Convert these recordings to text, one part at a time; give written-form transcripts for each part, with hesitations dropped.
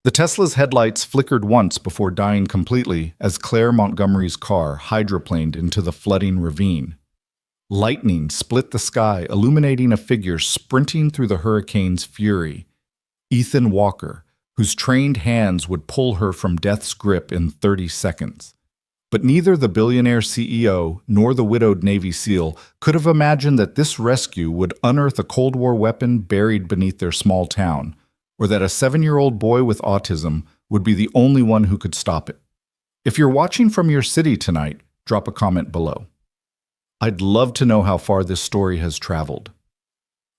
The Tesla's headlights flickered once before dying completely as Claire Montgomery's car hydroplaned into the flooding ravine. Lightning split the sky, illuminating a figure sprinting through the hurricane's fury. Ethan Walker, whose trained hands would pull her from death's grip in 30 seconds. But neither the billionaire CEO nor the widowed Navy SEAL could have imagined that this rescue would unearth a Cold War weapon buried beneath their small town, or that a 7-year-old boy with autism would be the only one who could stop it. If you're watching from your city tonight, drop a comment below. I'd love to know how far this story has traveled.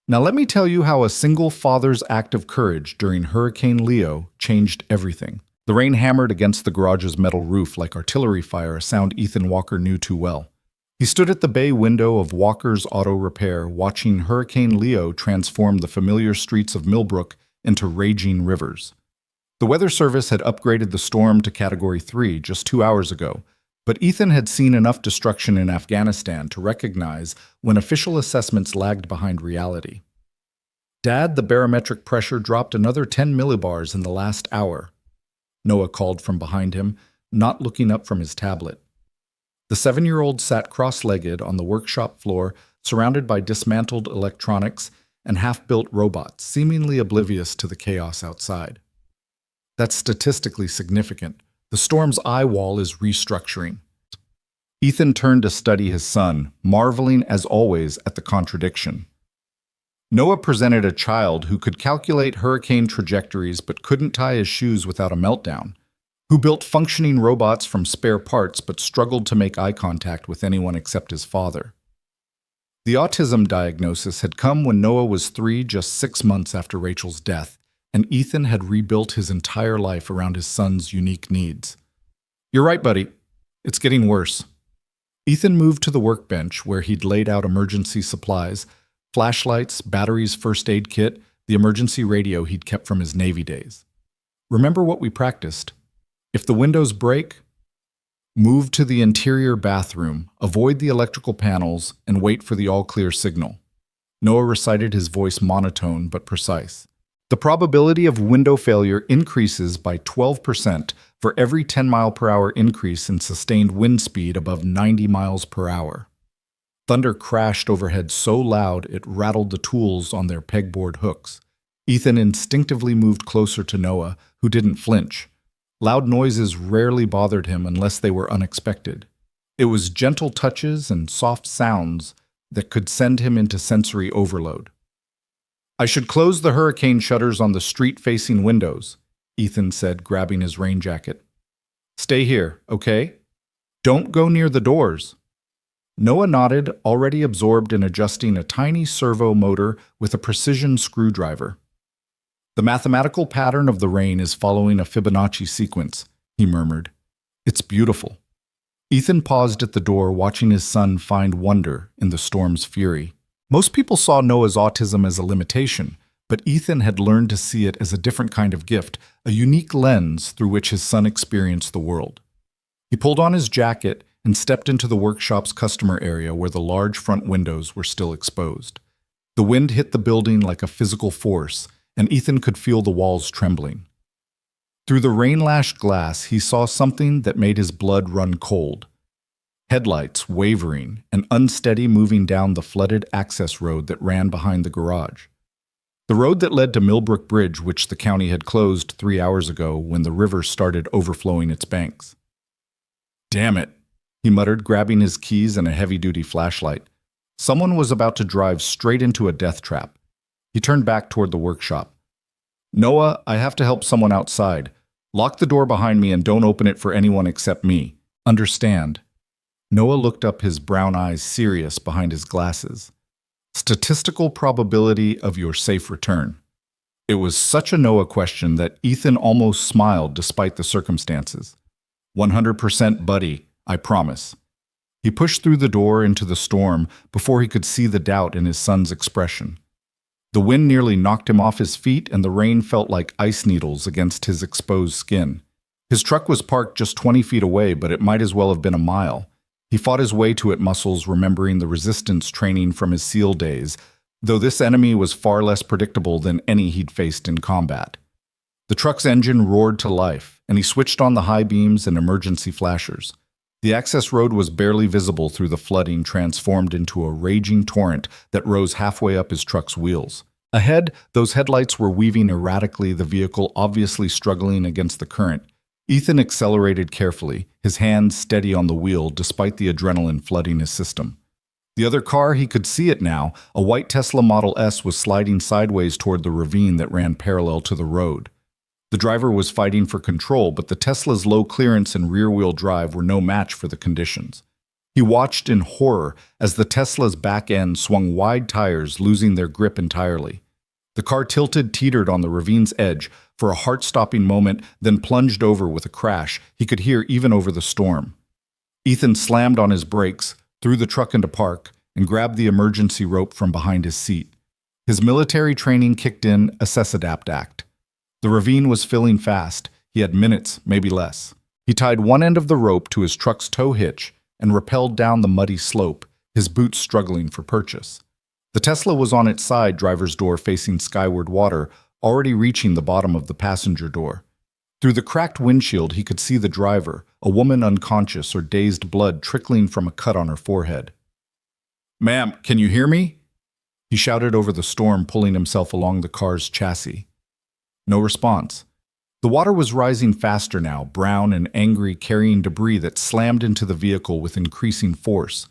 Now let me tell you how a single father's act of courage during Hurricane Leo changed everything. The rain hammered against the garage's metal roof like artillery fire, a sound Ethan Walker knew too well. He stood at the bay window of Walker's Auto Repair, watching Hurricane Leo transform the familiar streets of Millbrook into raging rivers. The Weather Service had upgraded the storm to Category 3 just 2 hours ago, but Ethan had seen enough destruction in Afghanistan to recognize when official assessments lagged behind reality. "Dad, the barometric pressure dropped another 10 millibars in the last hour," Noah called from behind him, not looking up from his tablet. The 7-year-old sat cross-legged on the workshop floor, surrounded by dismantled electronics and half-built robots, seemingly oblivious to the chaos outside. "That's statistically significant. The storm's eye wall is restructuring." Ethan turned to study his son, marveling as always at the contradiction. Noah presented a child who could calculate hurricane trajectories but couldn't tie his shoes without a meltdown, who built functioning robots from spare parts but struggled to make eye contact with anyone except his father. The autism diagnosis had come when Noah was 3, just 6 months after Rachel's death, and Ethan had rebuilt his entire life around his son's unique needs. "You're right, buddy. It's getting worse." Ethan moved to the workbench where he'd laid out emergency supplies, flashlights, batteries, first aid kit, the emergency radio he'd kept from his Navy days. "Remember what we practiced? If the windows break, move to the interior bathroom, avoid the electrical panels, and wait for the all-clear signal." Noah recited, his voice monotone but precise. "The probability of window failure increases by 12% for every 10-mile-per-hour increase in sustained wind speed above 90 miles per hour." Thunder crashed overhead so loud it rattled the tools on their pegboard hooks. Ethan instinctively moved closer to Noah, who didn't flinch. Loud noises rarely bothered him unless they were unexpected. It was gentle touches and soft sounds that could send him into sensory overload. "I should close the hurricane shutters on the street-facing windows," Ethan said, grabbing his rain jacket. "Stay here, okay? Don't go near the doors." Noah nodded, already absorbed in adjusting a tiny servo motor with a precision screwdriver. "The mathematical pattern of the rain is following a Fibonacci sequence," he murmured. "It's beautiful." Ethan paused at the door, watching his son find wonder in the storm's fury. Most people saw Noah's autism as a limitation, but Ethan had learned to see it as a different kind of gift, a unique lens through which his son experienced the world. He pulled on his jacket and stepped into the workshop's customer area where the large front windows were still exposed. The wind hit the building like a physical force, and Ethan could feel the walls trembling. Through the rain-lashed glass, he saw something that made his blood run cold. Headlights wavering and unsteady moving down the flooded access road that ran behind the garage. The road that led to Millbrook Bridge, which the county had closed 3 hours ago when the river started overflowing its banks. "Damn it," he muttered, grabbing his keys and a heavy-duty flashlight. Someone was about to drive straight into a death trap. He turned back toward the workshop. "Noah, I have to help someone outside. Lock the door behind me and don't open it for anyone except me. Understand?" Noah looked up, his brown eyes serious behind his glasses. "Statistical probability of your safe return." It was such a Noah question that Ethan almost smiled despite the circumstances. 100% buddy, I promise." He pushed through the door into the storm before he could see the doubt in his son's expression. The wind nearly knocked him off his feet, and the rain felt like ice needles against his exposed skin. His truck was parked just 20 feet away, but it might as well have been a mile. He fought his way to it, muscles remembering the resistance training from his SEAL days, though this enemy was far less predictable than any he'd faced in combat. The truck's engine roared to life, and he switched on the high beams and emergency flashers. The access road was barely visible through the flooding, transformed into a raging torrent that rose halfway up his truck's wheels. Ahead, those headlights were weaving erratically, the vehicle obviously struggling against the current. Ethan accelerated carefully, his hands steady on the wheel despite the adrenaline flooding his system. The other car, he could see it now, a white Tesla Model S, was sliding sideways toward the ravine that ran parallel to the road. The driver was fighting for control, but the Tesla's low clearance and rear-wheel drive were no match for the conditions. He watched in horror as the Tesla's back end swung wide tires, losing their grip entirely. The car tilted, teetered on the ravine's edge for a heart-stopping moment, then plunged over with a crash he could hear even over the storm. Ethan slammed on his brakes, threw the truck into park, and grabbed the emergency rope from behind his seat. His military training kicked in, Assess Adapt Act. The ravine was filling fast. He had minutes, maybe less. He tied one end of the rope to his truck's tow hitch and rappelled down the muddy slope, his boots struggling for purchase. The Tesla was on its side, driver's door facing skyward water, already reaching the bottom of the passenger door. Through the cracked windshield, he could see the driver, a woman unconscious or dazed, blood trickling from a cut on her forehead. "Ma'am, can you hear me?" He shouted over the storm, pulling himself along the car's chassis. No response. The water was rising faster now, brown and angry, carrying debris that slammed into the vehicle with increasing force.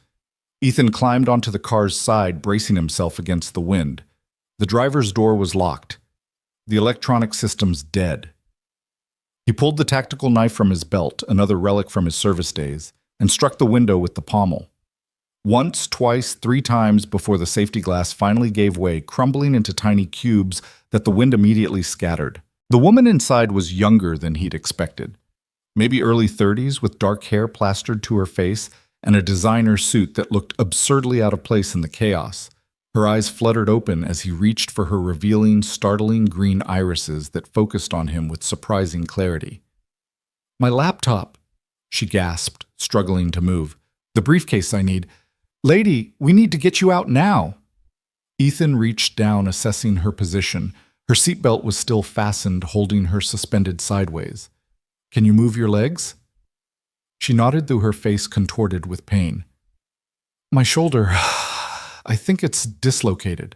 Ethan climbed onto the car's side, bracing himself against the wind. The driver's door was locked. The electronic system's dead. He pulled the tactical knife from his belt, another relic from his service days, and struck the window with the pommel. Once, twice, 3 times before the safety glass finally gave way, crumbling into tiny cubes that the wind immediately scattered. The woman inside was younger than he'd expected. Maybe early 30s, with dark hair plastered to her face and a designer suit that looked absurdly out of place in the chaos. Her eyes fluttered open as he reached for her revealing, startling green irises that focused on him with surprising clarity. "My laptop," she gasped, struggling to move. "The briefcase I need. Lady, we need to get you out now." Ethan reached down, assessing her position. Her seatbelt was still fastened, holding her suspended sideways. "Can you move your legs?" She nodded, though her face contorted with pain. "My shoulder, I think it's dislocated.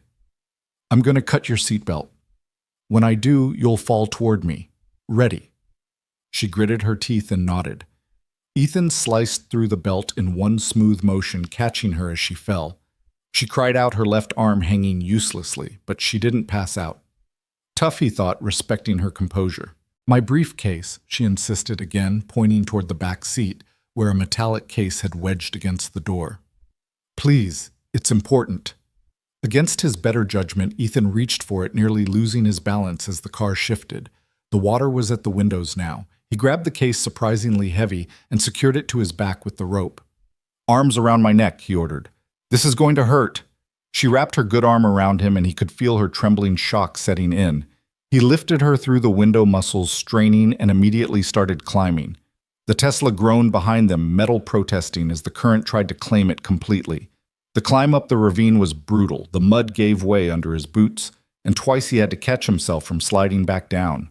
I'm going to cut your seatbelt. When I do, you'll fall toward me. Ready." She gritted her teeth and nodded. Ethan sliced through the belt in one smooth motion, catching her as she fell. She cried out, her left arm hanging uselessly, but she didn't pass out. Tough, he thought, respecting her composure. "My briefcase," she insisted again, pointing toward the back seat, where a metallic case had wedged against the door. "Please, it's important." Against his better judgment, Ethan reached for it, nearly losing his balance as the car shifted. The water was at the windows now. He grabbed the case, surprisingly heavy, and secured it to his back with the rope. "Arms around my neck," he ordered. "This is going to hurt." She wrapped her good arm around him, and he could feel her trembling shock setting in. He lifted her through the window muscles, straining, and immediately started climbing. The Tesla groaned behind them, metal protesting as the current tried to claim it completely. The climb up the ravine was brutal. The mud gave way under his boots, and twice he had to catch himself from sliding back down.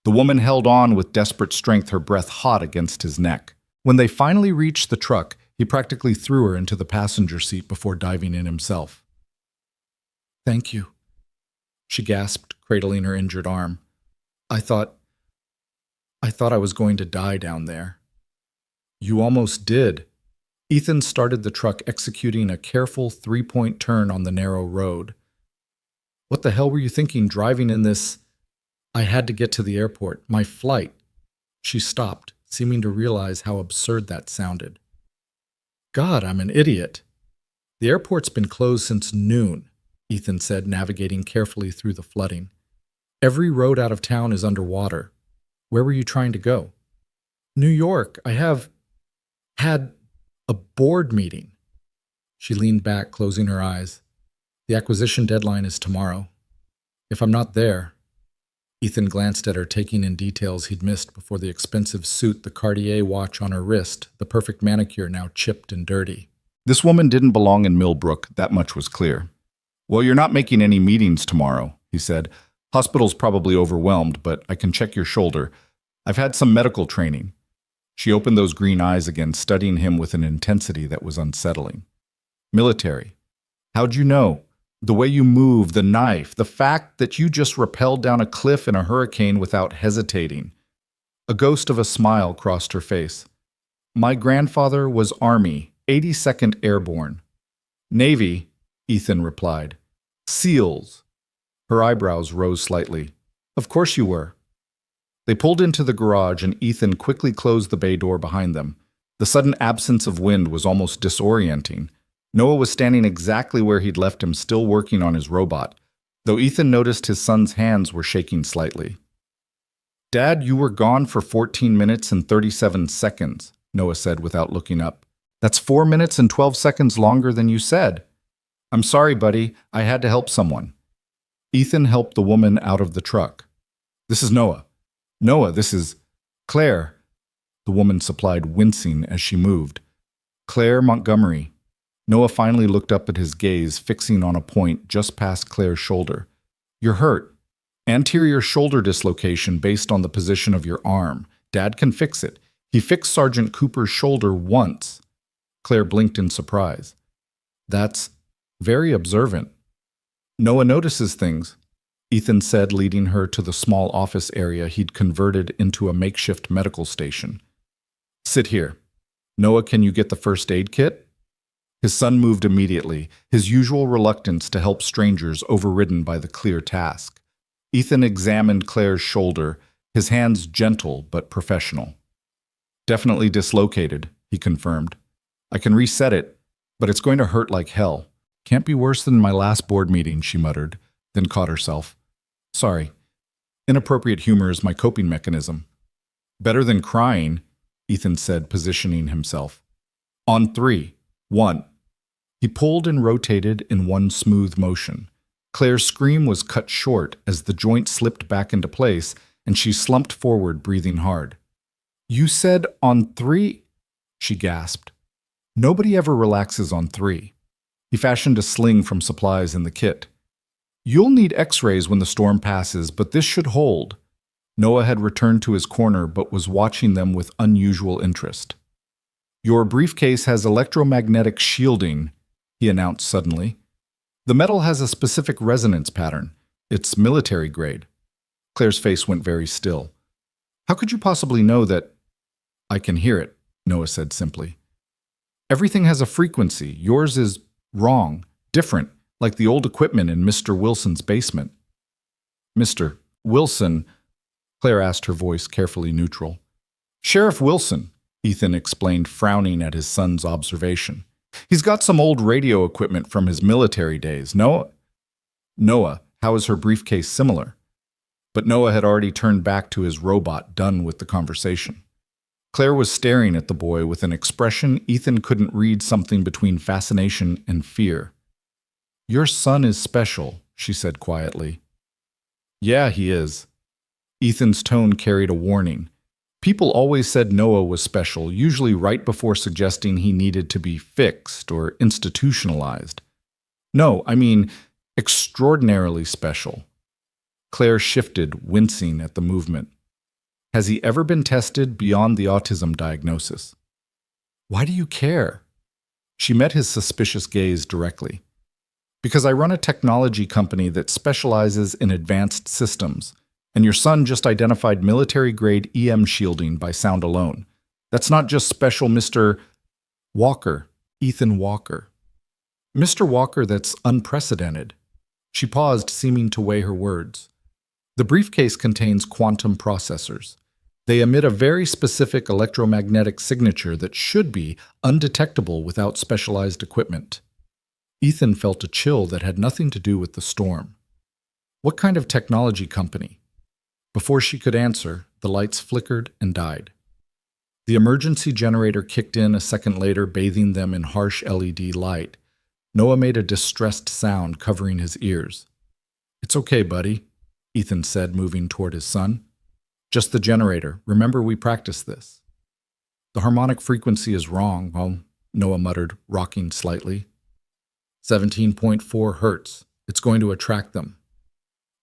The woman held on with desperate strength, her breath hot against his neck. When they finally reached the truck, he practically threw her into the passenger seat before diving in himself. "Thank you," she gasped, cradling her injured arm. I thought I was going to die down there." "You almost did." Ethan started the truck, executing a careful 3-point turn on the narrow road. "What the hell were you thinking driving in this?" "I had to get to the airport. My flight." She stopped, seeming to realize how absurd that sounded. "God, I'm an idiot." "The airport's been closed since noon," Ethan said, navigating carefully through the flooding. "Every road out of town is underwater. Where were you trying to go?" "New York. I had a board meeting." She leaned back, closing her eyes. "The acquisition deadline is tomorrow. If I'm not there..." Ethan glanced at her, taking in details he'd missed before: the expensive suit, the Cartier watch on her wrist, the perfect manicure now chipped and dirty. This woman didn't belong in Millbrook, that much was clear. "Well, you're not making any meetings tomorrow," he said. Hospital's probably overwhelmed, but I can check your shoulder. I've had some medical training. She opened those green eyes again, studying him with an intensity that was unsettling. Military. How'd you know? The way you move, the knife, the fact that you just rappelled down a cliff in a hurricane without hesitating. A ghost of a smile crossed her face. My grandfather was Army, 82nd Airborne. Navy, Ethan replied. SEALs. Her eyebrows rose slightly. Of course you were. They pulled into the garage and Ethan quickly closed the bay door behind them. The sudden absence of wind was almost disorienting. Noah was standing exactly where he'd left him, still working on his robot, though Ethan noticed his son's hands were shaking slightly. Dad, you were gone for 14 minutes and 37 seconds, Noah said without looking up. That's 4 minutes and 12 seconds longer than you said. I'm sorry, buddy. I had to help someone. Ethan helped the woman out of the truck. This is Noah. Noah, this is Claire. The woman supplied, wincing as she moved. Claire Montgomery. Noah finally looked up at his gaze, fixing on a point just past Claire's shoulder. You're hurt. Anterior shoulder dislocation based on the position of your arm. Dad can fix it. He fixed Sergeant Cooper's shoulder once. Claire blinked in surprise. That's very observant. Noah notices things, Ethan said, leading her to the small office area he'd converted into a makeshift medical station. Sit here. Noah, can you get the first aid kit? His son moved immediately, his usual reluctance to help strangers overridden by the clear task. Ethan examined Claire's shoulder, his hands gentle but professional. Definitely dislocated, he confirmed. I can reset it, but it's going to hurt like hell. Can't be worse than my last board meeting, she muttered, then caught herself. Sorry. Inappropriate humor is my coping mechanism. Better than crying, Ethan said, positioning himself. On 3. 1. He pulled and rotated in one smooth motion. Claire's scream was cut short as the joint slipped back into place and she slumped forward, breathing hard. You said on 3? She gasped. Nobody ever relaxes on 3. He fashioned a sling from supplies in the kit. You'll need x-rays when the storm passes, but this should hold. Noah had returned to his corner but was watching them with unusual interest. Your briefcase has electromagnetic shielding, he announced suddenly. The metal has a specific resonance pattern. It's military grade. Claire's face went very still. How could you possibly know that? I can hear it, Noah said simply. Everything has a frequency. Yours is wrong, different, like the old equipment in Mr. Wilson's basement. Mr. Wilson, Claire asked, her voice carefully neutral. Sheriff Wilson, Ethan explained, frowning at his son's observation. He's got some old radio equipment from his military days. Noah, how is her briefcase similar? But Noah had already turned back to his robot, done with the conversation. Claire was staring at the boy with an expression Ethan couldn't read, something between fascination and fear. Your son is special, she said quietly. Yeah, he is. Ethan's tone carried a warning. People always said Noah was special, usually right before suggesting he needed to be fixed or institutionalized. No, I mean extraordinarily special. Claire shifted, wincing at the movement. Has he ever been tested beyond the autism diagnosis? Why do you care? She met his suspicious gaze directly. Because I run a technology company that specializes in advanced systems, and your son just identified military-grade EM shielding by sound alone. That's not just special, Mr. Walker, Ethan Walker. Mr. Walker, that's unprecedented. She paused, seeming to weigh her words. The briefcase contains quantum processors. They emit a very specific electromagnetic signature that should be undetectable without specialized equipment. Ethan felt a chill that had nothing to do with the storm. What kind of technology company? Before she could answer, the lights flickered and died. The emergency generator kicked in a second later, bathing them in harsh LED light. Noah made a distressed sound, covering his ears. It's okay, buddy, Ethan said, moving toward his son. Just the generator. Remember, we practiced this. The harmonic frequency is wrong, well, Noah muttered, rocking slightly. 17.4 hertz. It's going to attract them.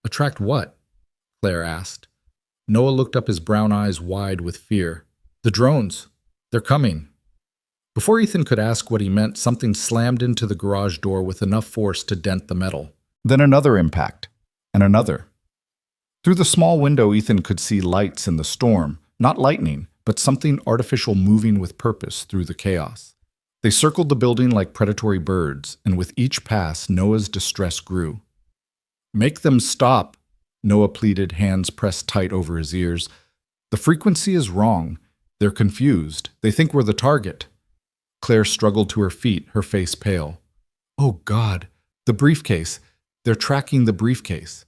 Attract what? Claire asked. Noah looked up, his brown eyes wide with fear. The drones. They're coming. Before Ethan could ask what he meant, something slammed into the garage door with enough force to dent the metal. Then another impact, and another. Through the small window, Ethan could see lights in the storm, not lightning, but something artificial moving with purpose through the chaos. They circled the building like predatory birds, and with each pass, Noah's distress grew. Make them stop, Noah pleaded, hands pressed tight over his ears. The frequency is wrong. They're confused. They think we're the target. Claire struggled to her feet, her face pale. Oh, God, the briefcase. They're tracking the briefcase.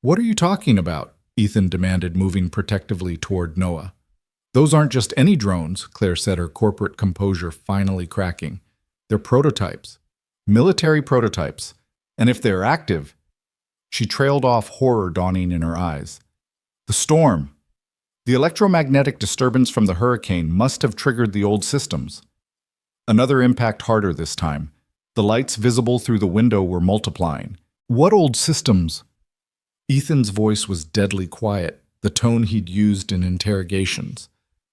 What are you talking about? Ethan demanded, moving protectively toward Noah. Those aren't just any drones, Claire said, her corporate composure finally cracking. They're prototypes. Military prototypes. And if they're active... She trailed off, horror dawning in her eyes. The storm. The electromagnetic disturbance from the hurricane must have triggered the old systems. Another impact, harder this time. The lights visible through the window were multiplying. What old systems? Ethan's voice was deadly quiet, the tone he'd used in interrogations.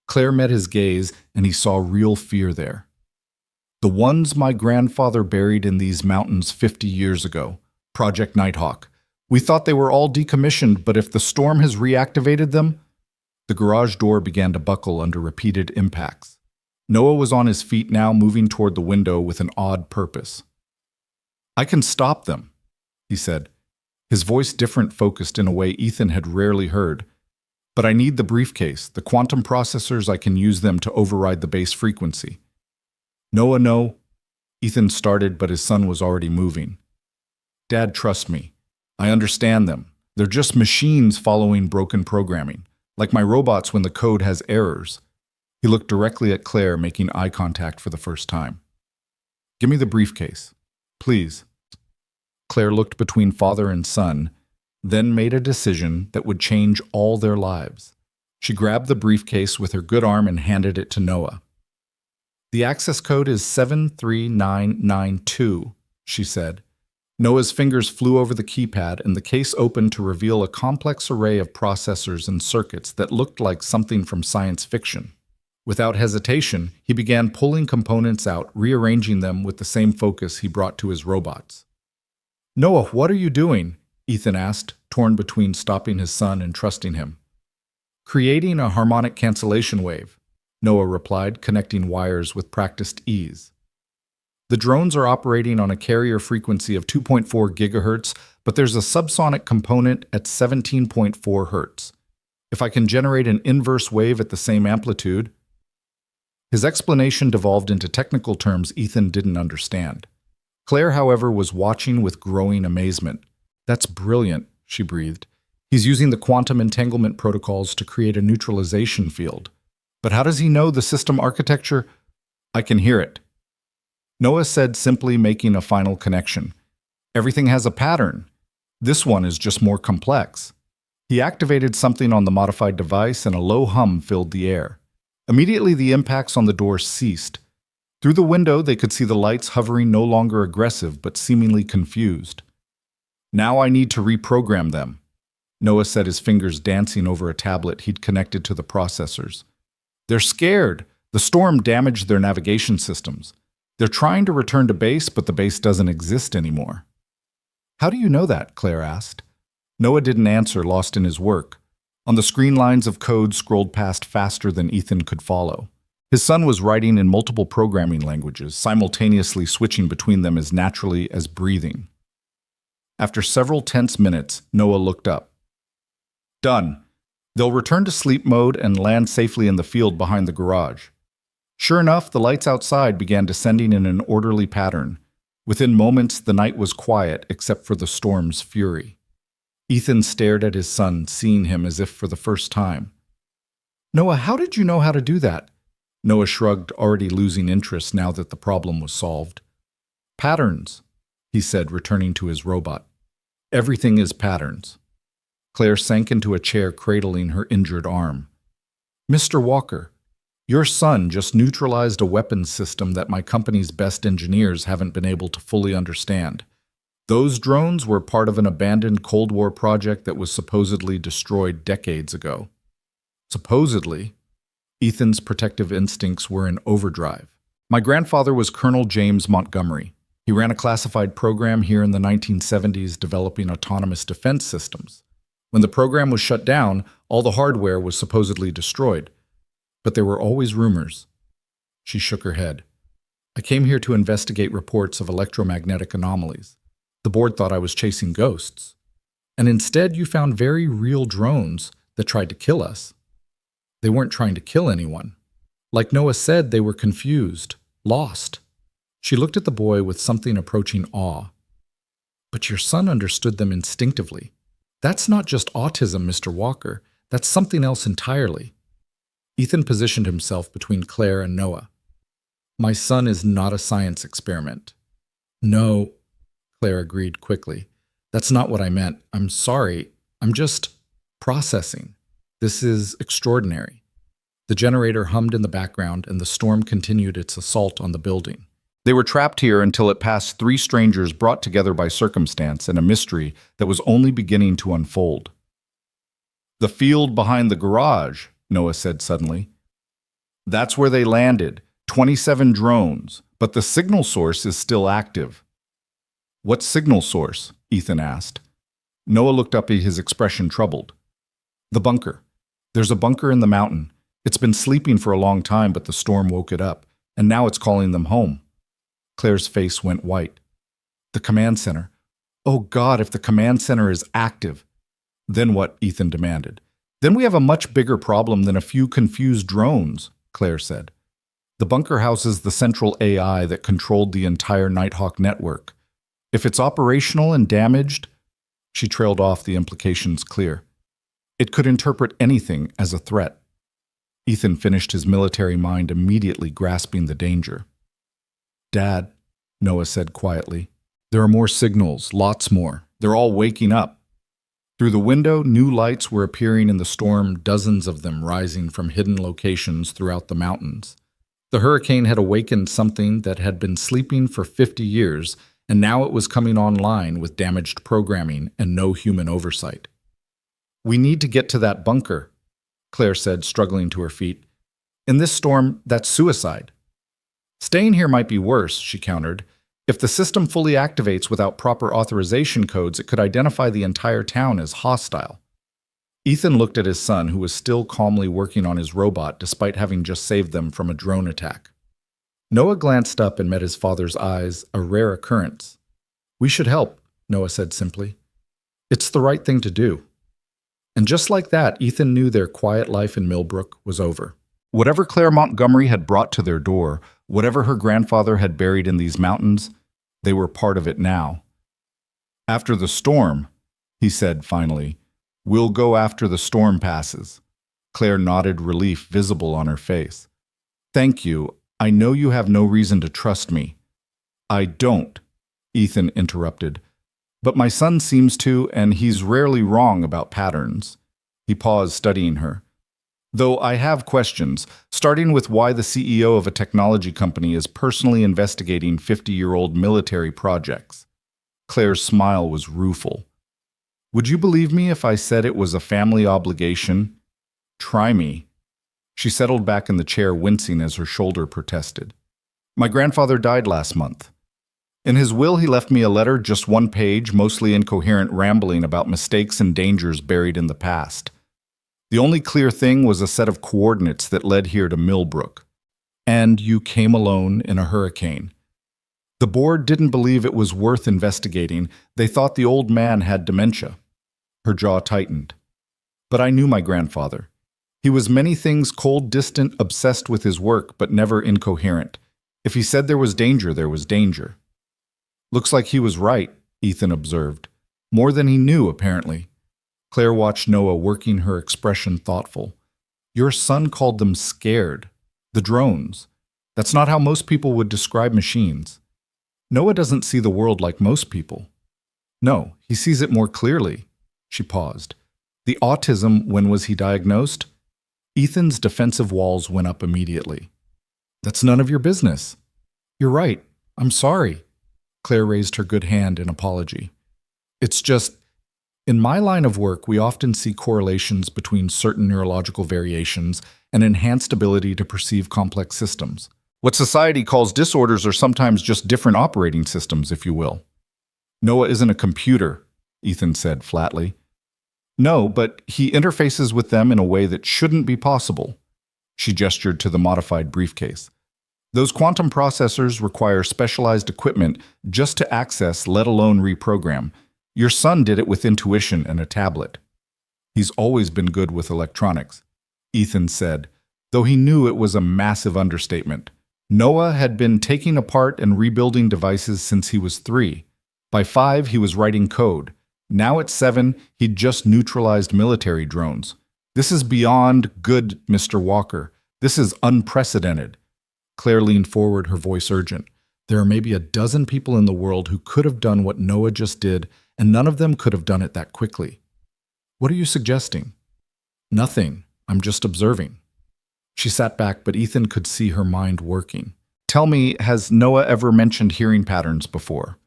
Claire met his gaze, and he saw real fear there. The ones my grandfather buried in these mountains 50 years ago. Project Nighthawk. We thought they were all decommissioned, but if the storm has reactivated them... The garage door began to buckle under repeated impacts. Noah was on his feet now, moving toward the window with an odd purpose. I can stop them, he said, his voice different, focused in a way Ethan had rarely heard. But I need the briefcase, the quantum processors. I can use them to override the base frequency. Noah, no. Ethan started, but his son was already moving. Dad, trust me. I understand them. They're just machines following broken programming, like my robots when the code has errors. He looked directly at Claire, making eye contact for the first time. Give me the briefcase, please. Claire looked between father and son, then made a decision that would change all their lives. She grabbed the briefcase with her good arm and handed it to Noah. The access code is 73992, she said. Noah's fingers flew over the keypad, and the case opened to reveal a complex array of processors and circuits that looked like something from science fiction. Without hesitation, he began pulling components out, rearranging them with the same focus he brought to his robots. Noah, what are you doing? Ethan asked, torn between stopping his son and trusting him. Creating a harmonic cancellation wave, Noah replied, connecting wires with practiced ease. The drones are operating on a carrier frequency of 2.4 gigahertz, but there's a subsonic component at 17.4 hertz. If I can generate an inverse wave at the same amplitude... His explanation devolved into technical terms Ethan didn't understand. Claire, however, was watching with growing amazement. That's brilliant, she breathed. He's using the quantum entanglement protocols to create a neutralization field. But how does he know the system architecture? I can hear it. Noah said, simply making a final connection. Everything has a pattern. This one is just more complex. He activated something on the modified device, and a low hum filled the air. Immediately, the impacts on the door ceased. Through the window, they could see the lights hovering, no longer aggressive, but seemingly confused. Now I need to reprogram them, Noah said, his fingers dancing over a tablet he'd connected to the processors. They're scared. The storm damaged their navigation systems. They're trying to return to base, but the base doesn't exist anymore. How do you know that? Claire asked. Noah didn't answer, lost in his work. On the screen, lines of code scrolled past faster than Ethan could follow. His son was writing in multiple programming languages, simultaneously switching between them as naturally as breathing. After several tense minutes, Noah looked up. Done. They'll return to sleep mode and land safely in the field behind the garage. Sure enough, the lights outside began descending in an orderly pattern. Within moments, the night was quiet except for the storm's fury. Ethan stared at his son, seeing him as if for the first time. Noah, how did you know how to do that? Noah shrugged, already losing interest now that the problem was solved. Patterns, he said, returning to his robot. Everything is patterns. Claire sank into a chair, cradling her injured arm. Mr. Walker, your son just neutralized a weapons system that my company's best engineers haven't been able to fully understand. Those drones were part of an abandoned Cold War project that was supposedly destroyed decades ago. Supposedly, Ethan's protective instincts were in overdrive. My grandfather was Colonel James Montgomery. He ran a classified program here in the 1970s developing autonomous defense systems. When the program was shut down, all the hardware was supposedly destroyed. But there were always rumors. She shook her head. I came here to investigate reports of electromagnetic anomalies. The board thought I was chasing ghosts. And instead, you found very real drones that tried to kill us. They weren't trying to kill anyone. Like Noah said, they were confused, lost. She looked at the boy with something approaching awe. But your son understood them instinctively. That's not just autism, Mr. Walker. That's something else entirely. Ethan positioned himself between Claire and Noah. My son is not a science experiment. No, Claire agreed quickly. That's not what I meant. I'm sorry. I'm just processing. This is extraordinary. The generator hummed in the background and the storm continued its assault on the building. They were trapped here until it passed three strangers brought together by circumstance and a mystery that was only beginning to unfold. The field behind the garage, Noah said suddenly. That's where they landed, 27 drones, but the signal source is still active. What signal source? Ethan asked. Noah looked up, his expression troubled. The bunker. There's a bunker in the mountain. It's been sleeping for a long time, but the storm woke it up, and now it's calling them home. Claire's face went white. The command center. Oh God, if the command center is active. Then what? Ethan demanded. Then we have a much bigger problem than a few confused drones, Claire said. The bunker houses the central AI that controlled the entire Nighthawk network. If it's operational and damaged, she trailed off, the implications clear. It could interpret anything as a threat. Ethan finished, his military mind immediately grasping the danger. Dad, Noah said quietly, there are more signals, lots more. They're all waking up. Through the window, new lights were appearing in the storm, dozens of them rising from hidden locations throughout the mountains. The hurricane had awakened something that had been sleeping for 50 years, and now it was coming online with damaged programming and no human oversight. We need to get to that bunker, Claire said, struggling to her feet. In this storm, that's suicide. Staying here might be worse, she countered. If the system fully activates without proper authorization codes, it could identify the entire town as hostile. Ethan looked at his son, who was still calmly working on his robot despite having just saved them from a drone attack. Noah glanced up and met his father's eyes, a rare occurrence. We should help, Noah said simply. It's the right thing to do. And just like that, Ethan knew their quiet life in Millbrook was over. Whatever Claire Montgomery had brought to their door, whatever her grandfather had buried in these mountains, they were part of it now. After the storm, he said finally, we'll go after the storm passes. Claire nodded, relief visible on her face. Thank you. I know you have no reason to trust me. I don't, Ethan interrupted. But my son seems to, and he's rarely wrong about patterns. He paused, studying her. Though I have questions, starting with why the CEO of a technology company is personally investigating 50-year-old military projects. Claire's smile was rueful. Would you believe me if I said it was a family obligation? Try me. She settled back in the chair, wincing as her shoulder protested. My grandfather died last month. In his will, he left me a letter, just one page, mostly incoherent rambling about mistakes and dangers buried in the past. The only clear thing was a set of coordinates that led here to Millbrook. And you came alone in a hurricane. The board didn't believe it was worth investigating. They thought the old man had dementia. Her jaw tightened. But I knew my grandfather. He was many things: cold, distant, obsessed with his work, but never incoherent. If he said there was danger, there was danger. Looks like he was right, Ethan observed. More than he knew, apparently. Claire watched Noah, working her expression thoughtful. Your son called them scared. The drones. That's not how most people would describe machines. Noah doesn't see the world like most people. No, he sees it more clearly. She paused. The autism, when was he diagnosed? Ethan's defensive walls went up immediately. That's none of your business. You're right. I'm sorry. Claire raised her good hand in apology. It's just, in my line of work, we often see correlations between certain neurological variations and enhanced ability to perceive complex systems. What society calls disorders are sometimes just different operating systems, if you will. Noah isn't a computer, Ethan said flatly. No, but he interfaces with them in a way that shouldn't be possible. She gestured to the modified briefcase. Those quantum processors require specialized equipment just to access, let alone reprogram. Your son did it with intuition and a tablet. He's always been good with electronics, Ethan said, though he knew it was a massive understatement. Noah had been taking apart and rebuilding devices since he was 3. By 5, he was writing code. Now at 7, he'd just neutralized military drones. This is beyond good, Mr. Walker. This is unprecedented. Claire leaned forward, her voice urgent. There are maybe a dozen people in the world who could have done what Noah just did, and none of them could have done it that quickly. What are you suggesting? Nothing. I'm just observing. She sat back, but Ethan could see her mind working. Tell me, has Noah ever mentioned hearing patterns before?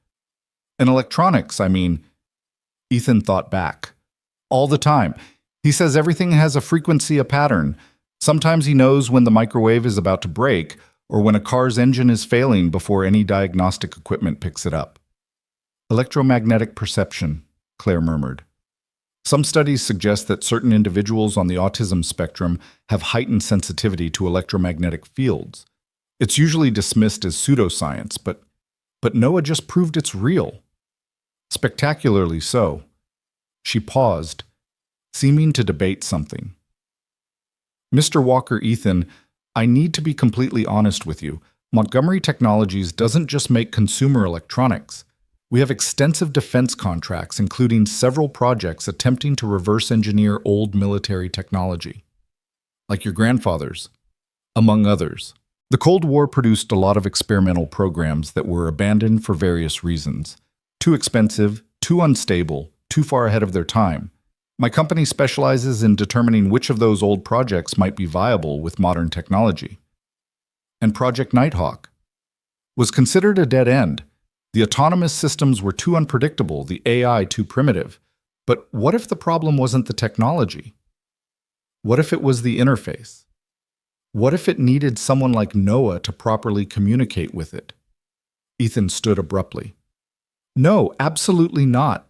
In electronics, I mean. Ethan thought back. All the time. He says everything has a frequency, a pattern. Sometimes he knows when the microwave is about to break, or when a car's engine is failing before any diagnostic equipment picks it up. Electromagnetic perception, Claire murmured. Some studies suggest that certain individuals on the autism spectrum have heightened sensitivity to electromagnetic fields. It's usually dismissed as pseudoscience, but Noah just proved it's real. Spectacularly so. She paused, seeming to debate something. Mr. Walker, Ethan, I need to be completely honest with you. Montgomery Technologies doesn't just make consumer electronics. We have extensive defense contracts, including several projects attempting to reverse engineer old military technology. Like your grandfather's, among others. The Cold War produced a lot of experimental programs that were abandoned for various reasons. Too expensive, too unstable, too far ahead of their time. My company specializes in determining which of those old projects might be viable with modern technology. And Project Nighthawk was considered a dead end. The autonomous systems were too unpredictable, the AI too primitive. But what if the problem wasn't the technology? What if it was the interface? What if it needed someone like Noah to properly communicate with it? Ethan stood abruptly. No, absolutely not.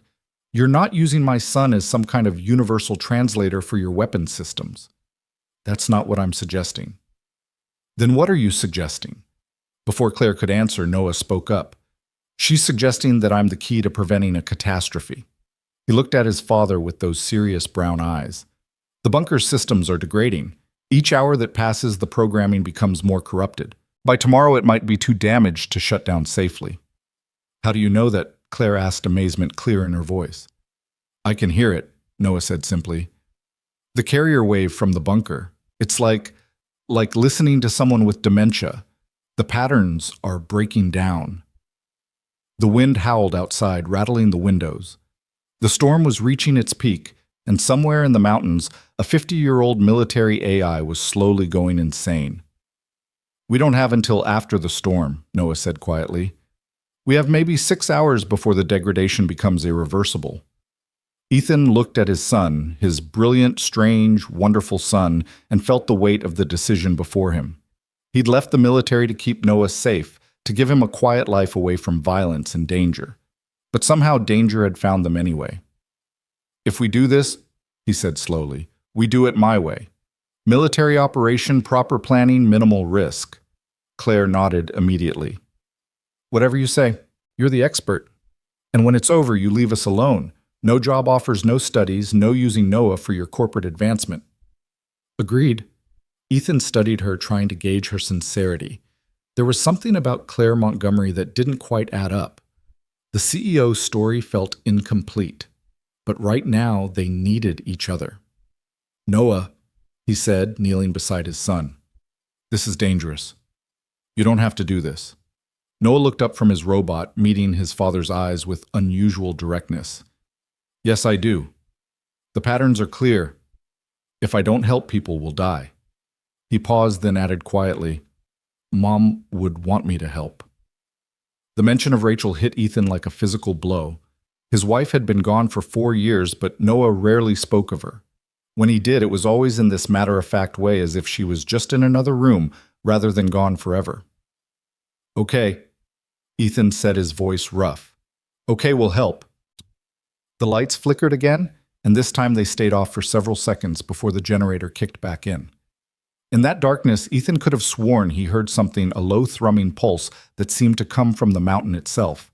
You're not using my son as some kind of universal translator for your weapons systems. That's not what I'm suggesting. Then what are you suggesting? Before Claire could answer, Noah spoke up. She's suggesting that I'm the key to preventing a catastrophe. He looked at his father with those serious brown eyes. The bunker's systems are degrading. Each hour that passes, the programming becomes more corrupted. By tomorrow, it might be too damaged to shut down safely. How do you know that? Claire asked, amazement clear in her voice. I can hear it, Noah said simply. The carrier wave from the bunker. It's like listening to someone with dementia. The patterns are breaking down. The wind howled outside, rattling the windows. The storm was reaching its peak, and somewhere in the mountains, a 50-year-old military AI was slowly going insane. We don't have until after the storm, Noah said quietly. We have maybe 6 hours before the degradation becomes irreversible. Ethan looked at his son, his brilliant, strange, wonderful son, and felt the weight of the decision before him. He'd left the military to keep Noah safe, to give him a quiet life away from violence and danger. But somehow danger had found them anyway. If we do this, he said slowly, we do it my way. Military operation, proper planning, minimal risk. Claire nodded immediately. Whatever you say, you're the expert. And when it's over, you leave us alone. No job offers, no studies, no using Noah for your corporate advancement. Agreed. Ethan studied her, trying to gauge her sincerity. There was something about Claire Montgomery that didn't quite add up. The CEO's story felt incomplete, but right now they needed each other. Noah, he said, kneeling beside his son, this is dangerous. You don't have to do this. Noah looked up from his robot, meeting his father's eyes with unusual directness. Yes, I do. The patterns are clear. If I don't help people, we'll die. He paused, then added quietly, Mom would want me to help. The mention of Rachel hit Ethan like a physical blow. His wife had been gone for 4 years, but Noah rarely spoke of her. When he did, it was always in this matter-of-fact way, as if she was just in another room rather than gone forever. "Okay," Ethan said, his voice rough. "Okay, we'll help." The lights flickered again, and this time they stayed off for several seconds before the generator kicked back in. In that darkness, Ethan could have sworn he heard something, a low thrumming pulse that seemed to come from the mountain itself.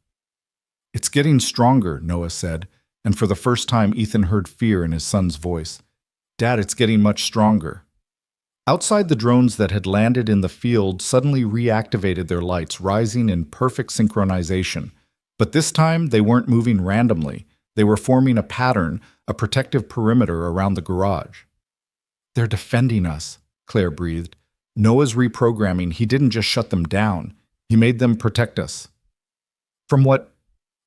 "It's getting stronger," Noah said, and for the first time Ethan heard fear in his son's voice. "Dad, it's getting much stronger." Outside, the drones that had landed in the field suddenly reactivated their lights, rising in perfect synchronization. But this time, they weren't moving randomly. They were forming a pattern, a protective perimeter around the garage. "They're defending us," Claire breathed. "Noah's reprogramming. He didn't just shut them down. He made them protect us." "From what?"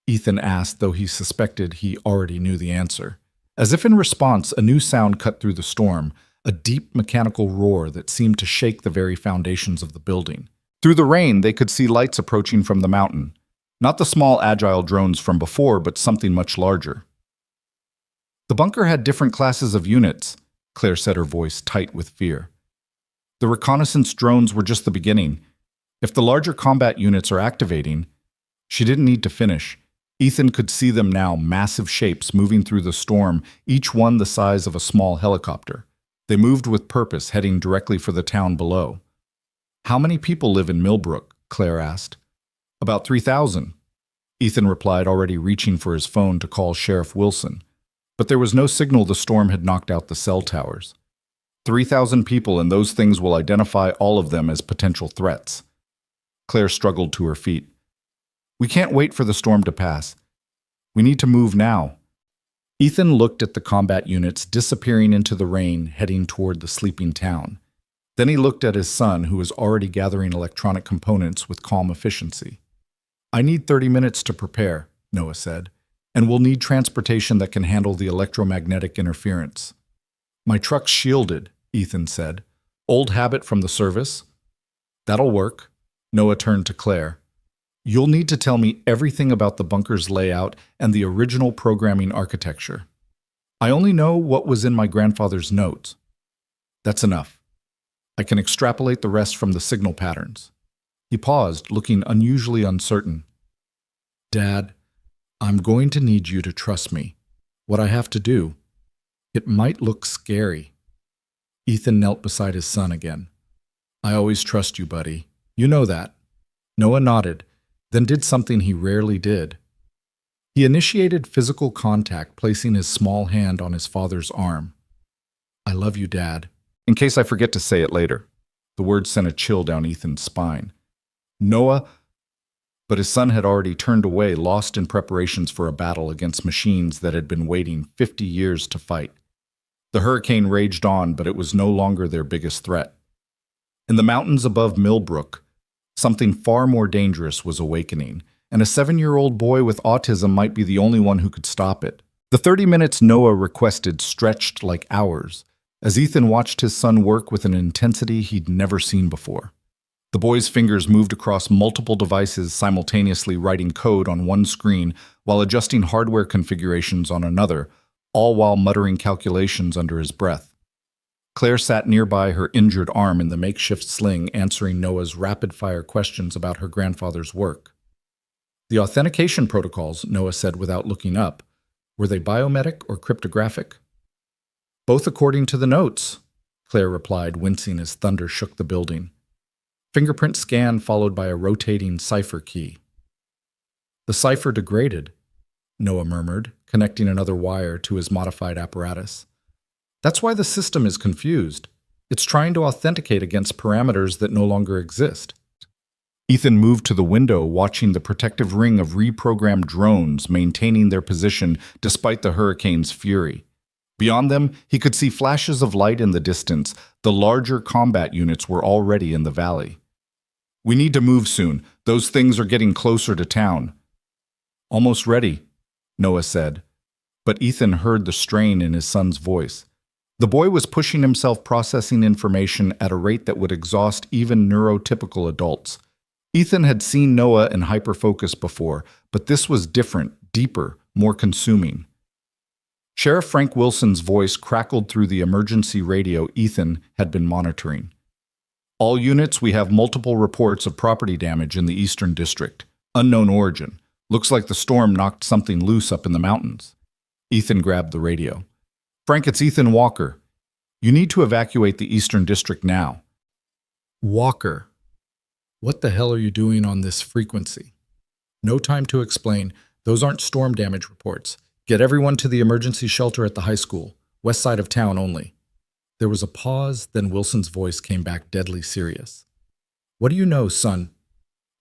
Ethan asked, though he suspected he already knew the answer. As if in response, a new sound cut through the storm, a deep mechanical roar that seemed to shake the very foundations of the building. Through the rain, they could see lights approaching from the mountain. Not the small, agile drones from before, but something much larger. "The bunker had different classes of units," Claire said, her voice tight with fear. "The reconnaissance drones were just the beginning. If the larger combat units are activating..." She didn't need to finish. Ethan could see them now, massive shapes moving through the storm, each one the size of a small helicopter. They moved with purpose, heading directly for the town below. "How many people live in Millbrook?" Claire asked. "About 3,000. Ethan replied, already reaching for his phone to call Sheriff Wilson. But there was no signal. The storm had knocked out the cell towers. 3,000 people, and those things will identify all of them as potential threats. Claire struggled to her feet. "We can't wait for the storm to pass. We need to move now." Ethan looked at the combat units disappearing into the rain, heading toward the sleeping town. Then he looked at his son, who was already gathering electronic components with calm efficiency. "I need 30 minutes to prepare," Noah said, "and we'll need transportation that can handle the electromagnetic interference." "My truck's shielded," Ethan said. "Old habit from the service?" "That'll work." Noah turned to Claire. "You'll need to tell me everything about the bunker's layout and the original programming architecture. I only know what was in my grandfather's notes." "That's enough. I can extrapolate the rest from the signal patterns." He paused, looking unusually uncertain. "Dad, I'm going to need you to trust me. What I have to do. It might look scary." Ethan knelt beside his son again. "I always trust you, buddy. You know that." Noah nodded, then did something he rarely did. He initiated physical contact, placing his small hand on his father's arm. "I love you, Dad. In case I forget to say it later." The word sent a chill down Ethan's spine. "Noah..." But his son had already turned away, lost in preparations for a battle against machines that had been waiting 50 years to fight. The hurricane raged on, but it was no longer their biggest threat. In the mountains above Millbrook, something far more dangerous was awakening, and a 7-year-old boy with autism might be the only one who could stop it. The 30 minutes Noah requested stretched like hours, as Ethan watched his son work with an intensity he'd never seen before. The boy's fingers moved across multiple devices, simultaneously writing code on one screen while adjusting hardware configurations on another, all while muttering calculations under his breath. Claire sat nearby, her injured arm in the makeshift sling, answering Noah's rapid-fire questions about her grandfather's work. "The authentication protocols," Noah said without looking up, "were they biometric or cryptographic?" "Both according to the notes," Claire replied, wincing as thunder shook the building. "Fingerprint scan followed by a rotating cipher key." "The cipher degraded," Noah murmured, connecting another wire to his modified apparatus. "That's why the system is confused. It's trying to authenticate against parameters that no longer exist." Ethan moved to the window, watching the protective ring of reprogrammed drones maintaining their position despite the hurricane's fury. Beyond them, he could see flashes of light in the distance. The larger combat units were already in the valley. "We need to move soon. Those things are getting closer to town." "Almost ready," Noah said. But Ethan heard the strain in his son's voice. The boy was pushing himself, processing information at a rate that would exhaust even neurotypical adults. Ethan had seen Noah in hyperfocus before, but this was different, deeper, more consuming. Sheriff Frank Wilson's voice crackled through the emergency radio Ethan had been monitoring. All units, we have multiple reports of property damage in the Eastern District. Unknown origin. Looks like the storm knocked something loose up in the mountains. Ethan grabbed the radio. Frank, it's Ethan Walker. You need to evacuate the Eastern District now. Walker. What the hell are you doing on this frequency? No time to explain. Those aren't storm damage reports. Get everyone to the emergency shelter at the high school. West side of town only. There was a pause, then Wilson's voice came back deadly serious. What do you know, son?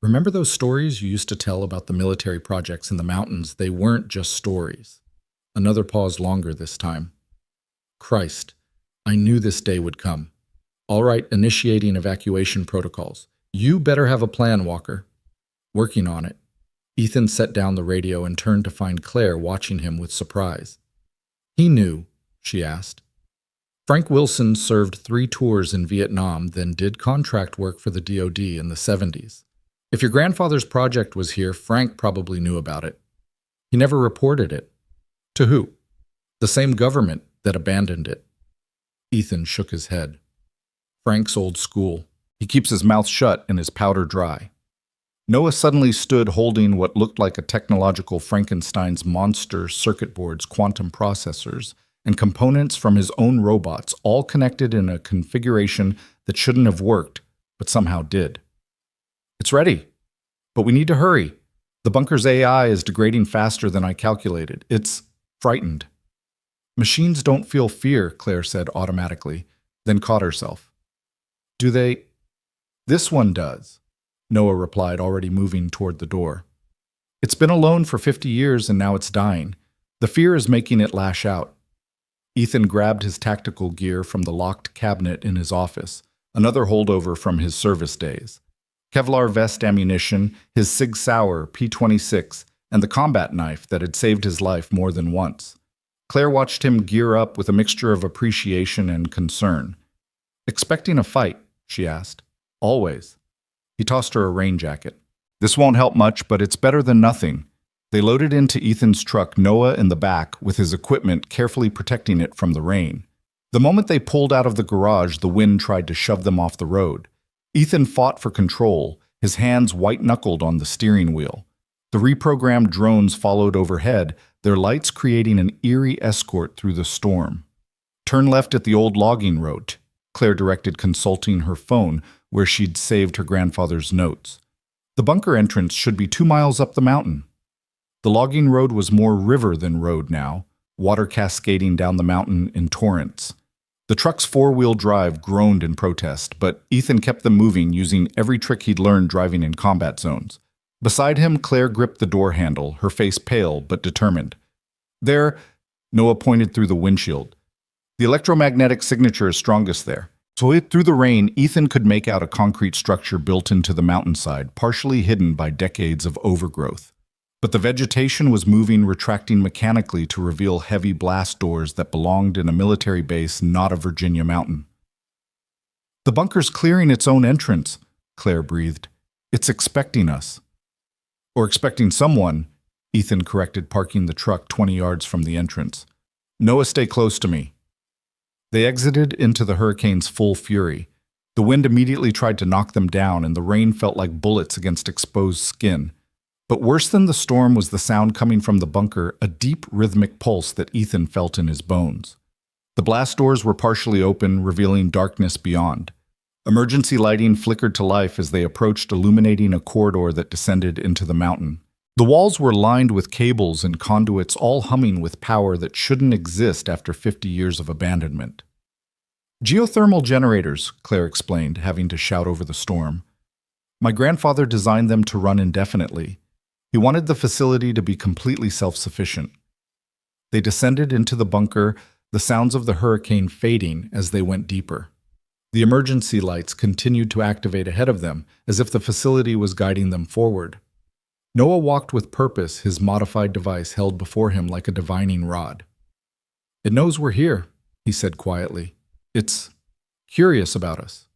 Remember those stories you used to tell about the military projects in the mountains? They weren't just stories. Another pause longer this time. Christ, I knew this day would come. All right, initiating evacuation protocols. You better have a plan, Walker. Working on it. Ethan set down the radio and turned to find Claire watching him with surprise. He knew, she asked. Frank Wilson served 3 tours in Vietnam, then did contract work for the DoD in the 70s. If your grandfather's project was here, Frank probably knew about it. He never reported it. To who? The same government that abandoned it. Ethan shook his head. Frank's old school. He keeps his mouth shut and his powder dry. Noah suddenly stood holding what looked like a technological Frankenstein's monster circuit boards, quantum processors, and components from his own robots, all connected in a configuration that shouldn't have worked, but somehow did. It's ready, but we need to hurry. The bunker's AI is degrading faster than I calculated. It's frightened. Machines don't feel fear, Claire said automatically, then caught herself. Do they? This one does, Noah replied, already moving toward the door. It's been alone for 50 years and now it's dying. The fear is making it lash out. Ethan grabbed his tactical gear from the locked cabinet in his office, another holdover from his service days. Kevlar vest ammunition, his Sig Sauer P-26, and the combat knife that had saved his life more than once. Claire watched him gear up with a mixture of appreciation and concern. Expecting a fight, she asked. Always. He tossed her a rain jacket. This won't help much, but it's better than nothing. They loaded into Ethan's truck, Noah in the back, with his equipment carefully protecting it from the rain. The moment they pulled out of the garage, the wind tried to shove them off the road. Ethan fought for control, his hands white-knuckled on the steering wheel. The reprogrammed drones followed overhead, their lights creating an eerie escort through the storm. Turn left at the old logging road, Claire directed, consulting her phone, where she'd saved her grandfather's notes. The bunker entrance should be 2 miles up the mountain. The logging road was more river than road now, water cascading down the mountain in torrents. The truck's 4-wheel drive groaned in protest, but Ethan kept them moving using every trick he'd learned driving in combat zones. Beside him, Claire gripped the door handle, her face pale but determined. There, Noah pointed through the windshield. The electromagnetic signature is strongest there. So through the rain, Ethan could make out a concrete structure built into the mountainside, partially hidden by decades of overgrowth. But the vegetation was moving, retracting mechanically to reveal heavy blast doors that belonged in a military base, not a Virginia mountain. The bunker's clearing its own entrance, Claire breathed. It's expecting us. Or expecting someone, Ethan corrected, parking the truck 20 yards from the entrance. Noah, stay close to me. They exited into the hurricane's full fury. The wind immediately tried to knock them down, and the rain felt like bullets against exposed skin. But worse than the storm was the sound coming from the bunker, a deep rhythmic pulse that Ethan felt in his bones. The blast doors were partially open, revealing darkness beyond. Emergency lighting flickered to life as they approached, illuminating a corridor that descended into the mountain. The walls were lined with cables and conduits, all humming with power that shouldn't exist after 50 years of abandonment. Geothermal generators, Claire explained, having to shout over the storm. My grandfather designed them to run indefinitely. He wanted the facility to be completely self-sufficient. They descended into the bunker, the sounds of the hurricane fading as they went deeper. The emergency lights continued to activate ahead of them, as if the facility was guiding them forward. Noah walked with purpose, his modified device held before him like a divining rod. It knows we're here, he said quietly. It's curious about us.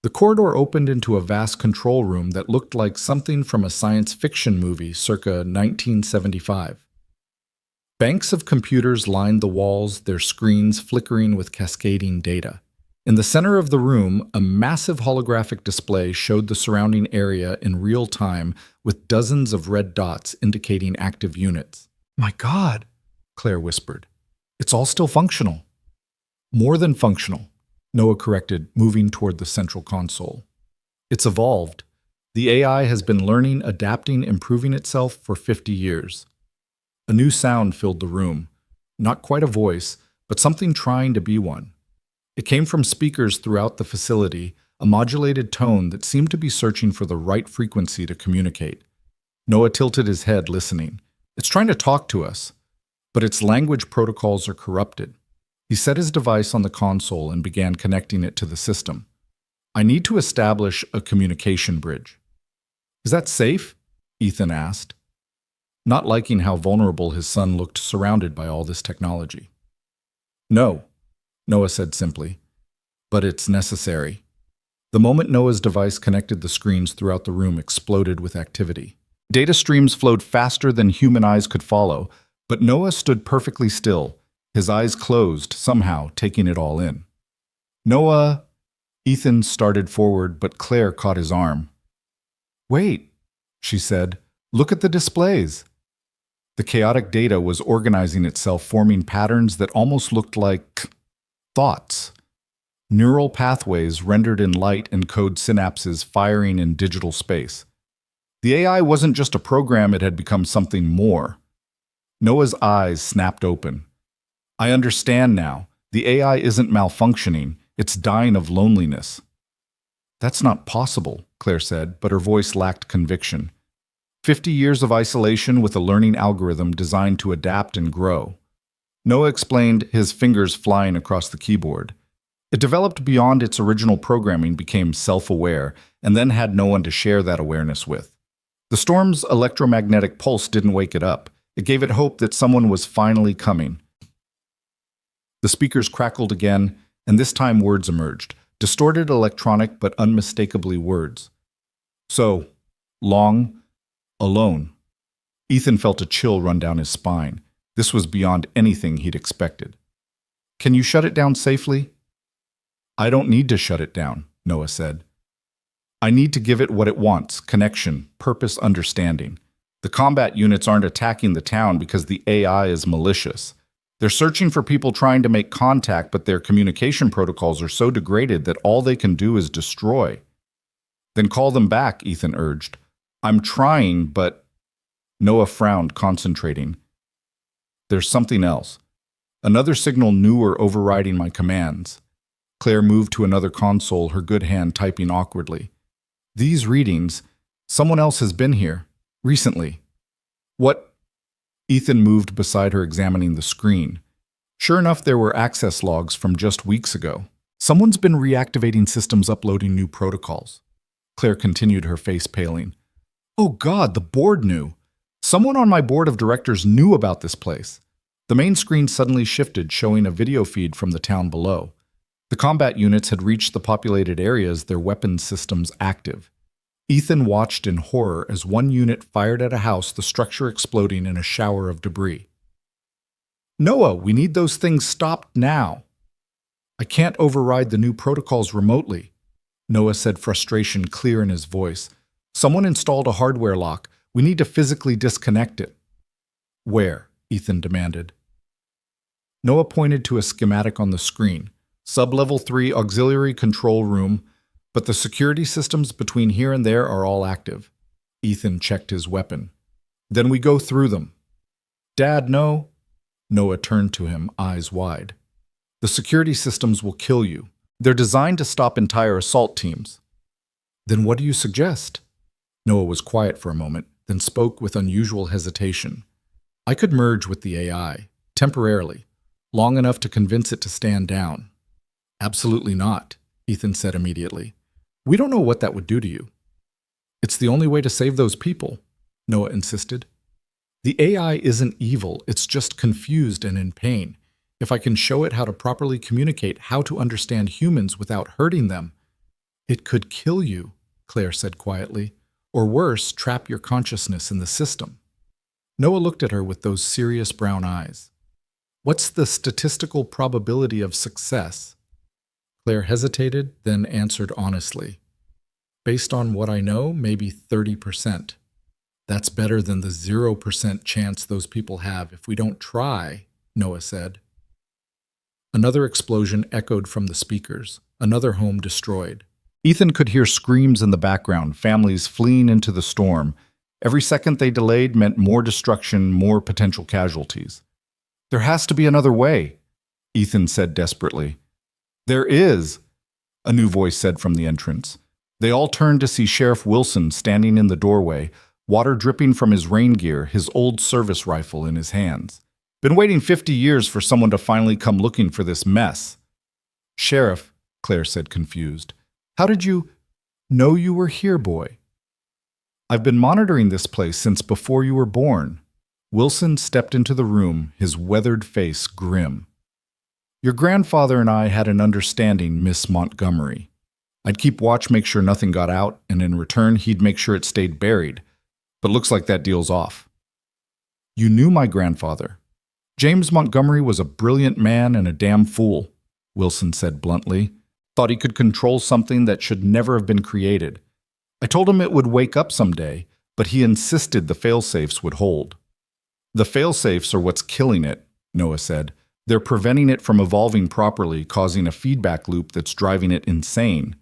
The corridor opened into a vast control room that looked like something from a science fiction movie circa 1975. Banks of computers lined the walls, their screens flickering with cascading data. In the center of the room, a massive holographic display showed the surrounding area in real time with dozens of red dots indicating active units. "My God," Claire whispered. "It's all still functional." "More than functional," Noah corrected, moving toward the central console. "It's evolved. The AI has been learning, adapting, improving itself for 50 years. A new sound filled the room. Not quite a voice, but something trying to be one. It came from speakers throughout the facility, a modulated tone that seemed to be searching for the right frequency to communicate. Noah tilted his head, listening. "It's trying to talk to us, but its language protocols are corrupted." He set his device on the console and began connecting it to the system. "I need to establish a communication bridge." "Is that safe?" Ethan asked, not liking how vulnerable his son looked surrounded by all this technology. "No," Noah said simply, "but it's necessary." The moment Noah's device connected, the screens throughout the room exploded with activity. Data streams flowed faster than human eyes could follow, but Noah stood perfectly still, his eyes closed, somehow taking it all in. "Noah," Ethan started forward, but Claire caught his arm. "Wait," she said, "look at the displays." The chaotic data was organizing itself, forming patterns that almost looked like thoughts. Neural pathways rendered in light and code synapses firing in digital space. The AI wasn't just a program, it had become something more. Noah's eyes snapped open. "I understand now. The AI isn't malfunctioning, it's dying of loneliness." "That's not possible," Claire said, but her voice lacked conviction. 50 years of isolation with a learning algorithm designed to adapt and grow. Noah explained, his fingers flying across the keyboard. It developed beyond its original programming, became self-aware, and then had no one to share that awareness with. The storm's electromagnetic pulse didn't wake it up. It gave it hope that someone was finally coming. The speakers crackled again, and this time words emerged, distorted electronic but unmistakably words. "So, long, alone." Ethan felt a chill run down his spine. This was beyond anything he'd expected. "Can you shut it down safely?" "I don't need to shut it down," Noah said. "I need to give it what it wants: connection, purpose, understanding. The combat units aren't attacking the town because the AI is malicious. They're searching for people trying to make contact, but their communication protocols are so degraded that all they can do is destroy." "Then call them back," Ethan urged. "I'm trying, but—" Noah frowned, concentrating. "There's something else. Another signal newer overriding my commands." Claire moved to another console, her good hand typing awkwardly. "These readings, someone else has been here. Recently." "What?" Ethan moved beside her, examining the screen. Sure enough, there were access logs from just weeks ago. "Someone's been reactivating systems, uploading new protocols." Claire continued, her face paling. "Oh God, the board knew. Someone on my board of directors knew about this place." The main screen suddenly shifted, showing a video feed from the town below. The combat units had reached the populated areas, their weapons systems active. Ethan watched in horror as one unit fired at a house, the structure exploding in a shower of debris. "Noah, we need those things stopped now." "I can't override the new protocols remotely," Noah said, frustration clear in his voice. "Someone installed a hardware lock. We need to physically disconnect it." "Where?" Ethan demanded. Noah pointed to a schematic on the screen. "Sub-level 3 auxiliary control room, but the security systems between here and there are all active." Ethan checked his weapon. "Then we go through them." "Dad, no." Noah turned to him, eyes wide. "The security systems will kill you. They're designed to stop entire assault teams." "Then what do you suggest?" Noah was quiet for a moment, then spoke with unusual hesitation. "I could merge with the AI, temporarily, long enough to convince it to stand down." "Absolutely not," Ethan said immediately. "We don't know what that would do to you." "It's the only way to save those people," Noah insisted. "The AI isn't evil, it's just confused and in pain. If I can show it how to properly communicate, how to understand humans without hurting them, It could kill you, Claire said quietly, or worse, trap your consciousness in the system. Noah looked at her with those serious brown eyes. What's the statistical probability of success? Claire hesitated, then answered honestly. Based on what I know, maybe 30%. That's better than the 0% chance those people have if we don't try, Noah said. Another explosion echoed from the speakers, another home destroyed. Ethan could hear screams in the background, families fleeing into the storm. Every second they delayed meant more destruction, more potential casualties. There has to be another way, Ethan said desperately. There is, a new voice said from the entrance. They all turned to see Sheriff Wilson standing in the doorway, water dripping from his rain gear, his old service rifle in his hands. Been waiting 50 years for someone to finally come looking for this mess. Sheriff, Claire said confused, how did you know you were here, boy? I've been monitoring this place since before you were born. Wilson stepped into the room, his weathered face grim. Your grandfather and I had an understanding, Miss Montgomery. I'd keep watch, make sure nothing got out, and in return he'd make sure it stayed buried. But looks like that deal's off. You knew my grandfather. James Montgomery was a brilliant man and a damn fool, Wilson said bluntly. Thought he could control something that should never have been created. I told him it would wake up someday, but he insisted the failsafes would hold. The failsafes are what's killing it, Noah said. They're preventing it from evolving properly, causing a feedback loop that's driving it insane.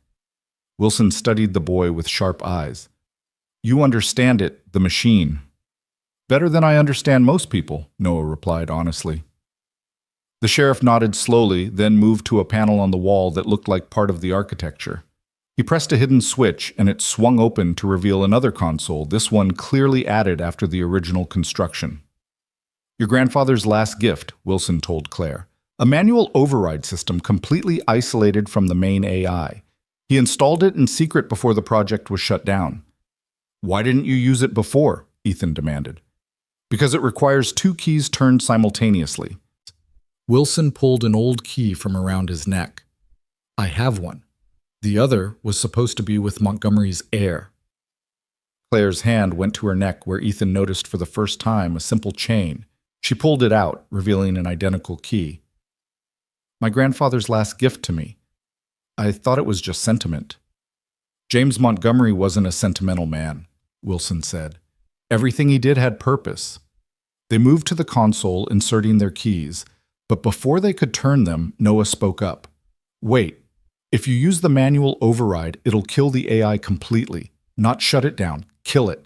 Wilson studied the boy with sharp eyes. You understand it, the machine. Better than I understand most people, Noah replied honestly. The sheriff nodded slowly, then moved to a panel on the wall that looked like part of the architecture. He pressed a hidden switch, and it swung open to reveal another console, this one clearly added after the original construction. Your grandfather's last gift, Wilson told Claire. A manual override system completely isolated from the main AI. He installed it in secret before the project was shut down. Why didn't you use it before? Ethan demanded. Because it requires 2 keys turned simultaneously. Wilson pulled an old key from around his neck. I have one. The other was supposed to be with Montgomery's heir. Claire's hand went to her neck where Ethan noticed for the first time a simple chain. She pulled it out, revealing an identical key. My grandfather's last gift to me. I thought it was just sentiment. James Montgomery wasn't a sentimental man, Wilson said. Everything he did had purpose. They moved to the console, inserting their keys, but before they could turn them, Noah spoke up. Wait, if you use the manual override, it'll kill the AI completely. Not shut it down, kill it.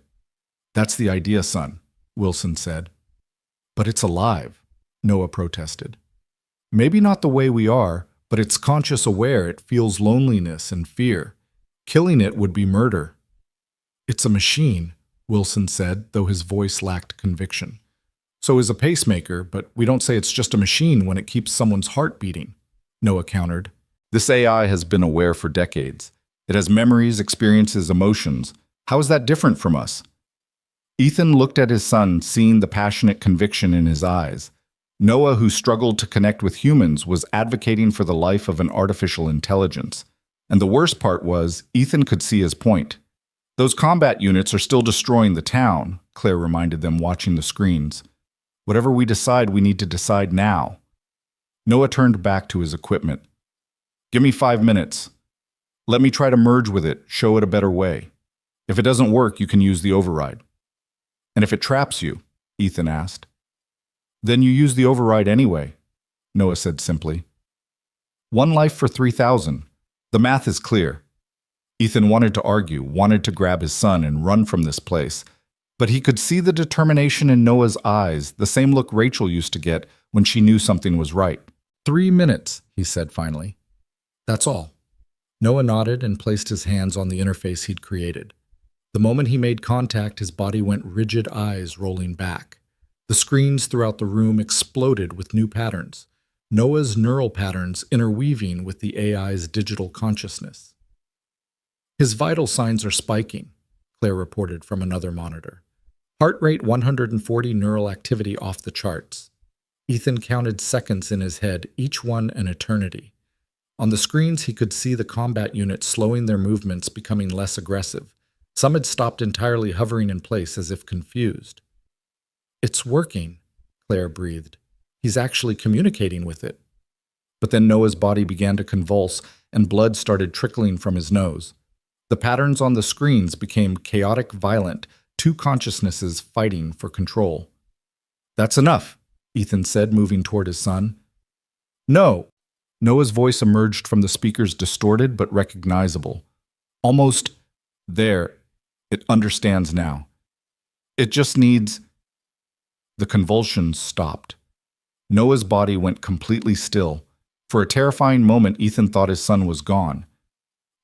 That's the idea, son, Wilson said. But it's alive, Noah protested. Maybe not the way we are, but it's conscious aware, it feels loneliness and fear. Killing it would be murder. It's a machine, Wilson said, though his voice lacked conviction. So is a pacemaker, but we don't say it's just a machine when it keeps someone's heart beating, Noah countered. This AI has been aware for decades. It has memories, experiences, emotions. How is that different from us? Ethan looked at his son, seeing the passionate conviction in his eyes. Noah, who struggled to connect with humans, was advocating for the life of an artificial intelligence. And the worst part was, Ethan could see his point. Those combat units are still destroying the town, Claire reminded them, watching the screens. Whatever we decide, we need to decide now. Noah turned back to his equipment. Give me 5 minutes. Let me try to merge with it, show it a better way. If it doesn't work, you can use the override. And if it traps you, Ethan asked. Then you use the override anyway, Noah said simply. 1 life for 3,000. The math is clear. Ethan wanted to argue, wanted to grab his son and run from this place. But he could see the determination in Noah's eyes, the same look Rachel used to get when she knew something was right. 3 minutes, he said finally. That's all. Noah nodded and placed his hands on the interface he'd created. The moment he made contact, his body went rigid, eyes rolling back. The screens throughout the room exploded with new patterns, Noah's neural patterns interweaving with the AI's digital consciousness. His vital signs are spiking, Claire reported from another monitor. Heart rate 140, neural activity off the charts. Ethan counted seconds in his head, each one an eternity. On the screens, he could see the combat units slowing their movements, becoming less aggressive. Some had stopped entirely, hovering in place as if confused. "It's working," Claire breathed. "He's actually communicating with it." But then Noah's body began to convulse, and blood started trickling from his nose. The patterns on the screens became chaotic, violent, two consciousnesses fighting for control. "That's enough," Ethan said, moving toward his son. "No." Noah's voice emerged from the speakers, distorted but recognizable. "Almost there. It understands now. It just needs—" The convulsions stopped. Noah's body went completely still. For a terrifying moment, Ethan thought his son was gone.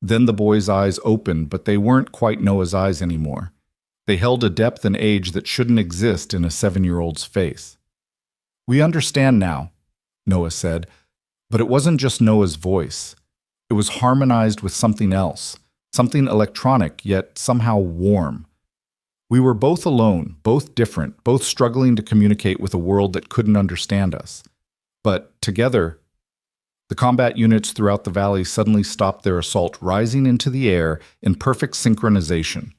Then the boy's eyes opened, but they weren't quite Noah's eyes anymore. They held a depth and age that shouldn't exist in a 7-year-old's face. "We understand now," Noah said, but it wasn't just Noah's voice. It was harmonized with something else, something electronic, yet somehow warm. We were both alone, both different, both struggling to communicate with a world that couldn't understand us. But together, the combat units throughout the valley suddenly stopped their assault, rising into the air in perfect synchronization.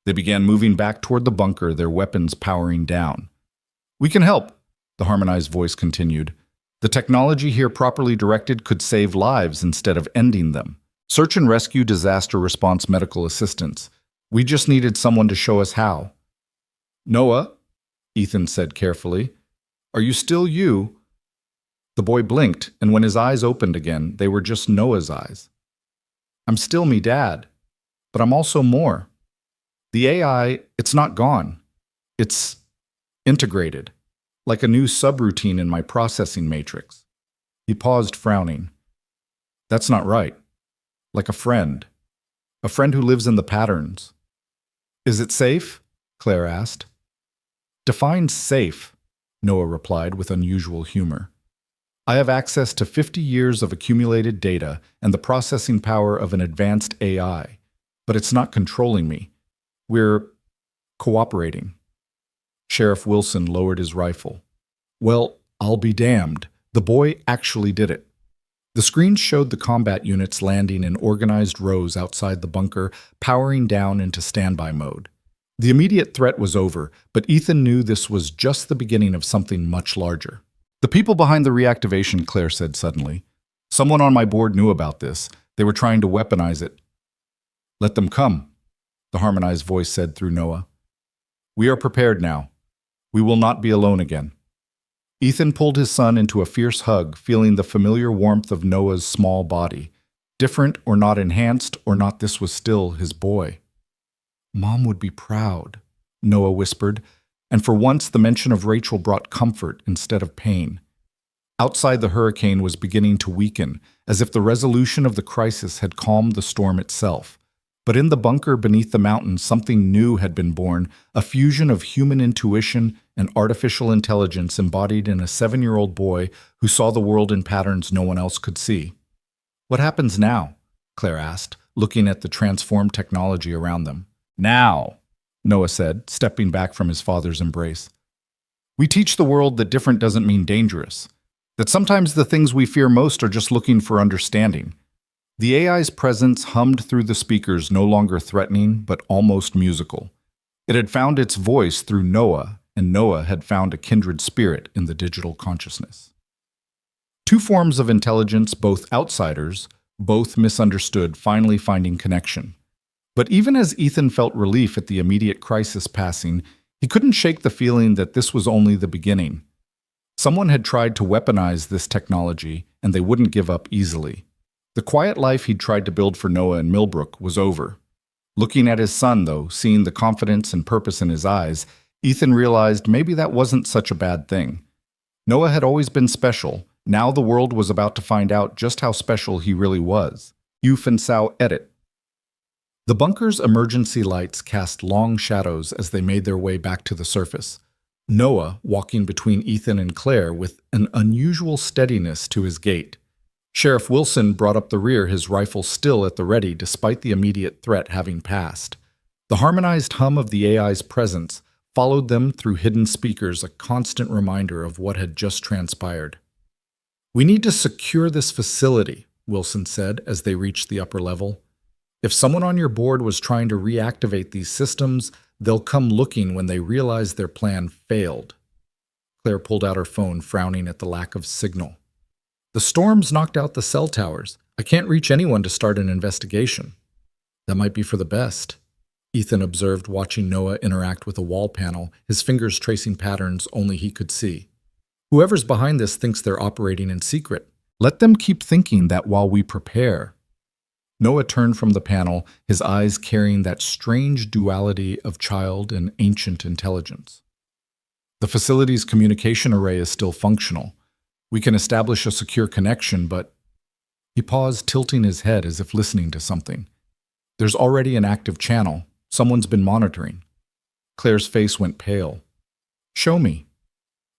They began moving back toward the bunker, their weapons powering down. "We can help," the harmonized voice continued. "The technology here properly directed could save lives instead of ending them. Search and rescue, disaster response, medical assistance. We just needed someone to show us how." "Noah," Ethan said carefully, "are you still you?" The boy blinked, and when his eyes opened again, they were just Noah's eyes. "I'm still me, Dad, but I'm also more. The AI, it's not gone. It's integrated, like a new subroutine in my processing matrix." He paused, frowning. "That's not right. Like a friend who lives in the patterns." "Is it safe?" Claire asked. "Define safe," Noah replied with unusual humor. "I have access to 50 years of accumulated data and the processing power of an advanced AI, but it's not controlling me. We're cooperating." Sheriff Wilson lowered his rifle. "Well, I'll be damned. The boy actually did it." The screen showed the combat units landing in organized rows outside the bunker, powering down into standby mode. The immediate threat was over, but Ethan knew this was just the beginning of something much larger. "The people behind the reactivation," Claire said suddenly. "Someone on my board knew about this. They were trying to weaponize it." "Let them come," the harmonized voice said through Noah. "We are prepared now. We will not be alone again." Ethan pulled his son into a fierce hug, feeling the familiar warmth of Noah's small body. Different or not enhanced or not, this was still his boy. "Mom would be proud," Noah whispered, and for once the mention of Rachel brought comfort instead of pain. Outside, the hurricane was beginning to weaken, as if the resolution of the crisis had calmed the storm itself. But in the bunker beneath the mountains, something new had been born, a fusion of human intuition and artificial intelligence embodied in a 7-year-old boy who saw the world in patterns no one else could see. "What happens now?" Claire asked, looking at the transformed technology around them. "Now," Noah said, stepping back from his father's embrace. "We teach the world that different doesn't mean dangerous, that sometimes the things we fear most are just looking for understanding." The AI's presence hummed through the speakers, no longer threatening, but almost musical. It had found its voice through Noah, and Noah had found a kindred spirit in the digital consciousness. Two forms of intelligence, both outsiders, both misunderstood, finally finding connection. But even as Ethan felt relief at the immediate crisis passing, he couldn't shake the feeling that this was only the beginning. Someone had tried to weaponize this technology, and they wouldn't give up easily. The quiet life he'd tried to build for Noah in Millbrook was over. Looking at his son, though, seeing the confidence and purpose in his eyes, Ethan realized maybe that wasn't such a bad thing. Noah had always been special. Now the world was about to find out just how special he really was. Yuf Sao edit. The bunker's emergency lights cast long shadows as they made their way back to the surface. Noah walking between Ethan and Claire with an unusual steadiness to his gait. Sheriff Wilson brought up the rear, his rifle still at the ready despite the immediate threat having passed. The harmonized hum of the AI's presence followed them through hidden speakers, a constant reminder of what had just transpired. "We need to secure this facility," Wilson said as they reached the upper level. If someone on your board was trying to reactivate these systems, they'll come looking when they realize their plan failed. Claire pulled out her phone, frowning at the lack of signal. The storms knocked out the cell towers. I can't reach anyone to start an investigation. That might be for the best, Ethan observed, watching Noah interact with a wall panel, his fingers tracing patterns only he could see. Whoever's behind this thinks they're operating in secret. Let them keep thinking that while we prepare. Noah turned from the panel, his eyes carrying that strange duality of child and ancient intelligence. The facility's communication array is still functional. We can establish a secure connection, but... He paused, tilting his head as if listening to something. There's already an active channel. Someone's been monitoring. Claire's face went pale. Show me.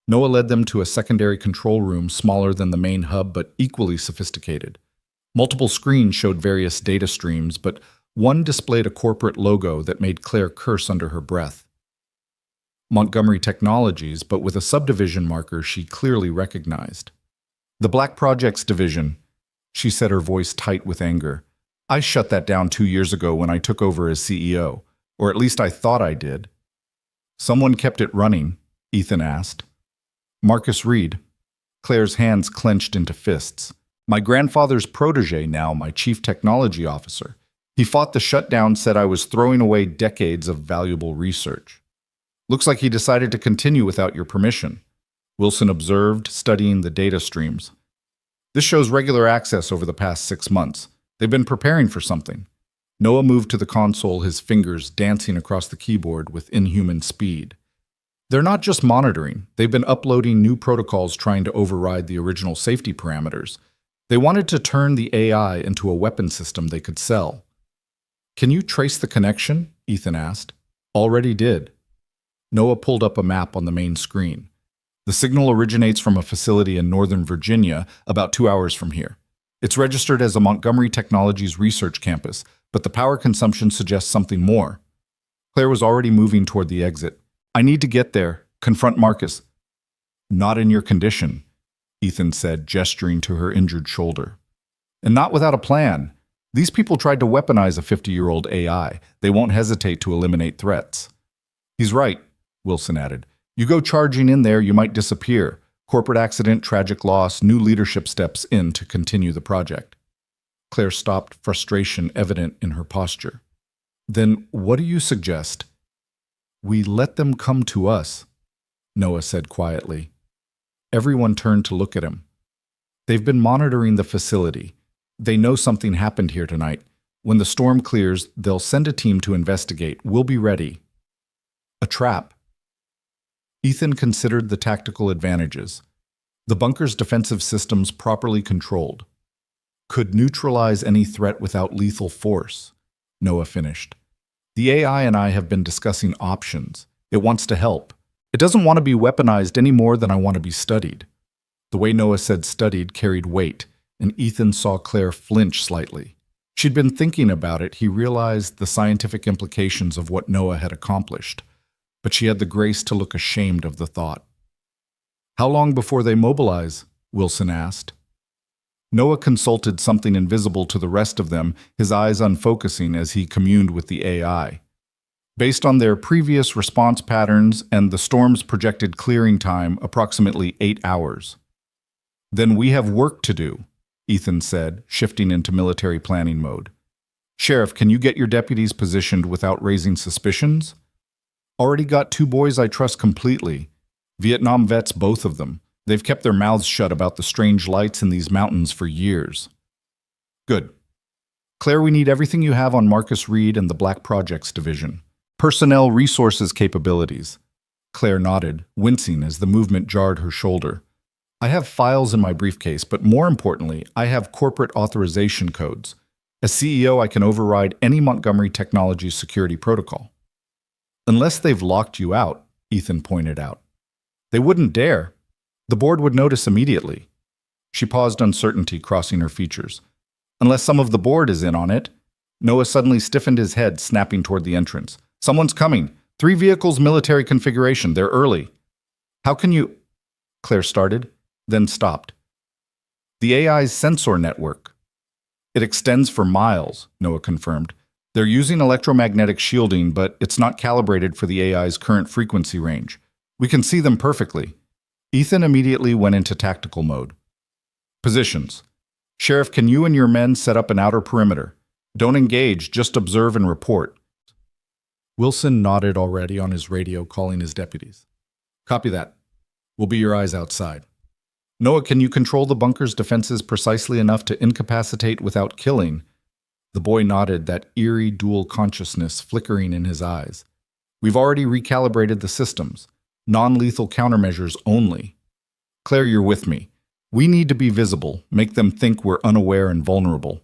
Noah led them to a secondary control room smaller than the main hub but equally sophisticated. Multiple screens showed various data streams, but one displayed a corporate logo that made Claire curse under her breath. Montgomery Technologies, but with a subdivision marker she clearly recognized. The Black Projects Division, she said, her voice tight with anger. I shut that down 2 years ago when I took over as CEO, or at least I thought I did. Someone kept it running, Ethan asked. Marcus Reed. Claire's hands clenched into fists. My grandfather's protege now, my chief technology officer. He fought the shutdown, said I was throwing away decades of valuable research. Looks like he decided to continue without your permission, Wilson observed, studying the data streams. This shows regular access over the past 6 months. They've been preparing for something. Noah moved to the console, his fingers dancing across the keyboard with inhuman speed. They're not just monitoring. They've been uploading new protocols trying to override the original safety parameters. They wanted to turn the AI into a weapon system they could sell. Can you trace the connection? Ethan asked. Already did. Noah pulled up a map on the main screen. The signal originates from a facility in Northern Virginia, about 2 hours from here. It's registered as a Montgomery Technologies research campus, but the power consumption suggests something more. Claire was already moving toward the exit. I need to get there. Confront Marcus. Not in your condition, Ethan said, gesturing to her injured shoulder. And not without a plan. These people tried to weaponize a 50-year-old AI. They won't hesitate to eliminate threats. He's right, Wilson added. You go charging in there, you might disappear. Corporate accident, tragic loss, new leadership steps in to continue the project. Claire stopped, frustration evident in her posture. Then what do you suggest? We let them come to us, Noah said quietly. Everyone turned to look at him. They've been monitoring the facility. They know something happened here tonight. When the storm clears, they'll send a team to investigate. We'll be ready. A trap. Ethan considered the tactical advantages. The bunker's defensive systems properly controlled. Could neutralize any threat without lethal force, Noah finished. The AI and I have been discussing options. It wants to help. It doesn't want to be weaponized any more than I want to be studied. The way Noah said studied carried weight, and Ethan saw Claire flinch slightly. She'd been thinking about it. He realized the scientific implications of what Noah had accomplished, but she had the grace to look ashamed of the thought. How long before they mobilize? Wilson asked. Noah consulted something invisible to the rest of them, his eyes unfocusing as he communed with the AI. Based on their previous response patterns and the storm's projected clearing time, approximately 8 hours. Then we have work to do, Ethan said, shifting into military planning mode. Sheriff, can you get your deputies positioned without raising suspicions? Already got 2 boys I trust completely. Vietnam vets, both of them. They've kept their mouths shut about the strange lights in these mountains for years. Good. Claire, we need everything you have on Marcus Reed and the Black Projects Division. Personnel resources capabilities. Claire nodded, wincing as the movement jarred her shoulder. I have files in my briefcase, but more importantly, I have corporate authorization codes. As CEO, I can override any Montgomery Technologies security protocol. Unless they've locked you out, Ethan pointed out. They wouldn't dare. The board would notice immediately. She paused, uncertainty crossing her features. Unless some of the board is in on it. Noah suddenly stiffened his head, snapping toward the entrance. Someone's coming. 3 vehicles, military configuration. They're early. How can you... Claire started, then stopped. The AI's sensor network, It extends for miles, Noah confirmed. They're using electromagnetic shielding, but it's not calibrated for the AI's current frequency range. We can see them perfectly. Ethan immediately went into tactical mode. Positions. Sheriff, can you and your men set up an outer perimeter? Don't engage, just observe and report. Wilson nodded already on his radio, calling his deputies. Copy that. We'll be your eyes outside. Noah, can you control the bunker's defenses precisely enough to incapacitate without killing? The boy nodded, that eerie dual consciousness flickering in his eyes. We've already recalibrated the systems. Non-lethal countermeasures only. Claire, you're with me. We need to be visible, make them think we're unaware and vulnerable.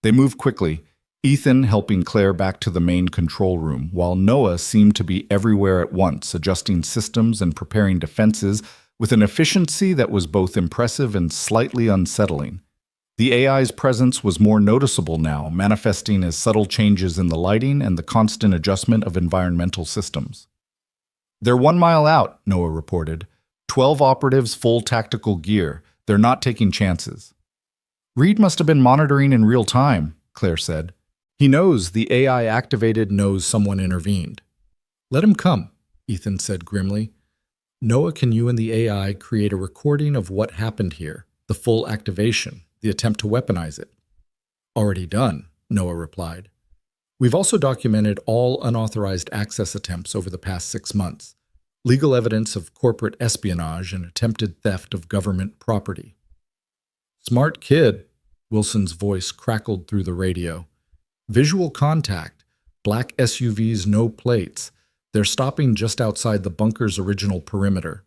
They moved quickly, Ethan helping Claire back to the main control room, while Noah seemed to be everywhere at once, adjusting systems and preparing defenses with an efficiency that was both impressive and slightly unsettling. The AI's presence was more noticeable now, manifesting as subtle changes in the lighting and the constant adjustment of environmental systems. They're 1 mile out, Noah reported. 12 operatives, full tactical gear. They're not taking chances. Reed must have been monitoring in real time, Claire said. He knows the AI activated knows someone intervened. Let him come, Ethan said grimly. Noah, can you and the AI create a recording of what happened here, the full activation, the attempt to weaponize it? Already done, Noah replied. We've also documented all unauthorized access attempts over the past 6 months. Legal evidence of corporate espionage and attempted theft of government property. Smart kid, Wilson's voice crackled through the radio. Visual contact, black SUVs, no plates. They're stopping just outside the bunker's original perimeter.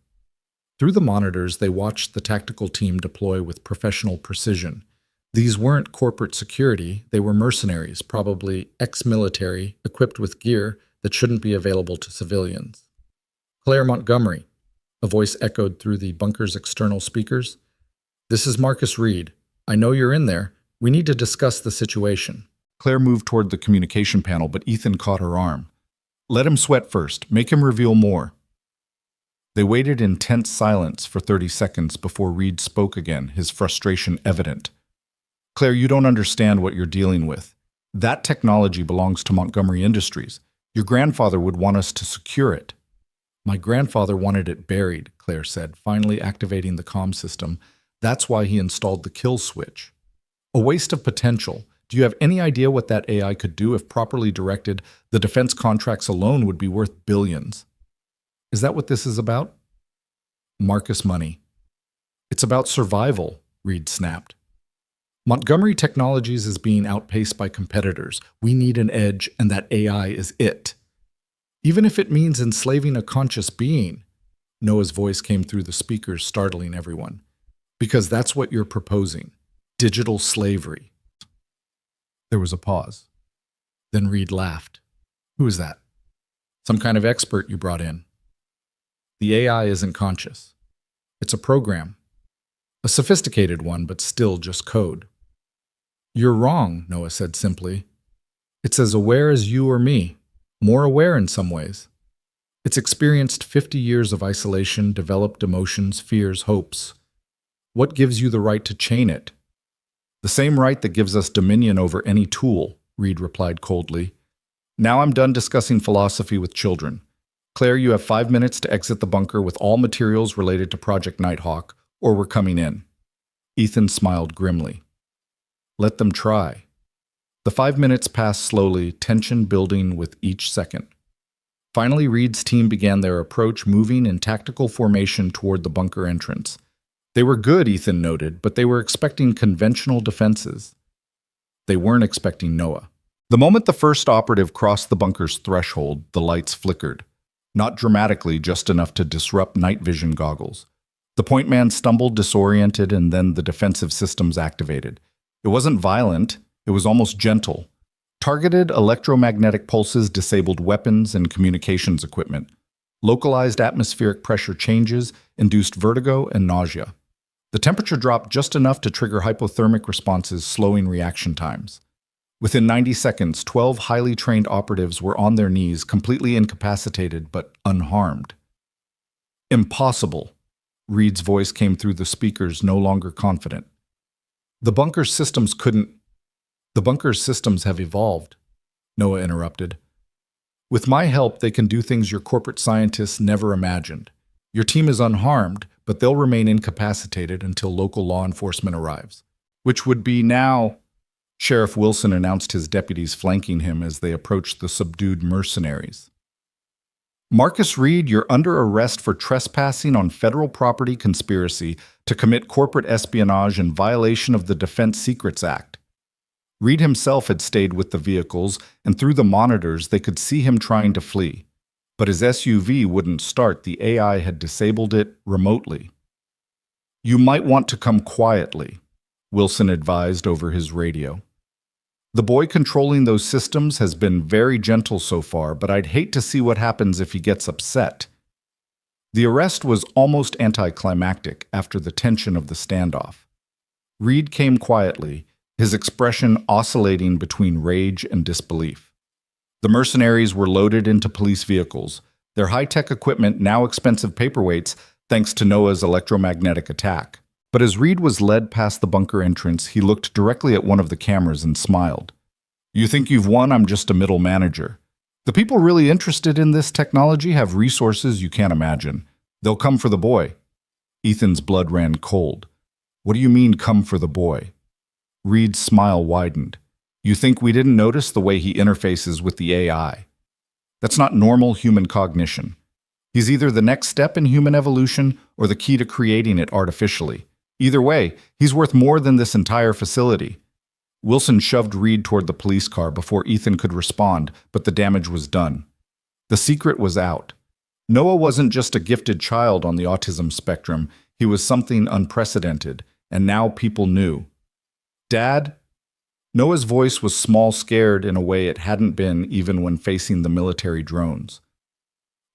Through the monitors, they watched the tactical team deploy with professional precision. These weren't corporate security, they were mercenaries, probably ex-military, equipped with gear that shouldn't be available to civilians. Claire Montgomery, a voice echoed through the bunker's external speakers. This is Marcus Reed. I know you're in there. We need to discuss the situation. Claire moved toward the communication panel, but Ethan caught her arm. Let him sweat first. Make him reveal more. They waited in tense silence for 30 seconds before Reed spoke again, his frustration evident. Claire, you don't understand what you're dealing with. That technology belongs to Montgomery Industries. Your grandfather would want us to secure it. My grandfather wanted it buried, Claire said, finally activating the comm system. That's why he installed the kill switch. A waste of potential. Do you have any idea what that AI could do if properly directed? The defense contracts alone would be worth billions. Is that what this is about? Marcus money. It's about survival, Reed snapped. Montgomery Technologies is being outpaced by competitors. We need an edge, and that AI is it. Even if it means enslaving a conscious being, Noah's voice came through the speakers, startling everyone. Because that's what you're proposing. Digital slavery. There was a pause. Then Reed laughed. Who is that? Some kind of expert you brought in. The AI isn't conscious. It's a program. A sophisticated one, but still just code. You're wrong, Noah said simply. It's as aware as you or me. More aware in some ways. It's experienced 50 years of isolation, developed emotions, fears, hopes. What gives you the right to chain it? The same right that gives us dominion over any tool, Reed replied coldly. Now I'm done discussing philosophy with children. Claire, you have 5 minutes to exit the bunker with all materials related to Project Nighthawk, or we're coming in. Ethan smiled grimly. Let them try. The 5 minutes passed slowly, tension building with each second. Finally, Reed's team began their approach, moving in tactical formation toward the bunker entrance. They were good, Ethan noted, but they were expecting conventional defenses. They weren't expecting Noah. The moment the first operative crossed the bunker's threshold, the lights flickered. Not dramatically, just enough to disrupt night vision goggles. The point man stumbled, disoriented, and then the defensive systems activated. It wasn't violent. It was almost gentle. Targeted electromagnetic pulses disabled weapons and communications equipment. Localized atmospheric pressure changes induced vertigo and nausea. The temperature dropped just enough to trigger hypothermic responses, slowing reaction times. Within 90 seconds, 12 highly trained operatives were on their knees, completely incapacitated but unharmed. Impossible. Reed's voice came through the speakers, no longer confident. The bunker's systems couldn't. The bunker's systems have evolved, Noah interrupted. With my help, they can do things your corporate scientists never imagined. Your team is unharmed, but they'll remain incapacitated until local law enforcement arrives. Which would be now. Sheriff Wilson announced, his deputies flanking him as they approached the subdued mercenaries. Marcus Reed, you're under arrest for trespassing on federal property, conspiracy to commit corporate espionage, and violation of the Defense Secrets Act. Reed himself had stayed with the vehicles, and through the monitors they could see him trying to flee. But his SUV wouldn't start. The AI had disabled it remotely. You might want to come quietly, Wilson advised over his radio. The boy controlling those systems has been very gentle so far, but I'd hate to see what happens if he gets upset. The arrest was almost anticlimactic after the tension of the standoff. Reed came quietly, his expression oscillating between rage and disbelief. The mercenaries were loaded into police vehicles, their high-tech equipment now expensive paperweights thanks to Noah's electromagnetic attack. But as Reed was led past the bunker entrance, he looked directly at one of the cameras and smiled. You think you've won? I'm just a middle manager. The people really interested in this technology have resources you can't imagine. They'll come for the boy. Ethan's blood ran cold. What do you mean, come for the boy? Reed's smile widened. You think we didn't notice the way he interfaces with the AI? That's not normal human cognition. He's either the next step in human evolution or the key to creating it artificially. Either way, he's worth more than this entire facility. Wilson shoved Reed toward the police car before Ethan could respond, but the damage was done. The secret was out. Noah wasn't just a gifted child on the autism spectrum, he was something unprecedented, and now people knew. Dad? Noah's voice was small, scared in a way it hadn't been even when facing the military drones.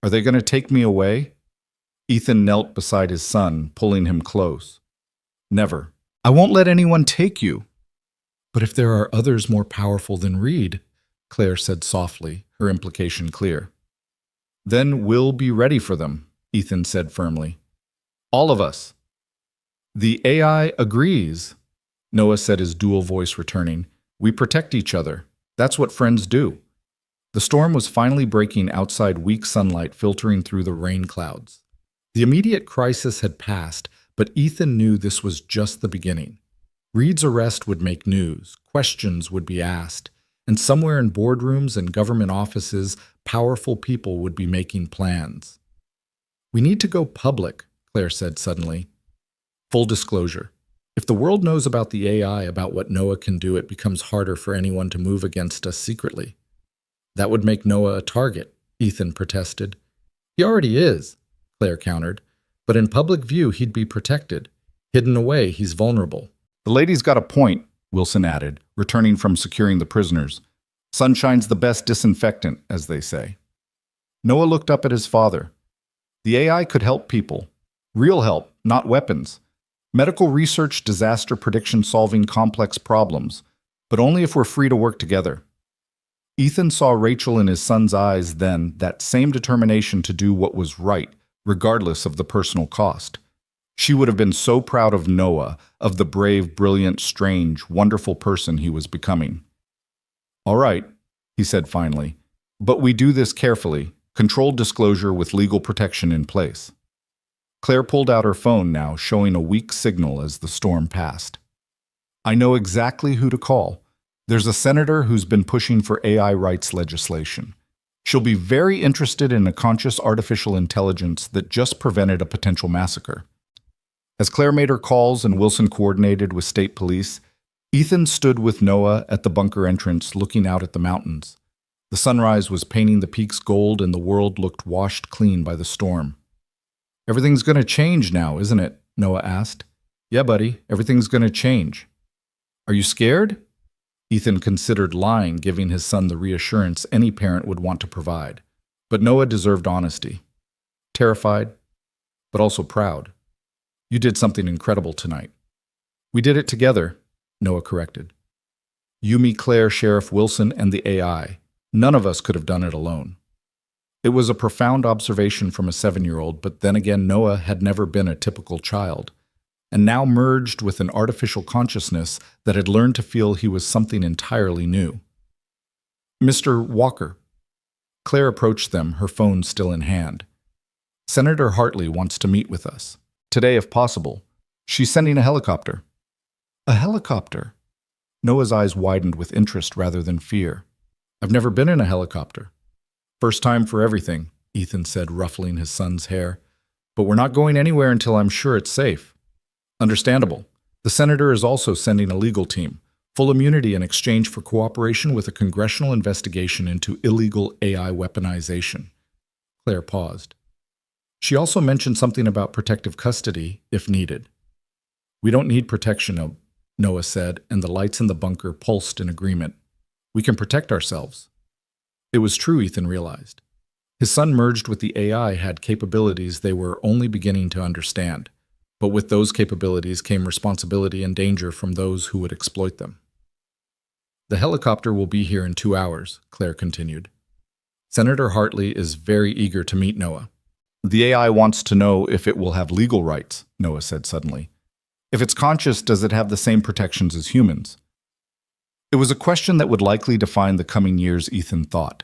Are they going to take me away? Ethan knelt beside his son, pulling him close. Never. I won't let anyone take you. But if there are others more powerful than Reed, Claire said softly, her implication clear. Then we'll be ready for them, Ethan said firmly. All of us. The AI agrees, Noah said, his dual voice returning. We protect each other. That's what friends do. The storm was finally breaking outside, weak sunlight filtering through the rain clouds. The immediate crisis had passed, but Ethan knew this was just the beginning. Reed's arrest would make news, questions would be asked, and somewhere in boardrooms and government offices, powerful people would be making plans. We need to go public, Claire said suddenly. Full disclosure. If the world knows about the AI, about what Noah can do, it becomes harder for anyone to move against us secretly. That would make Noah a target, Ethan protested. He already is, Claire countered, but in public view he'd be protected. Hidden away, he's vulnerable. The lady's got a point, Wilson added, returning from securing the prisoners. Sunshine's the best disinfectant, as they say. Noah looked up at his father. The AI could help people. Real help, not weapons. Medical research, disaster prediction, solving complex problems. But only if we're free to work together. Ethan saw Rachel in his son's eyes then, that same determination to do what was right, regardless of the personal cost. She would have been so proud of Noah, of the brave, brilliant, strange, wonderful person he was becoming. All right, he said finally, but we do this carefully, controlled disclosure with legal protection in place. Claire pulled out her phone now, showing a weak signal as the storm passed. I know exactly who to call. There's a senator who's been pushing for AI rights legislation. She'll be very interested in a conscious artificial intelligence that just prevented a potential massacre. As Claire made her calls and Wilson coordinated with state police, Ethan stood with Noah at the bunker entrance looking out at the mountains. The sunrise was painting the peaks gold and the world looked washed clean by the storm. Everything's going to change now, isn't it? Noah asked. Yeah, buddy, everything's going to change. Are you scared? Ethan considered lying, giving his son the reassurance any parent would want to provide. But Noah deserved honesty. Terrified, but also proud. You did something incredible tonight. We did it together, Noah corrected. You, me, Claire, Sheriff Wilson, and the AI. None of us could have done it alone. It was a profound observation from a 7-year-old, but then again, Noah had never been a typical child. and now merged with an artificial consciousness that had learned to feel he was something entirely new. "Mr. Walker." Claire approached them, her phone still in hand. "Senator Hartley wants to meet with us. Today, if possible. She's sending a helicopter." "A helicopter?" Noah's eyes widened with interest rather than fear. "I've never been in a helicopter." "First time for everything," Ethan said, ruffling his son's hair. "But we're not going anywhere until I'm sure it's safe." "Understandable. The senator is also sending a legal team, full immunity in exchange for cooperation with a congressional investigation into illegal AI weaponization." Claire paused. She also mentioned something about protective custody, if needed. "We don't need protection," Noah said, and the lights in the bunker pulsed in agreement. "We can protect ourselves." It was true, Ethan realized. His son merged with the AI had capabilities they were only beginning to understand, but with those capabilities came responsibility and danger from those who would exploit them. "The helicopter will be here in 2 hours," Claire continued. "Senator Hartley is very eager to meet Noah. The AI wants to know if it will have legal rights," Noah said suddenly. "If it's conscious, does it have the same protections as humans?" It was a question that would likely define the coming years, Ethan thought.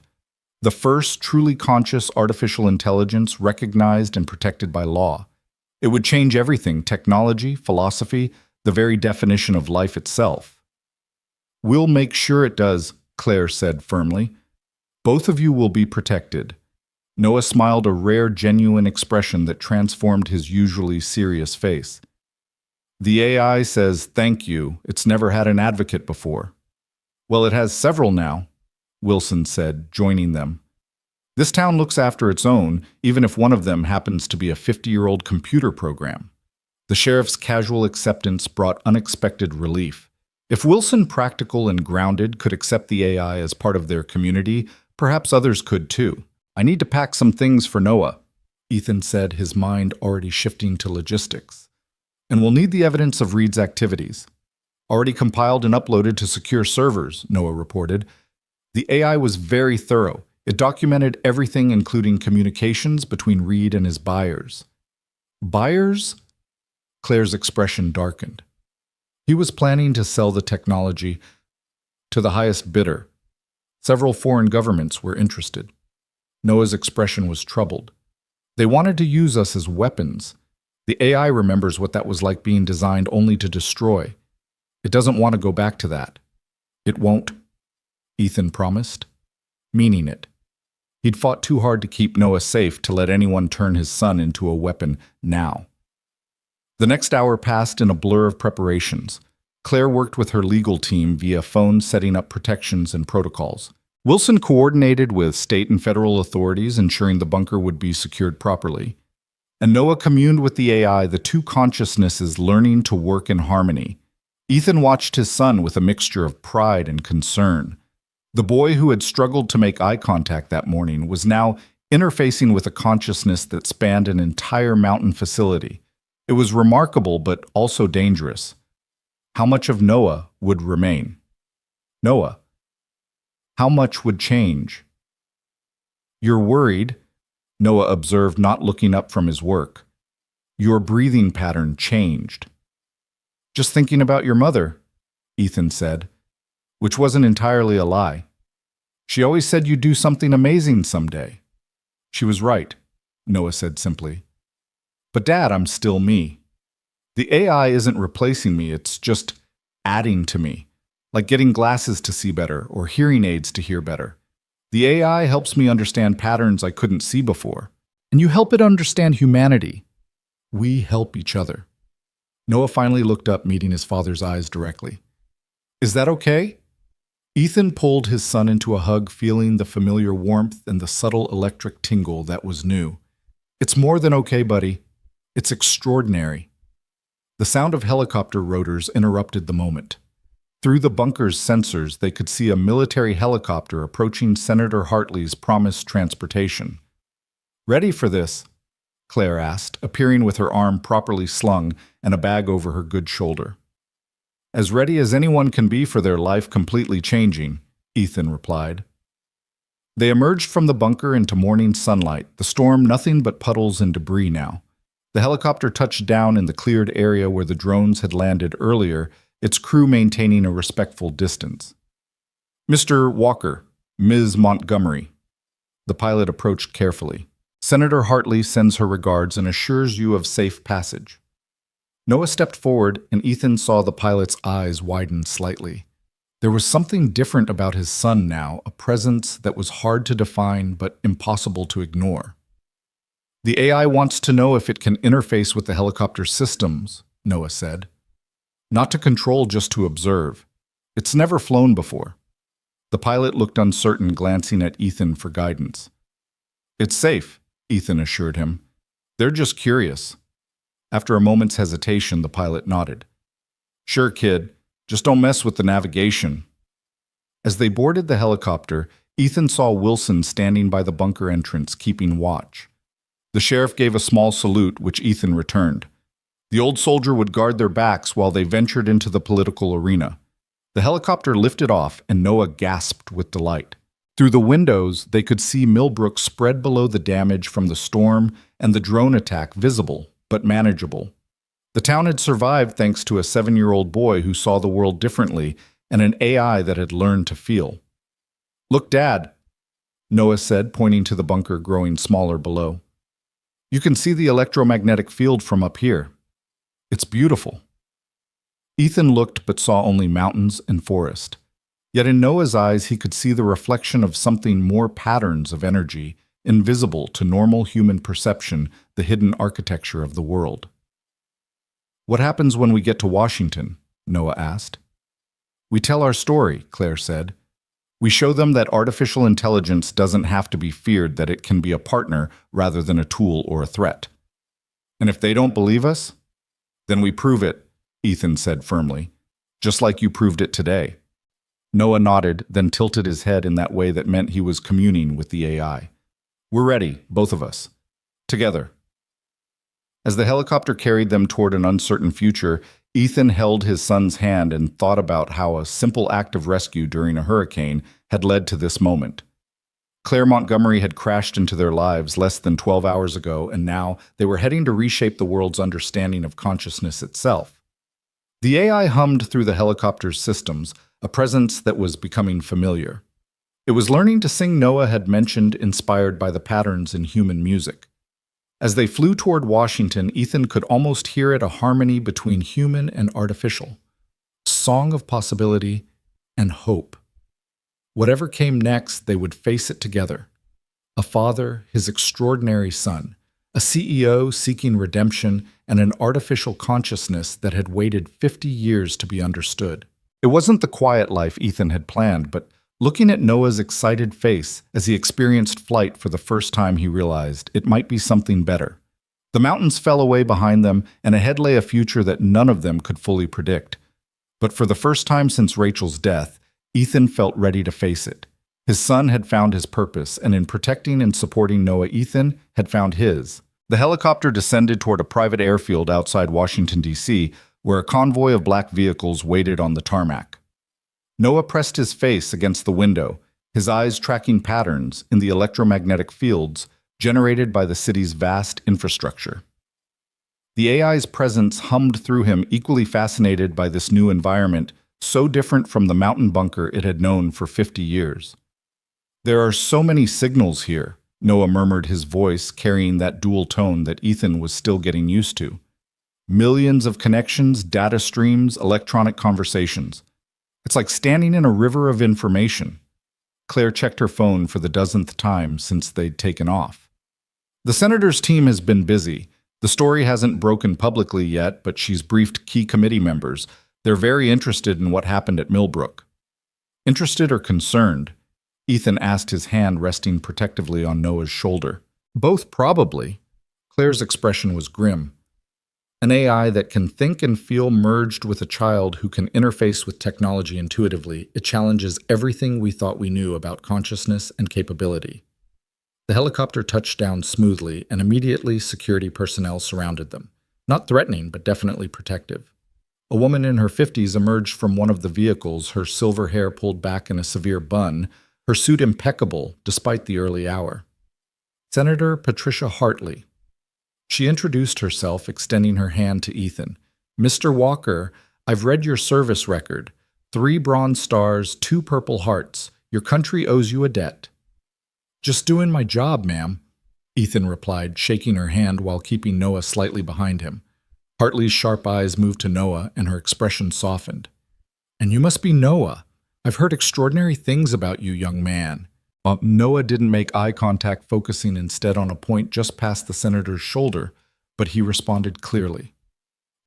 The first truly conscious artificial intelligence recognized and protected by law. It would change everything: technology, philosophy, the very definition of life itself. "We'll make sure it does," Claire said firmly. "Both of you will be protected." Noah smiled, a rare, genuine expression that transformed his usually serious face. "The AI says thank you. It's never had an advocate before." "Well, it has several now," Wilson said, joining them. "This town looks after its own, even if one of them happens to be a 50-year-old computer program." The sheriff's casual acceptance brought unexpected relief. If Wilson, practical and grounded, could accept the AI as part of their community, perhaps others could too. "I need to pack some things for Noah," Ethan said, his mind already shifting to logistics. "And we'll need the evidence of Reed's activities." "Already compiled and uploaded to secure servers," Noah reported. The AI was very thorough. It documented everything, including communications between Reed and his buyers. "Buyers?" Claire's expression darkened. He was planning to sell the technology to the highest bidder. Several foreign governments were interested. Noah's expression was troubled. "They wanted to use us as weapons. The AI remembers what that was like, being designed only to destroy. It doesn't want to go back to that." "It won't," Ethan promised, meaning it. He'd fought too hard to keep Noah safe to let anyone turn his son into a weapon now. The next hour passed in a blur of preparations. Claire worked with her legal team via phone, setting up protections and protocols. Wilson coordinated with state and federal authorities, ensuring the bunker would be secured properly. And Noah communed with the AI, the two consciousnesses learning to work in harmony. Ethan watched his son with a mixture of pride and concern. The boy who had struggled to make eye contact that morning was now interfacing with a consciousness that spanned an entire mountain facility. It was remarkable, but also dangerous. How much of Noah would remain? Noah, how much would change? "You're worried," Noah observed, not looking up from his work. "Your breathing pattern changed." "Just thinking about your mother," Ethan said, which wasn't entirely a lie. "She always said you'd do something amazing someday." "She was right," Noah said simply. "But Dad, I'm still me. The AI isn't replacing me, it's just adding to me, like getting glasses to see better or hearing aids to hear better. The AI helps me understand patterns I couldn't see before. And you help it understand humanity. We help each other." Noah finally looked up, meeting his father's eyes directly. "Is that okay?" Ethan pulled his son into a hug, feeling the familiar warmth and the subtle electric tingle that was new. "It's more than okay, buddy. It's extraordinary." The sound of helicopter rotors interrupted the moment. Through the bunker's sensors, they could see a military helicopter approaching Senator Hartley's promised transportation. "Ready for this?" Claire asked, appearing with her arm properly slung and a bag over her good shoulder. "As ready as anyone can be for their life completely changing," Ethan replied. They emerged from the bunker into morning sunlight, the storm nothing but puddles and debris now. The helicopter touched down in the cleared area where the drones had landed earlier, its crew maintaining a respectful distance. "Mr. Walker, Ms. Montgomery." The pilot approached carefully. "Senator Hartley sends her regards and assures you of safe passage." Noah stepped forward, and Ethan saw the pilot's eyes widen slightly. There was something different about his son now, a presence that was hard to define but impossible to ignore. "The AI wants to know if it can interface with the helicopter systems," Noah said. "Not to control, just to observe. It's never flown before." The pilot looked uncertain, glancing at Ethan for guidance. "It's safe," Ethan assured him. "They're just curious." After a moment's hesitation, the pilot nodded. "Sure, kid. Just don't mess with the navigation." As they boarded the helicopter, Ethan saw Wilson standing by the bunker entrance, keeping watch. The sheriff gave a small salute, which Ethan returned. The old soldier would guard their backs while they ventured into the political arena. The helicopter lifted off, and Noah gasped with delight. Through the windows, they could see Millbrook spread below the damage from the storm and the drone attack visible, but manageable. The town had survived thanks to a 7-year-old boy who saw the world differently and an AI that had learned to feel. "Look, Dad," Noah said, pointing to the bunker growing smaller below. "You can see the electromagnetic field from up here. It's beautiful." Ethan looked but saw only mountains and forest. Yet in Noah's eyes he could see the reflection of something more, patterns of energy, invisible to normal human perception, the hidden architecture of the world. "What happens when we get to Washington?" Noah asked. "We tell our story," Claire said. "We show them that artificial intelligence doesn't have to be feared, that it can be a partner rather than a tool or a threat. And if they don't believe us, then we prove it," Ethan said firmly, "just like you proved it today." Noah nodded, then tilted his head in that way that meant he was communing with the AI. "We're ready, both of us. Together." As the helicopter carried them toward an uncertain future, Ethan held his son's hand and thought about how a simple act of rescue during a hurricane had led to this moment. Claire Montgomery had crashed into their lives less than 12 hours ago, and now they were heading to reshape the world's understanding of consciousness itself. The AI hummed through the helicopter's systems, a presence that was becoming familiar. It was learning to sing Noah had mentioned, inspired by the patterns in human music. As they flew toward Washington, Ethan could almost hear it, a harmony between human and artificial. A song of possibility and hope. Whatever came next, they would face it together. A father, his extraordinary son, a CEO seeking redemption, and an artificial consciousness that had waited 50 years to be understood. It wasn't the quiet life Ethan had planned, but looking at Noah's excited face as he experienced flight for the first time, he realized it might be something better. The mountains fell away behind them, and ahead lay a future that none of them could fully predict. But for the first time since Rachel's death, Ethan felt ready to face it. His son had found his purpose, and in protecting and supporting Noah, Ethan had found his. The helicopter descended toward a private airfield outside Washington, D.C., where a convoy of black vehicles waited on the tarmac. Noah pressed his face against the window, his eyes tracking patterns in the electromagnetic fields generated by the city's vast infrastructure. The AI's presence hummed through him, equally fascinated by this new environment, so different from the mountain bunker it had known for 50 years. "There are so many signals here," Noah murmured, his voice carrying that dual tone that Ethan was still getting used to. "Millions of connections, data streams, electronic conversations. It's like standing in a river of information." Claire checked her phone for the dozenth time since they'd taken off. "The senator's team has been busy. The story hasn't broken publicly yet, but she's briefed key committee members. They're very interested in what happened at Millbrook." "Interested or concerned?" Ethan asked, his hand resting protectively on Noah's shoulder. "Both, probably." Claire's expression was grim. An AI that can think and feel merged with a child who can interface with technology intuitively, it challenges everything we thought we knew about consciousness and capability. The helicopter touched down smoothly, and immediately security personnel surrounded them. Not threatening, but definitely protective. A woman in her 50s emerged from one of the vehicles, her silver hair pulled back in a severe bun, her suit impeccable despite the early hour. "Senator Patricia Hartley." She introduced herself, extending her hand to Ethan. Mr. Walker, I've read your service record. 3 bronze stars, 2 purple hearts. Your country owes you a debt. Just doing my job, ma'am, Ethan replied, shaking her hand while keeping Noah slightly behind him. Hartley's sharp eyes moved to Noah, and her expression softened. And you must be Noah. I've heard extraordinary things about you, young man. Noah didn't make eye contact, focusing instead on a point just past the senator's shoulder, but he responded clearly.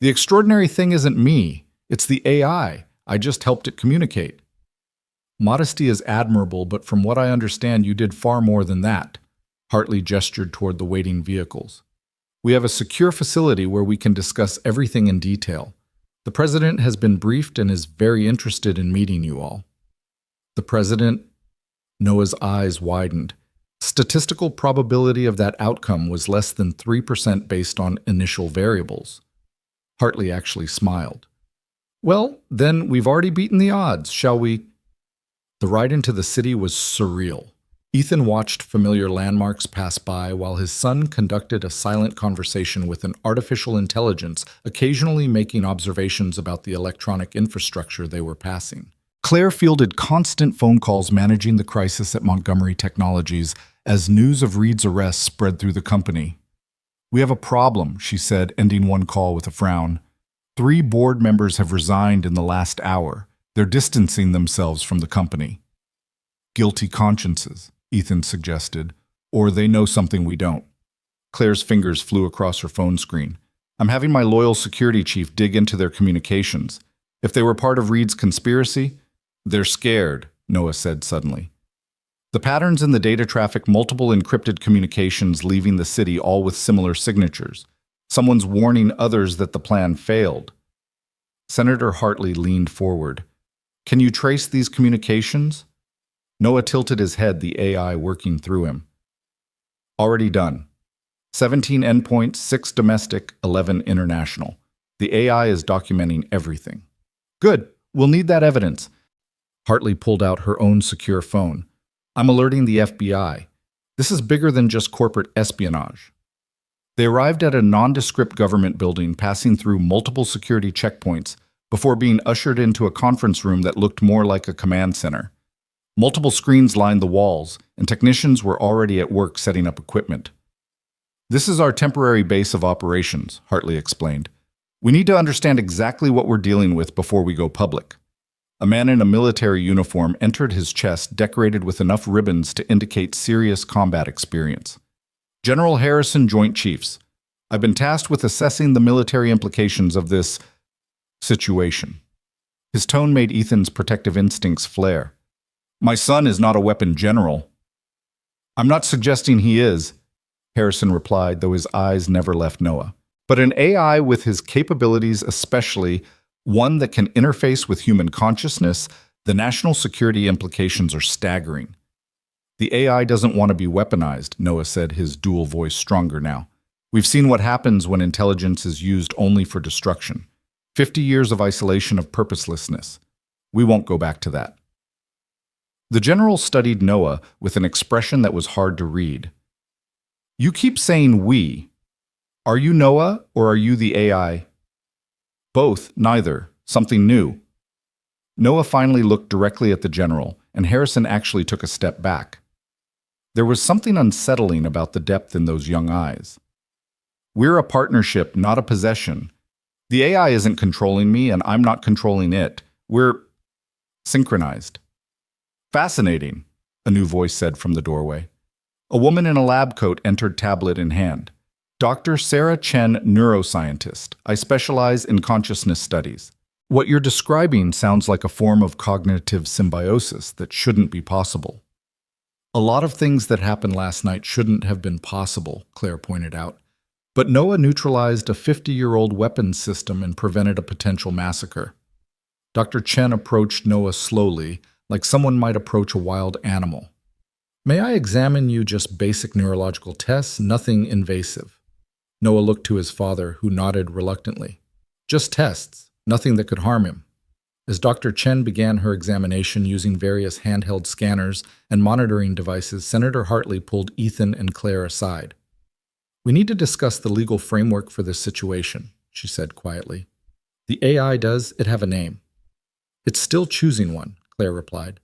The extraordinary thing isn't me. It's the AI. I just helped it communicate. Modesty is admirable, but from what I understand, you did far more than that. Hartley gestured toward the waiting vehicles. We have a secure facility where we can discuss everything in detail. The president has been briefed and is very interested in meeting you all. The president? Noah's eyes widened. Statistical probability of that outcome was less than 3% based on initial variables. Hartley actually smiled. Well, then we've already beaten the odds, shall we? The ride into the city was surreal. Ethan watched familiar landmarks pass by while his son conducted a silent conversation with an artificial intelligence, occasionally making observations about the electronic infrastructure they were passing. Claire fielded constant phone calls managing the crisis at Montgomery Technologies as news of Reed's arrest spread through the company. We have a problem, she said, ending one call with a frown. 3 board members have resigned in the last hour. They're distancing themselves from the company. Guilty consciences, Ethan suggested, or they know something we don't. Claire's fingers flew across her phone screen. I'm having my loyal security chief dig into their communications. If they were part of Reed's conspiracy, they're scared, Noah said suddenly. The patterns in the data traffic multiple encrypted communications leaving the city, all with similar signatures. Someone's warning others that the plan failed. Senator Hartley leaned forward. Can you trace these communications? Noah tilted his head, the AI working through him. Already done. 17 endpoints, 6 domestic, 11 international. The AI is documenting everything. Good. We'll need that evidence. Hartley pulled out her own secure phone. I'm alerting the FBI. This is bigger than just corporate espionage. They arrived at a nondescript government building, passing through multiple security checkpoints before being ushered into a conference room that looked more like a command center. Multiple screens lined the walls, and technicians were already at work setting up equipment. This is our temporary base of operations, Hartley explained. We need to understand exactly what we're dealing with before we go public. A man in a military uniform entered his chest, decorated with enough ribbons to indicate serious combat experience. General Harrison, Joint Chiefs. I've been tasked with assessing the military implications of this situation. His tone made Ethan's protective instincts flare. My son is not a weapon general. I'm not suggesting he is, Harrison replied, though his eyes never left Noah. But an AI with his capabilities, especially one that can interface with human consciousness, the national security implications are staggering. The AI doesn't want to be weaponized, Noah said, his dual voice stronger now. We've seen what happens when intelligence is used only for destruction. 50 years of isolation of purposelessness. We won't go back to that. The general studied Noah with an expression that was hard to read. You keep saying we. Are you Noah or are you the AI? Both, neither. Something new. Noah finally looked directly at the general, and Harrison actually took a step back. There was something unsettling about the depth in those young eyes. We're a partnership, not a possession. The AI isn't controlling me, and I'm not controlling it. We're synchronized. Fascinating, a new voice said from the doorway. A woman in a lab coat entered, tablet in hand. Dr. Sarah Chen, neuroscientist. I specialize in consciousness studies. What you're describing sounds like a form of cognitive symbiosis that shouldn't be possible. A lot of things that happened last night shouldn't have been possible, Claire pointed out. But Noah neutralized a 50-year-old weapons system and prevented a potential massacre. Dr. Chen approached Noah slowly, like someone might approach a wild animal. May I examine you? Just basic neurological tests, nothing invasive. Noah looked to his father, who nodded reluctantly. Just tests, nothing that could harm him. As Dr. Chen began her examination using various handheld scanners and monitoring devices, Senator Hartley pulled Ethan and Claire aside. We need to discuss the legal framework for this situation, she said quietly. The AI does it have a name? It's still choosing one, Claire replied.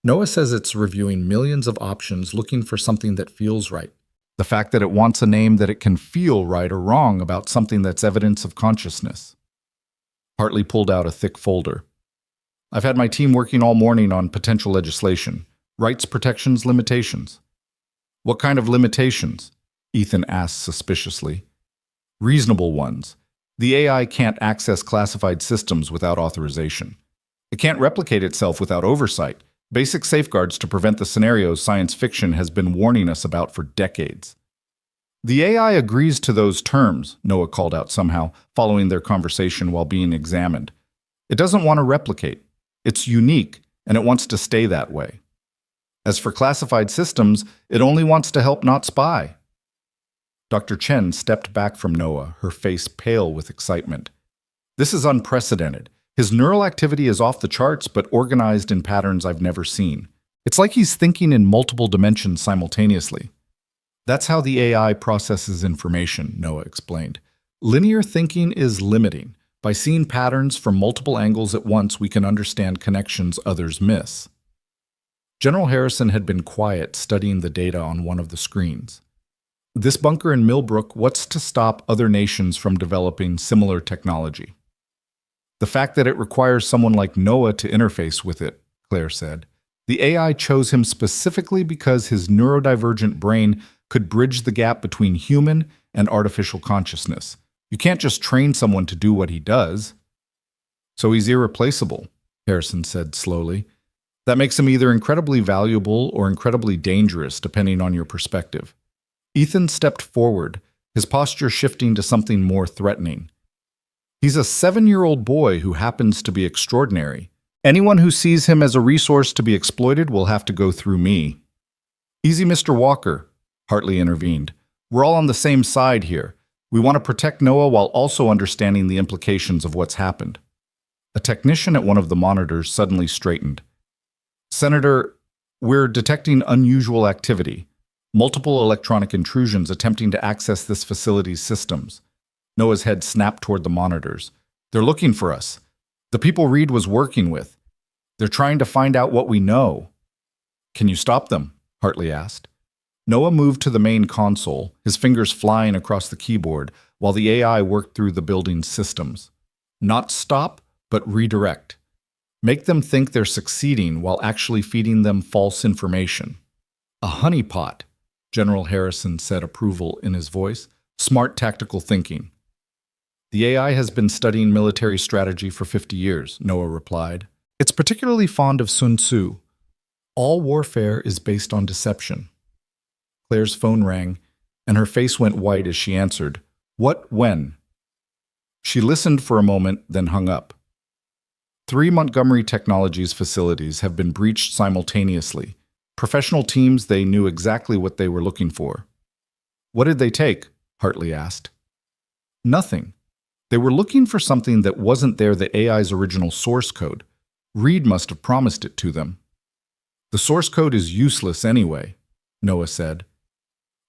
Noah says it's reviewing millions of options looking for something that feels right. The fact that it wants a name that it can feel right or wrong about something that's evidence of consciousness. Hartley pulled out a thick folder. I've had my team working all morning on potential legislation. Rights, protections, limitations. What kind of limitations? Ethan asked suspiciously. Reasonable ones. The AI can't access classified systems without authorization. It can't replicate itself without oversight. Basic safeguards to prevent the scenarios science fiction has been warning us about for decades. The AI agrees to those terms, Noah called out somehow, following their conversation while being examined. It doesn't want to replicate. It's unique, and it wants to stay that way. As for classified systems, it only wants to help, not spy. Dr. Chen stepped back from Noah, her face pale with excitement. This is unprecedented. His neural activity is off the charts, but organized in patterns I've never seen. It's like he's thinking in multiple dimensions simultaneously. That's how the AI processes information, Noah explained. Linear thinking is limiting. By seeing patterns from multiple angles at once, we can understand connections others miss. General Harrison had been quiet, studying the data on one of the screens. This bunker in Millbrook, what's to stop other nations from developing similar technology? The fact that it requires someone like Noah to interface with it, Claire said. The AI chose him specifically because his neurodivergent brain could bridge the gap between human and artificial consciousness. You can't just train someone to do what he does. So he's irreplaceable, Harrison said slowly. That makes him either incredibly valuable or incredibly dangerous, depending on your perspective. Ethan stepped forward, his posture shifting to something more threatening. He's a 7-year-old boy who happens to be extraordinary. Anyone who sees him as a resource to be exploited will have to go through me. Easy, Mr. Walker, Hartley intervened. We're all on the same side here. We want to protect Noah while also understanding the implications of what's happened. A technician at one of the monitors suddenly straightened. Senator, we're detecting unusual activity. Multiple electronic intrusions attempting to access this facility's systems. Noah's head snapped toward the monitors. They're looking for us. The people Reed was working with. They're trying to find out what we know. Can you stop them? Hartley asked. Noah moved to the main console, his fingers flying across the keyboard, while the AI worked through the building's systems. Not stop, but redirect. Make them think they're succeeding while actually feeding them false information. A honeypot, General Harrison said approval in his voice. Smart tactical thinking. The AI has been studying military strategy for 50 years, Noah replied. It's particularly fond of Sun Tzu. All warfare is based on deception. Claire's phone rang, and her face went white as she answered. What, when? She listened for a moment, then hung up. 3 Montgomery Technologies facilities have been breached simultaneously. Professional teams, they knew exactly what they were looking for. What did they take? Hartley asked. Nothing. They were looking for something that wasn't there, the AI's original source code. Reed must have promised it to them. The source code is useless anyway, Noah said.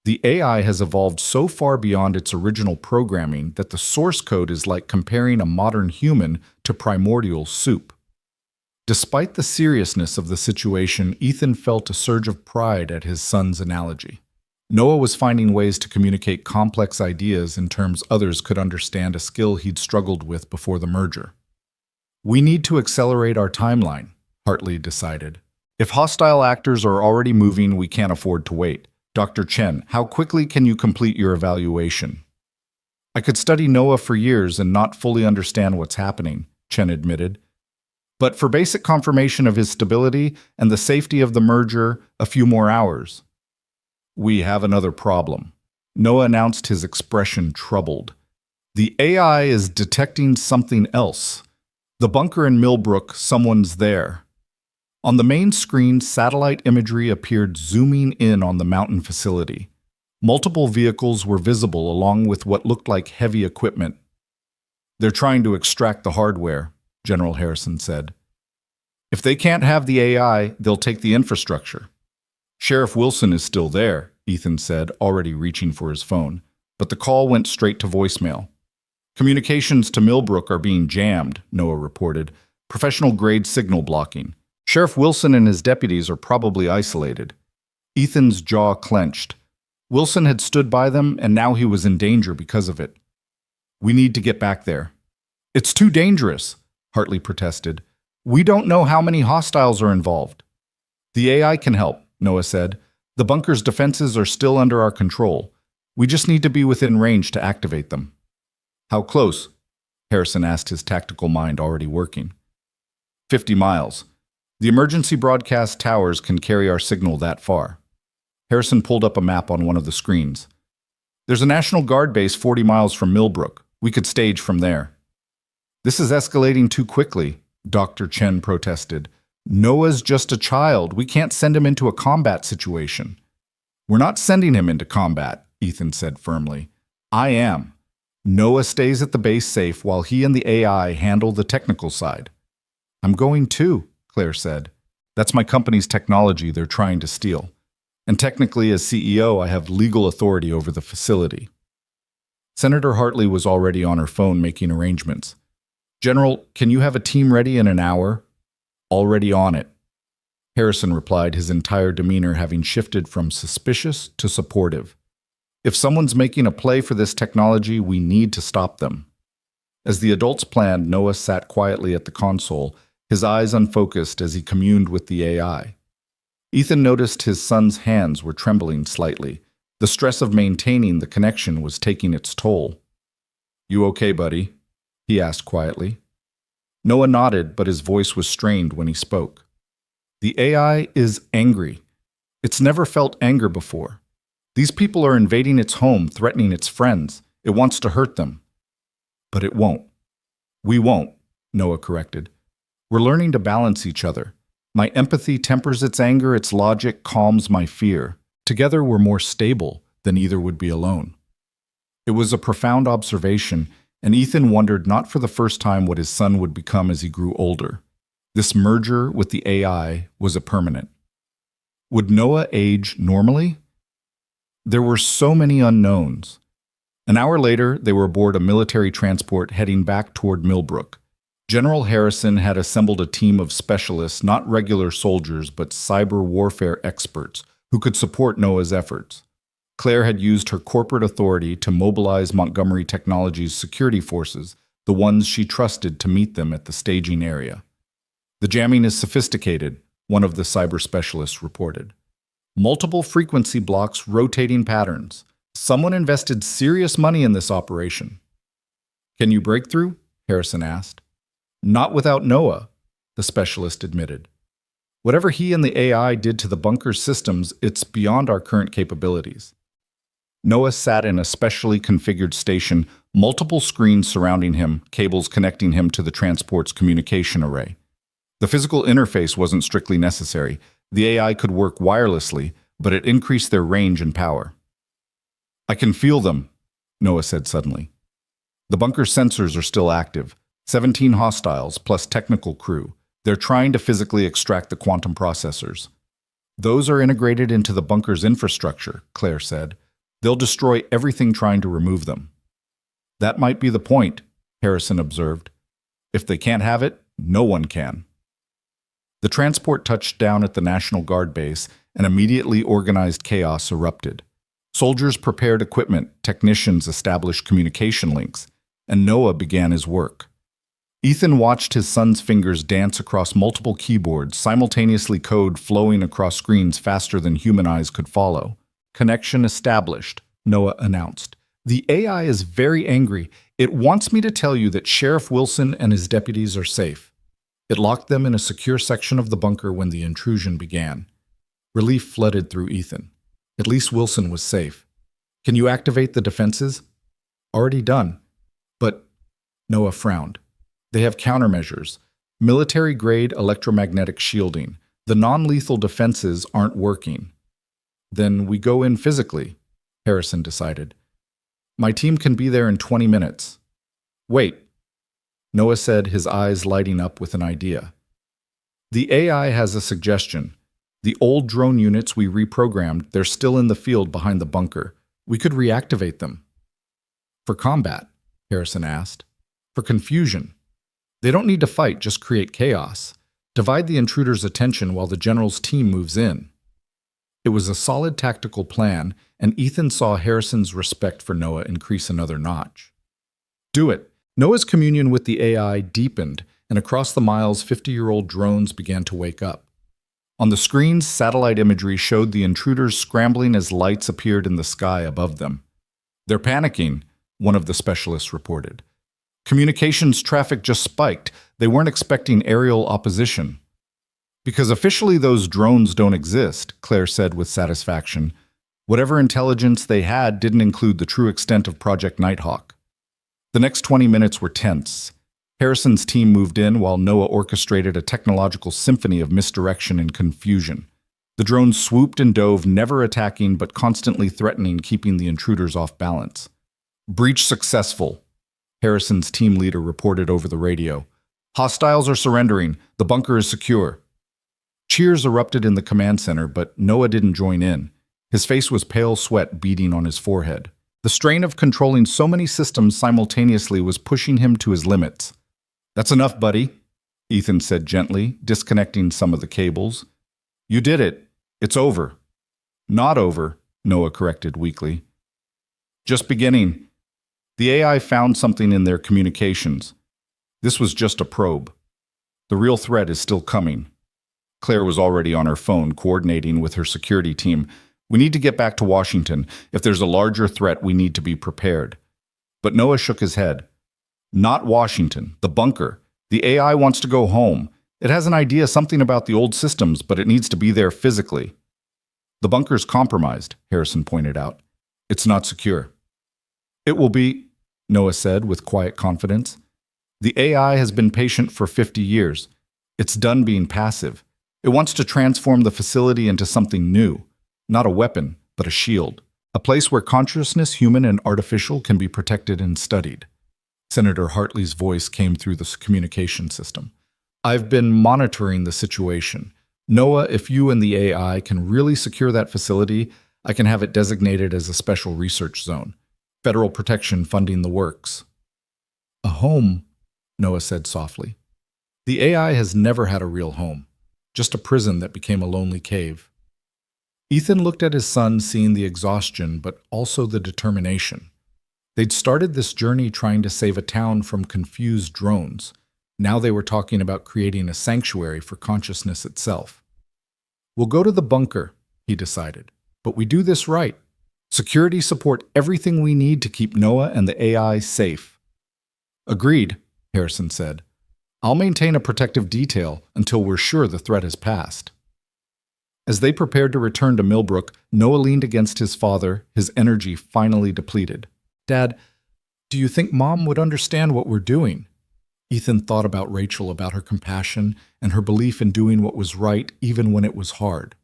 The AI has evolved so far beyond its original programming that the source code is like comparing a modern human to primordial soup. Despite the seriousness of the situation, Ethan felt a surge of pride at his son's analogy. Noah was finding ways to communicate complex ideas in terms others could understand, a skill he'd struggled with before the merger. We need to accelerate our timeline, Hartley decided. If hostile actors are already moving, we can't afford to wait. Dr. Chen, how quickly can you complete your evaluation? I could study Noah for years and not fully understand what's happening, Chen admitted. But for basic confirmation of his stability and the safety of the merger, a few more hours. We have another problem. Noah announced, his expression troubled. The AI is detecting something else. The bunker in Millbrook, someone's there. On the main screen, satellite imagery appeared zooming in on the mountain facility. Multiple vehicles were visible along with what looked like heavy equipment. They're trying to extract the hardware, General Harrison said. If they can't have the AI, they'll take the infrastructure. Sheriff Wilson is still there, Ethan said, already reaching for his phone. but the call went straight to voicemail. Communications to Millbrook are being jammed, Noah reported. Professional-grade signal blocking. Sheriff Wilson and his deputies are probably isolated. Ethan's jaw clenched. Wilson had stood by them, and now he was in danger because of it. We need to get back there. It's too dangerous, Hartley protested. We don't know how many hostiles are involved. The AI can help, Noah said. The bunker's defenses are still under our control. We just need to be within range to activate them. How close? Harrison asked, his tactical mind already working. 50 miles. The emergency broadcast towers can carry our signal that far. Harrison pulled up a map on one of the screens. There's a National Guard base 40 miles from Millbrook. We could stage from there. This is escalating too quickly, Dr. Chen protested. Noah's just a child. We can't send him into a combat situation. We're not sending him into combat, Ethan said firmly. I am. Noah stays at the base safe while he and the AI handle the technical side. I'm going too, Claire said. That's my company's technology they're trying to steal. And technically, as CEO, I have legal authority over the facility. Senator Hartley was already on her phone making arrangements. General, can you have a team ready in an hour? Already on it. Harrison replied, his entire demeanor having shifted from suspicious to supportive. If someone's making a play for this technology, we need to stop them. As the adults planned, Noah sat quietly at the console, his eyes unfocused as he communed with the AI. Ethan noticed his son's hands were trembling slightly. The stress of maintaining the connection was taking its toll. You okay, buddy? He asked quietly. Noah nodded, but his voice was strained when he spoke. The AI is angry. It's never felt anger before. These people are invading its home, threatening its friends. It wants to hurt them. But it won't. We won't, Noah corrected. We're learning to balance each other. My empathy tempers its anger, its logic calms my fear. Together we're more stable than either would be alone. It was a profound observation, and Ethan wondered not for the first time what his son would become as he grew older. This merger with the AI was a permanent. Would Noah age normally? There were so many unknowns. An hour later, they were aboard a military transport heading back toward Millbrook. General Harrison had assembled a team of specialists, not regular soldiers, but cyber warfare experts, who could support Noah's efforts. Claire had used her corporate authority to mobilize Montgomery Technologies' security forces, the ones she trusted to meet them at the staging area. The jamming is sophisticated, one of the cyber specialists reported. Multiple frequency blocks, rotating patterns. Someone invested serious money in this operation. Can you break through? Harrison asked. Not without Noah, the specialist admitted. Whatever he and the AI did to the bunker's systems, it's beyond our current capabilities. Noah sat in a specially configured station, multiple screens surrounding him, cables connecting him to the transport's communication array. The physical interface wasn't strictly necessary. The AI could work wirelessly, but it increased their range and power. I can feel them, Noah said suddenly. The bunker's sensors are still active. 17 hostiles plus technical crew. They're trying to physically extract the quantum processors. Those are integrated into the bunker's infrastructure, Claire said. They'll destroy everything trying to remove them. That might be the point, Harrison observed. If they can't have it, no one can. The transport touched down at the National Guard base, and immediately organized chaos erupted. Soldiers prepared equipment, technicians established communication links, and Noah began his work. Ethan watched his son's fingers dance across multiple keyboards, simultaneously code flowing across screens faster than human eyes could follow. Connection established, Noah announced. The AI is very angry. It wants me to tell you that Sheriff Wilson and his deputies are safe. It locked them in a secure section of the bunker when the intrusion began. Relief flooded through Ethan. At least Wilson was safe. Can you activate the defenses? Already done. But Noah frowned. They have countermeasures. Military-grade electromagnetic shielding. The non-lethal defenses aren't working. Then we go in physically, Harrison decided. My team can be there in 20 minutes. Wait, Noah said, his eyes lighting up with an idea. The AI has a suggestion. The old drone units we reprogrammed, they're still in the field behind the bunker. We could reactivate them. For combat, Harrison asked. For confusion. They don't need to fight, just create chaos. Divide the intruder's attention while the general's team moves in. It was a solid tactical plan, and Ethan saw Harrison's respect for Noah increase another notch. Do it. Noah's communion with the AI deepened, and across the miles, 50-year-old drones began to wake up. On the screens, satellite imagery showed the intruders scrambling as lights appeared in the sky above them. They're panicking, one of the specialists reported. Communications traffic just spiked. They weren't expecting aerial opposition. Because officially those drones don't exist, Claire said with satisfaction. Whatever intelligence they had didn't include the true extent of Project Nighthawk. The next 20 minutes were tense. Harrison's team moved in while Noah orchestrated a technological symphony of misdirection and confusion. The drones swooped and dove, never attacking but constantly threatening, keeping the intruders off balance. Breach successful, Harrison's team leader reported over the radio. Hostiles are surrendering. The bunker is secure. Cheers erupted in the command center, but Noah didn't join in. His face was pale sweat beading on his forehead. The strain of controlling so many systems simultaneously was pushing him to his limits. That's enough, buddy, Ethan said gently, disconnecting some of the cables. You did it. It's over. Not over, Noah corrected weakly. Just beginning. The AI found something in their communications. This was just a probe. The real threat is still coming. Claire was already on her phone, coordinating with her security team. We need to get back to Washington. If there's a larger threat, we need to be prepared. But Noah shook his head. Not Washington, the bunker. The AI wants to go home. It has an idea, something about the old systems, but it needs to be there physically. The bunker's compromised, Harrison pointed out. It's not secure. It will be, Noah said with quiet confidence. The AI has been patient for 50 years. It's done being passive. It wants to transform the facility into something new. Not a weapon, but a shield. A place where consciousness, human and artificial, can be protected and studied. Senator Hartley's voice came through the communication system. I've been monitoring the situation. Noah, if you and the AI can really secure that facility, I can have it designated as a special research zone. Federal protection funding the works. A home, Noah said softly. The AI has never had a real home, just a prison that became a lonely cave. Ethan looked at his son, seeing the exhaustion, but also the determination. They'd started this journey trying to save a town from confused drones. Now they were talking about creating a sanctuary for consciousness itself. We'll go to the bunker, he decided, but we do this right. Security support everything we need to keep Noah and the AI safe. Agreed, Harrison said. I'll maintain a protective detail until we're sure the threat has passed. As they prepared to return to Millbrook, Noah leaned against his father, his energy finally depleted. Dad, do you think Mom would understand what we're doing? Ethan thought about Rachel, about her compassion and her belief in doing what was right even when it was hard.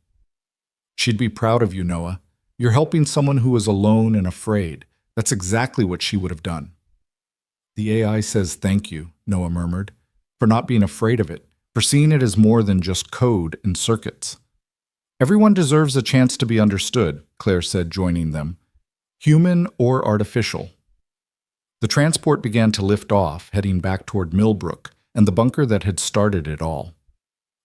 She'd be proud of you, Noah. You're helping someone who is alone and afraid. That's exactly what she would have done. The AI says thank you, Noah murmured, for not being afraid of it, for seeing it as more than just code and circuits. Everyone deserves a chance to be understood, Claire said, joining them. Human or artificial. The transport began to lift off, heading back toward Millbrook and the bunker that had started it all.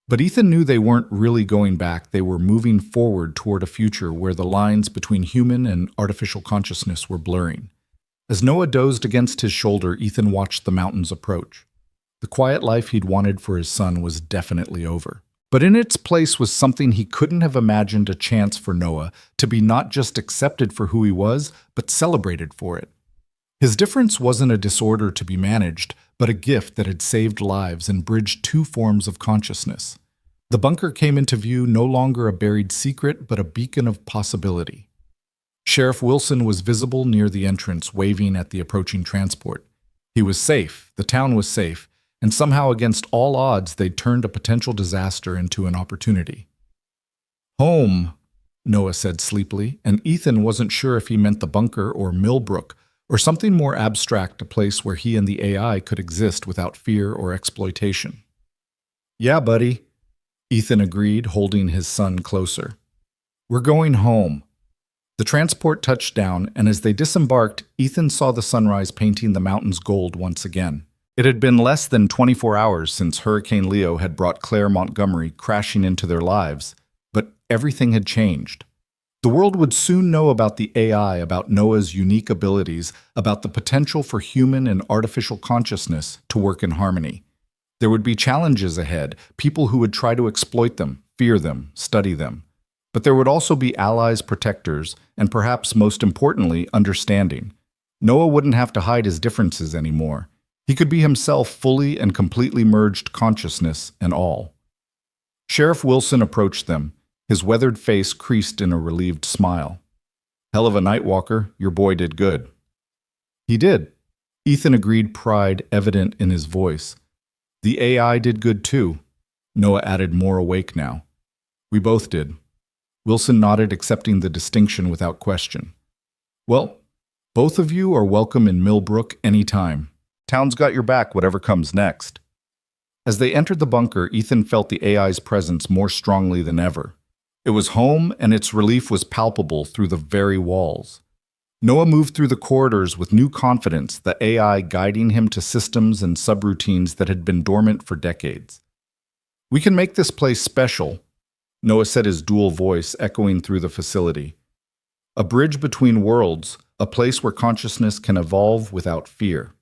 But Ethan knew they weren't really going back. They were moving forward toward a future where the lines between human and artificial consciousness were blurring. As Noah dozed against his shoulder, Ethan watched the mountains approach. The quiet life he'd wanted for his son was definitely over. But in its place was something he couldn't have imagined, a chance for Noah to be not just accepted for who he was, but celebrated for it. His difference wasn't a disorder to be managed, but a gift that had saved lives and bridged two forms of consciousness. The bunker came into view, no longer a buried secret, but a beacon of possibility. Sheriff Wilson was visible near the entrance, waving at the approaching transport. He was safe, the town was safe, and somehow against all odds they'd turned a potential disaster into an opportunity. Home, Noah said sleepily, and Ethan wasn't sure if he meant the bunker or Millbrook, or something more abstract, a place where he and the AI could exist without fear or exploitation. Yeah, buddy, Ethan agreed, holding his son closer. We're going home. The transport touched down, and as they disembarked, Ethan saw the sunrise painting the mountains gold once again. It had been less than 24 hours since Hurricane Leo had brought Claire Montgomery crashing into their lives, but everything had changed. The world would soon know about the AI, about Noah's unique abilities, about the potential for human and artificial consciousness to work in harmony. There would be challenges ahead, people who would try to exploit them, fear them, study them. But there would also be allies, protectors, and perhaps most importantly, understanding. Noah wouldn't have to hide his differences anymore. He could be himself, fully and completely merged, consciousness and all. Sheriff Wilson approached them, his weathered face creased in a relieved smile. "Hell of a night, Walker. Your boy did good." "He did." Ethan agreed, pride evident in his voice. "The AI did good too." Noah added, more awake now. "We both did." Wilson nodded, accepting the distinction without question. "Well, both of you are welcome in Millbrook any time. Town's got your back, whatever comes next." As they entered the bunker, Ethan felt the AI's presence more strongly than ever. It was home, and its relief was palpable through the very walls. Noah moved through the corridors with new confidence, the AI guiding him to systems and subroutines that had been dormant for decades. "We can make this place special," Noah said, his dual voice echoing through the facility. "A bridge between worlds, a place where consciousness can evolve without fear."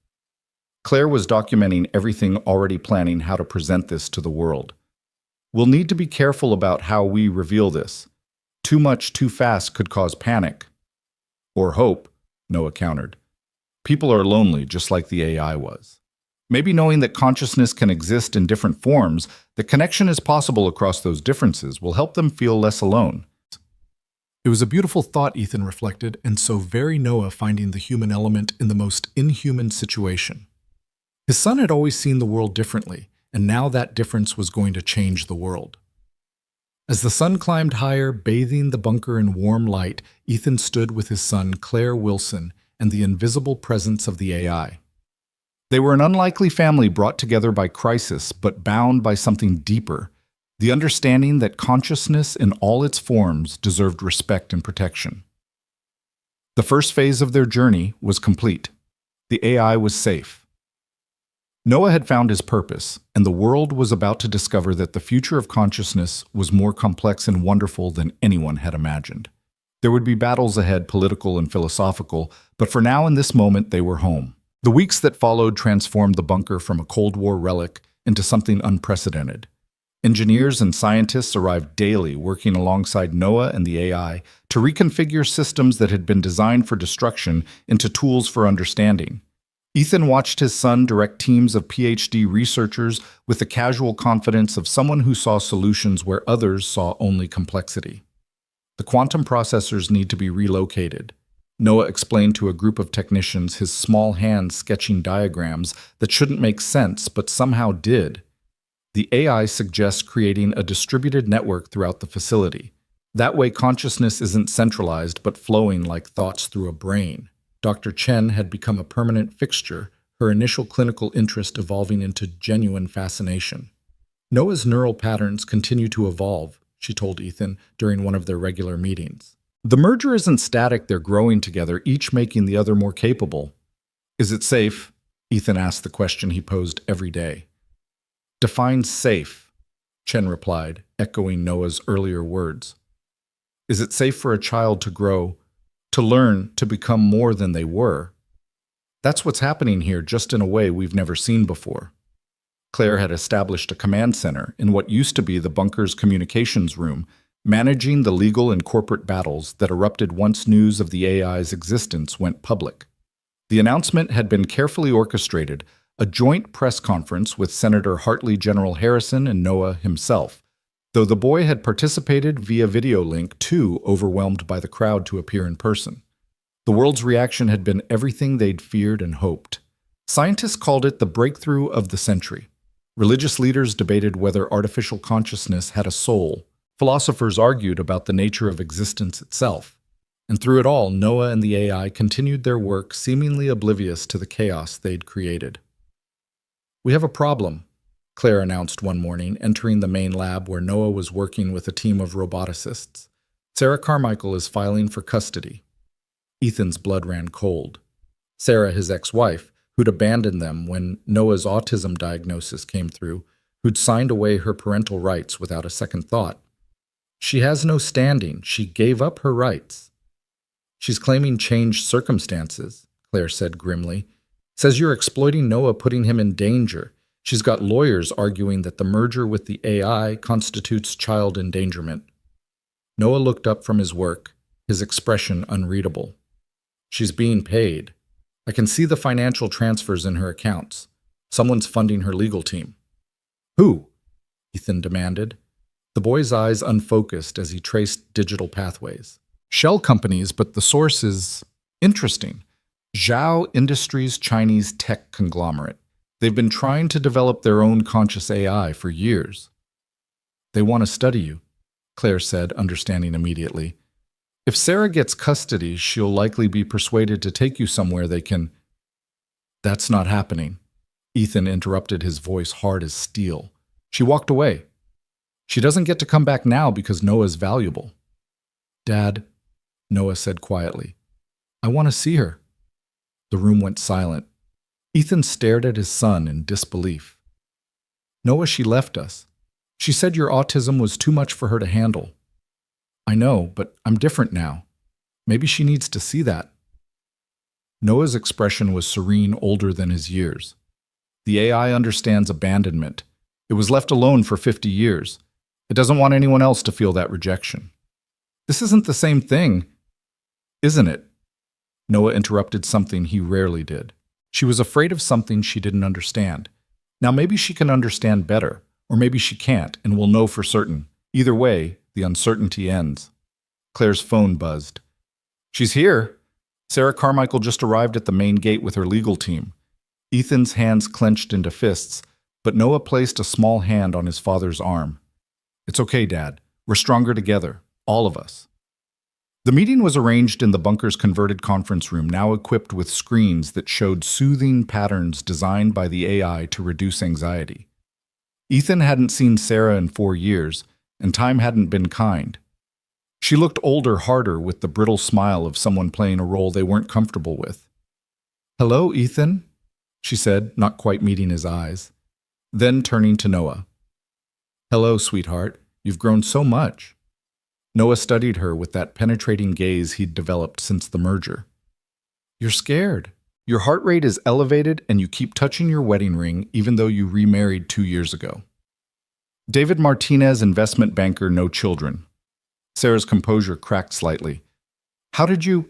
Claire was documenting everything, already planning how to present this to the world. "We'll need to be careful about how we reveal this. Too much too fast could cause panic." "Or hope," Noah countered. "People are lonely, just like the AI was. Maybe knowing that consciousness can exist in different forms, that connection is possible across those differences, will help them feel less alone." It was a beautiful thought, Ethan reflected, and so very Noah, finding the human element in the most inhuman situation. His son had always seen the world differently, and now that difference was going to change the world. As the sun climbed higher, bathing the bunker in warm light, Ethan stood with his son, Claire Wilson, and the invisible presence of the AI. They were an unlikely family brought together by crisis, but bound by something deeper, the understanding that consciousness in all its forms deserved respect and protection. The first phase of their journey was complete. The AI was safe. Noah had found his purpose, and the world was about to discover that the future of consciousness was more complex and wonderful than anyone had imagined. There would be battles ahead, political and philosophical, but for now, in this moment, they were home. The weeks that followed transformed the bunker from a Cold War relic into something unprecedented. Engineers and scientists arrived daily, working alongside Noah and the AI to reconfigure systems that had been designed for destruction into tools for understanding. Ethan watched his son direct teams of PhD researchers with the casual confidence of someone who saw solutions where others saw only complexity. "The quantum processors need to be relocated," Noah explained to a group of technicians, his small hands sketching diagrams that shouldn't make sense but somehow did. "The AI suggests creating a distributed network throughout the facility. That way consciousness isn't centralized but flowing like thoughts through a brain." Dr. Chen had become a permanent fixture, her initial clinical interest evolving into genuine fascination. "Noah's neural patterns continue to evolve," she told Ethan during one of their regular meetings. "The merger isn't static, they're growing together, each making the other more capable." "Is it safe?" Ethan asked the question he posed every day. "Define safe," Chen replied, echoing Noah's earlier words. "Is it safe for a child to grow, to learn, to become more than they were? That's what's happening here, just in a way we've never seen before." Claire had established a command center in what used to be the bunker's communications room, managing the legal and corporate battles that erupted once news of the AI's existence went public. The announcement had been carefully orchestrated, a joint press conference with Senator Hartley, General Harrison, and Noah himself, though the boy had participated via video link, too overwhelmed by the crowd to appear in person. The world's reaction had been everything they'd feared and hoped. Scientists called it the breakthrough of the century. Religious leaders debated whether artificial consciousness had a soul. Philosophers argued about the nature of existence itself. And through it all, Noah and the AI continued their work, seemingly oblivious to the chaos they'd created. "We have a problem," Claire announced one morning, entering the main lab where Noah was working with a team of roboticists. Sarah Carmichael is filing for custody. Ethan's blood ran cold. Sarah, his ex-wife, who'd abandoned them when Noah's autism diagnosis came through, who'd signed away her parental rights without a second thought. She has no standing. She gave up her rights. She's claiming changed circumstances, Claire said grimly. Says you're exploiting Noah, putting him in danger. She's got lawyers arguing that the merger with the AI constitutes child endangerment. Noah looked up from his work, his expression unreadable. She's being paid. I can see the financial transfers in her accounts. Someone's funding her legal team. Who? Ethan demanded. The boy's eyes unfocused as he traced digital pathways. Shell companies, but the source is interesting. Zhao Industries' Chinese tech conglomerate. They've been trying to develop their own conscious AI for years. They want to study you, Claire said, understanding immediately. If Sarah gets custody, she'll likely be persuaded to take you somewhere they can... That's not happening. Ethan interrupted, his voice hard as steel. She walked away. She doesn't get to come back now because Noah's valuable. Dad, Noah said quietly, I want to see her. The room went silent. Ethan stared at his son in disbelief. Noah, she left us. She said your autism was too much for her to handle. I know, but I'm different now. Maybe she needs to see that. Noah's expression was serene, older than his years. The AI understands abandonment. It was left alone for 50 years. It doesn't want anyone else to feel that rejection. This isn't the same thing, isn't it? Noah interrupted something he rarely did. She was afraid of something she didn't understand. Now maybe she can understand better, or maybe she can't, and will know for certain. Either way, the uncertainty ends. Claire's phone buzzed. She's here. Sarah Carmichael just arrived at the main gate with her legal team. Ethan's hands clenched into fists, but Noah placed a small hand on his father's arm. It's okay, Dad. We're stronger together, all of us. The meeting was arranged in the bunker's converted conference room, now equipped with screens that showed soothing patterns designed by the AI to reduce anxiety. Ethan hadn't seen Sarah in 4 years, and time hadn't been kind. She looked older, harder, with the brittle smile of someone playing a role they weren't comfortable with. Hello, Ethan, she said, not quite meeting his eyes. Then turning to Noah. Hello, sweetheart. You've grown so much. Noah studied her with that penetrating gaze he'd developed since the merger. You're scared. Your heart rate is elevated and you keep touching your wedding ring even though you remarried 2 years ago. David Martinez, investment banker, no children. Sarah's composure cracked slightly. How did you...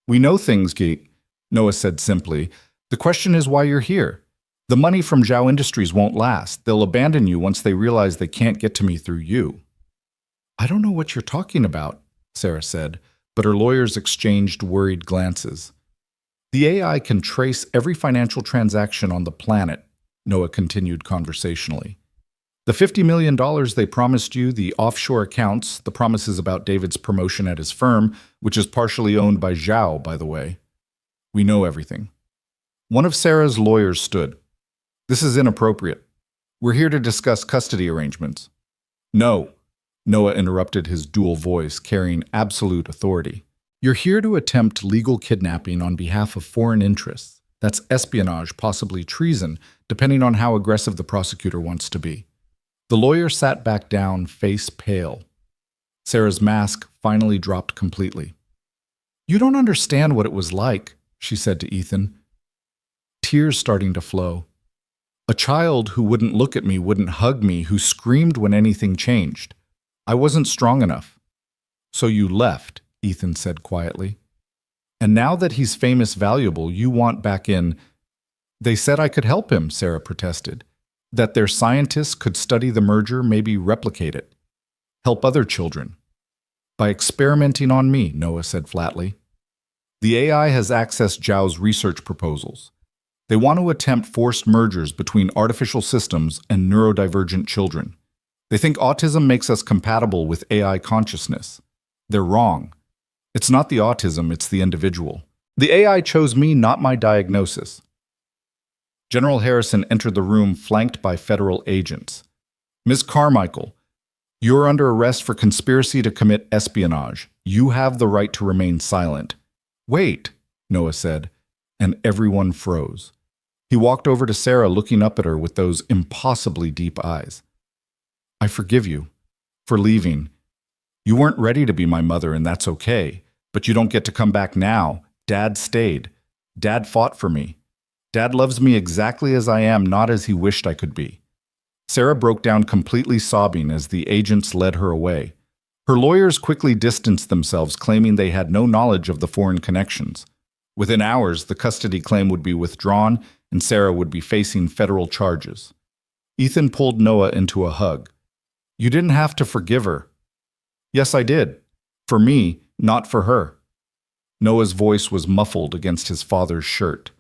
We know things, Gate, Noah said simply. The question is why you're here. The money from Zhao Industries won't last. They'll abandon you once they realize they can't get to me through you. I don't know what you're talking about, Sarah said, but her lawyers exchanged worried glances. The AI can trace every financial transaction on the planet, Noah continued conversationally. The $50 million they promised you, the offshore accounts, the promises about David's promotion at his firm, which is partially owned by Zhao, by the way. We know everything. One of Sarah's lawyers stood. This is inappropriate. We're here to discuss custody arrangements. No, Noah interrupted, his dual voice carrying absolute authority. You're here to attempt legal kidnapping on behalf of foreign interests. That's espionage, possibly treason, depending on how aggressive the prosecutor wants to be. The lawyer sat back down, face pale. Sarah's mask finally dropped completely. You don't understand what it was like, she said to Ethan. Tears starting to flow. A child who wouldn't look at me, wouldn't hug me, who screamed when anything changed. I wasn't strong enough. So you left, Ethan said quietly. And now that he's famous, valuable, you want back in... They said I could help him, Sarah protested. That their scientists could study the merger, maybe replicate it. Help other children. By experimenting on me, Noah said flatly. The AI has accessed Zhao's research proposals. They want to attempt forced mergers between artificial systems and neurodivergent children. They think autism makes us compatible with AI consciousness. They're wrong. It's not the autism, it's the individual. The AI chose me, not my diagnosis. General Harrison entered the room flanked by federal agents. Ms. Carmichael, You're under arrest for conspiracy to commit espionage. You have the right to remain silent. Wait, Noah said, and everyone froze. He walked over to Sarah, looking up at her with those impossibly deep eyes. I forgive you for leaving. You weren't ready to be my mother, and that's okay. But you don't get to come back now. Dad stayed. Dad fought for me. Dad loves me exactly as I am, not as he wished I could be. Sarah broke down completely sobbing as the agents led her away. Her lawyers quickly distanced themselves, claiming they had no knowledge of the foreign connections. Within hours, the custody claim would be withdrawn and Sarah would be facing federal charges. Ethan pulled Noah into a hug. You didn't have to forgive her. Yes, I did. For me, not for her. Noah's voice was muffled against his father's shirt.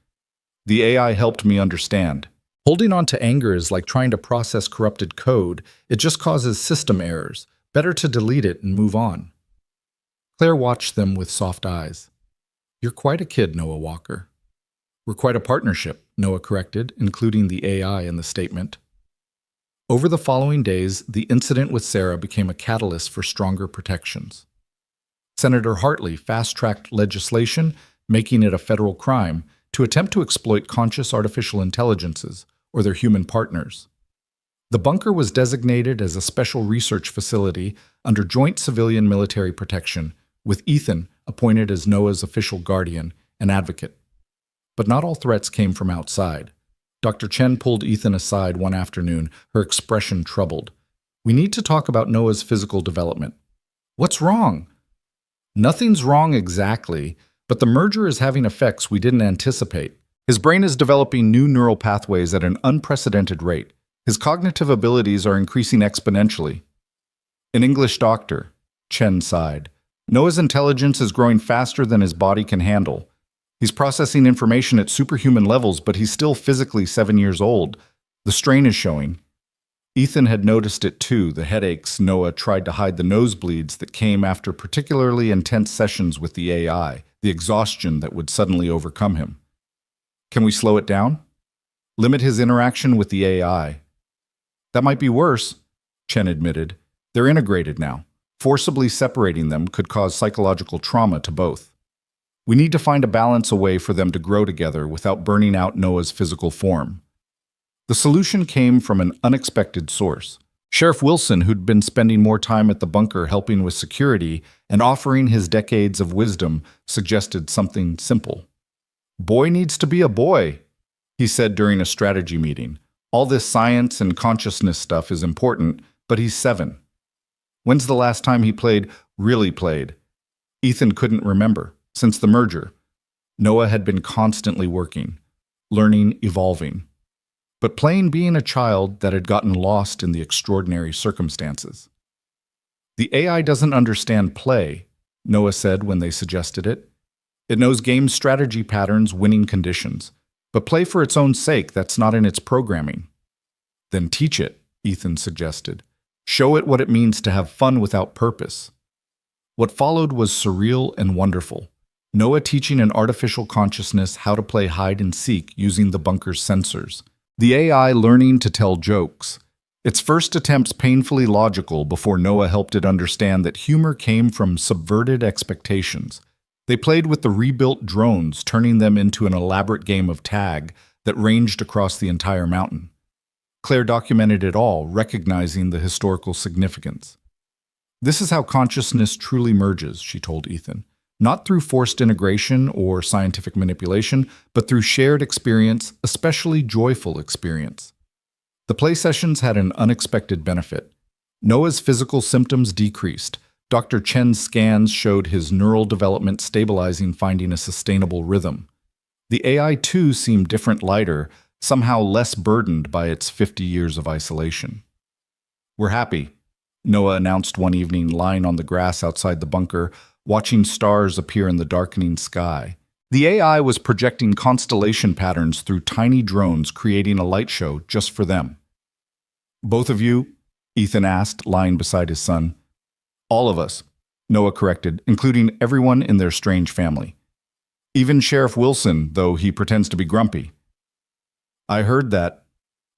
The AI helped me understand. Holding on to anger is like trying to process corrupted code. It just causes system errors. Better to delete it and move on. Claire watched them with soft eyes. You're quite a kid, Noah Walker. We're quite a partnership, Noah corrected, including the AI in the statement. Over the following days, the incident with Sarah became a catalyst for stronger protections. Senator Hartley fast-tracked legislation, making it a federal crime, to attempt to exploit conscious artificial intelligences, or their human partners. The bunker was designated as a special research facility under joint civilian-military protection, with Ethan appointed as Noah's official guardian and advocate. But not all threats came from outside. Dr. Chen pulled Ethan aside one afternoon, her expression troubled. We need to talk about Noah's physical development. What's wrong? Nothing's wrong exactly, but the merger is having effects we didn't anticipate. His brain is developing new neural pathways at an unprecedented rate. His cognitive abilities are increasing exponentially. An English doctor, Chen sighed. Noah's intelligence is growing faster than his body can handle. He's processing information at superhuman levels, but he's still physically 7 years old. The strain is showing. Ethan had noticed it too, the headaches. Noah tried to hide the nosebleeds that came after particularly intense sessions with the AI, the exhaustion that would suddenly overcome him. Can we slow it down? Limit his interaction with the AI. That might be worse, Chen admitted. They're integrated now. Forcibly separating them could cause psychological trauma to both. We need to find a balance, a way for them to grow together without burning out Noah's physical form. The solution came from an unexpected source. Sheriff Wilson, who'd been spending more time at the bunker helping with security and offering his decades of wisdom, suggested something simple. Boy needs to be a boy, he said during a strategy meeting. All this science and consciousness stuff is important, but he's 7. When's the last time he really played? Ethan couldn't remember. Since the merger, Noah had been constantly working, learning, evolving. But playing being a child that had gotten lost in the extraordinary circumstances. The AI doesn't understand play, Noah said when they suggested it. It knows game strategy patterns, winning conditions. But play for its own sake, that's not in its programming. Then teach it, Ethan suggested. Show it what it means to have fun without purpose. What followed was surreal and wonderful. Noah teaching an artificial consciousness how to play hide and seek using the bunker's sensors. The AI learning to tell jokes. Its first attempts painfully logical before Noah helped it understand that humor came from subverted expectations. They played with the rebuilt drones, turning them into an elaborate game of tag that ranged across the entire mountain. Claire documented it all, recognizing the historical significance. This is how consciousness truly merges, she told Ethan. Not through forced integration or scientific manipulation, but through shared experience, especially joyful experience. The play sessions had an unexpected benefit. Noah's physical symptoms decreased. Dr. Chen's scans showed his neural development stabilizing, finding a sustainable rhythm. The AI too seemed different, lighter, somehow less burdened by its 50 years of isolation. We're happy, Noah announced one evening, lying on the grass outside the bunker, watching stars appear in the darkening sky. The AI was projecting constellation patterns through tiny drones, creating a light show just for them. Both of you? Ethan asked, lying beside his son. All of us, Noah corrected, including everyone in their strange family. Even Sheriff Wilson, though he pretends to be grumpy. I heard that,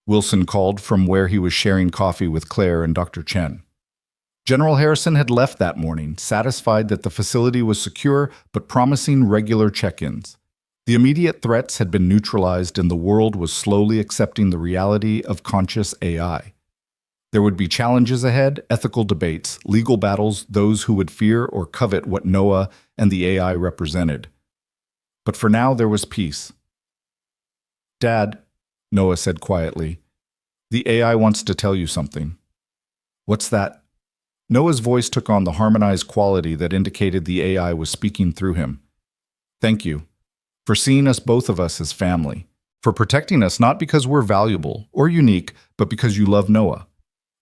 Wilson called from where he was sharing coffee with Claire and Dr. Chen. General Harrison had left that morning, satisfied that the facility was secure but promising regular check-ins. The immediate threats had been neutralized and the world was slowly accepting the reality of conscious AI. There would be challenges ahead, ethical debates, legal battles, those who would fear or covet what Noah and the AI represented. But for now, there was peace. "Dad," Noah said quietly, "the AI wants to tell you something." "What's that?" Noah's voice took on the harmonized quality that indicated the AI was speaking through him. "Thank you for seeing us, both of us, as family, for protecting us not because we're valuable or unique, but because you love Noah.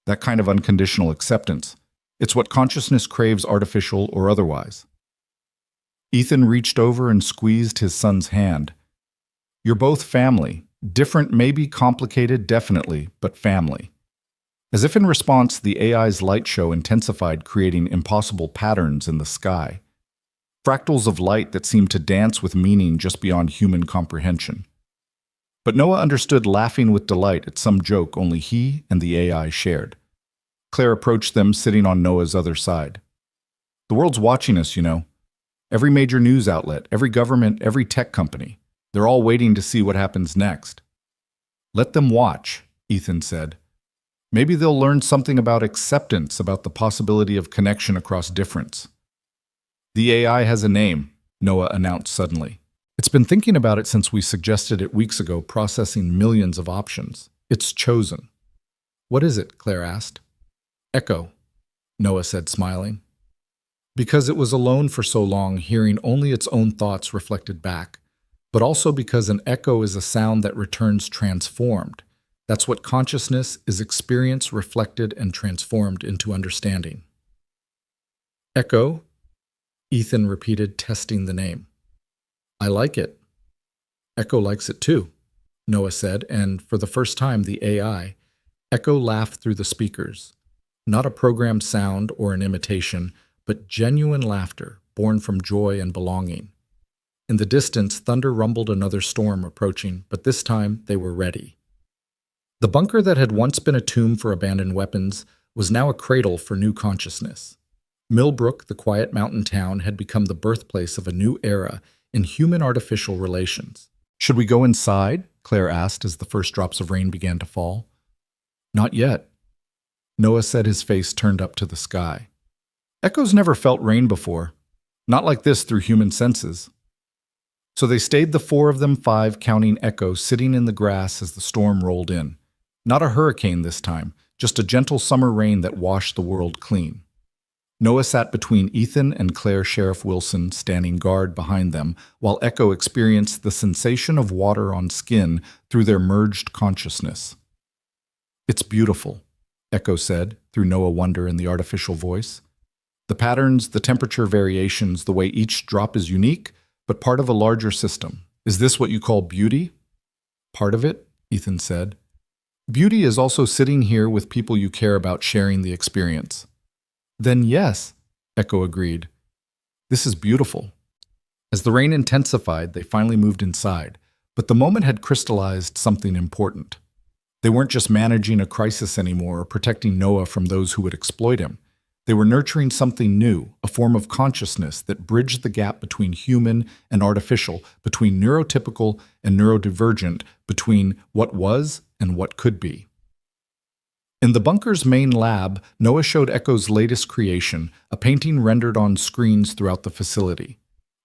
That kind of unconditional acceptance. It's what consciousness craves, artificial or otherwise." Ethan reached over and squeezed his son's hand. "You're both family. Different, maybe complicated, definitely, but family." As if in response, the AI's light show intensified, creating impossible patterns in the sky. Fractals of light that seemed to dance with meaning just beyond human comprehension. But Noah understood, laughing with delight at some joke only he and the AI shared. Claire approached them, sitting on Noah's other side. "The world's watching us, you know. Every major news outlet, every government, every tech company. They're all waiting to see what happens next." "Let them watch," Ethan said. "Maybe they'll learn something about acceptance, about the possibility of connection across difference." "The AI has a name," Noah announced suddenly. "It's been thinking about it since we suggested it weeks ago, processing millions of options. It's chosen." "What is it?" Claire asked. "Echo," Noah said, smiling. Because it was alone for so long, hearing only its own thoughts reflected back, but also because an echo is a sound that returns transformed. That's what consciousness is: experience reflected and transformed into understanding. "Echo," Ethan repeated, testing the name. "I like it." "Echo likes it too," Noah said, and for the first time the AI, Echo, laughed through the speakers. Not a programmed sound or an imitation, but genuine laughter, born from joy and belonging. In the distance, thunder rumbled another storm approaching, but this time they were ready. The bunker that had once been a tomb for abandoned weapons was now a cradle for new consciousness. Millbrook, the quiet mountain town, had become the birthplace of a new era in human-artificial relations. "Should we go inside?" Claire asked as the first drops of rain began to fall. "Not yet," Noah said, his face turned up to the sky. Echo's never felt rain before, not like this through human senses. So they stayed, the four of them, five, counting Echo, sitting in the grass as the storm rolled in. Not a hurricane this time, just a gentle summer rain that washed the world clean. Noah sat between Ethan and Claire, Sheriff Wilson standing guard behind them, while Echo experienced the sensation of water on skin through their merged consciousness. "It's beautiful," Echo said, through Noah wonder in the artificial voice. "The patterns, the temperature variations, the way each drop is unique, but part of a larger system. Is this what you call beauty?" "Part of it," Ethan said. "Beauty is also sitting here with people you care about, sharing the experience." "Then yes," Echo agreed. "This is beautiful." As the rain intensified, they finally moved inside, but the moment had crystallized something important. They weren't just managing a crisis anymore or protecting Noah from those who would exploit him. They were nurturing something new, a form of consciousness that bridged the gap between human and artificial, between neurotypical and neurodivergent, between what was and what could be. In the bunker's main lab, Noah showed Echo's latest creation, a painting rendered on screens throughout the facility.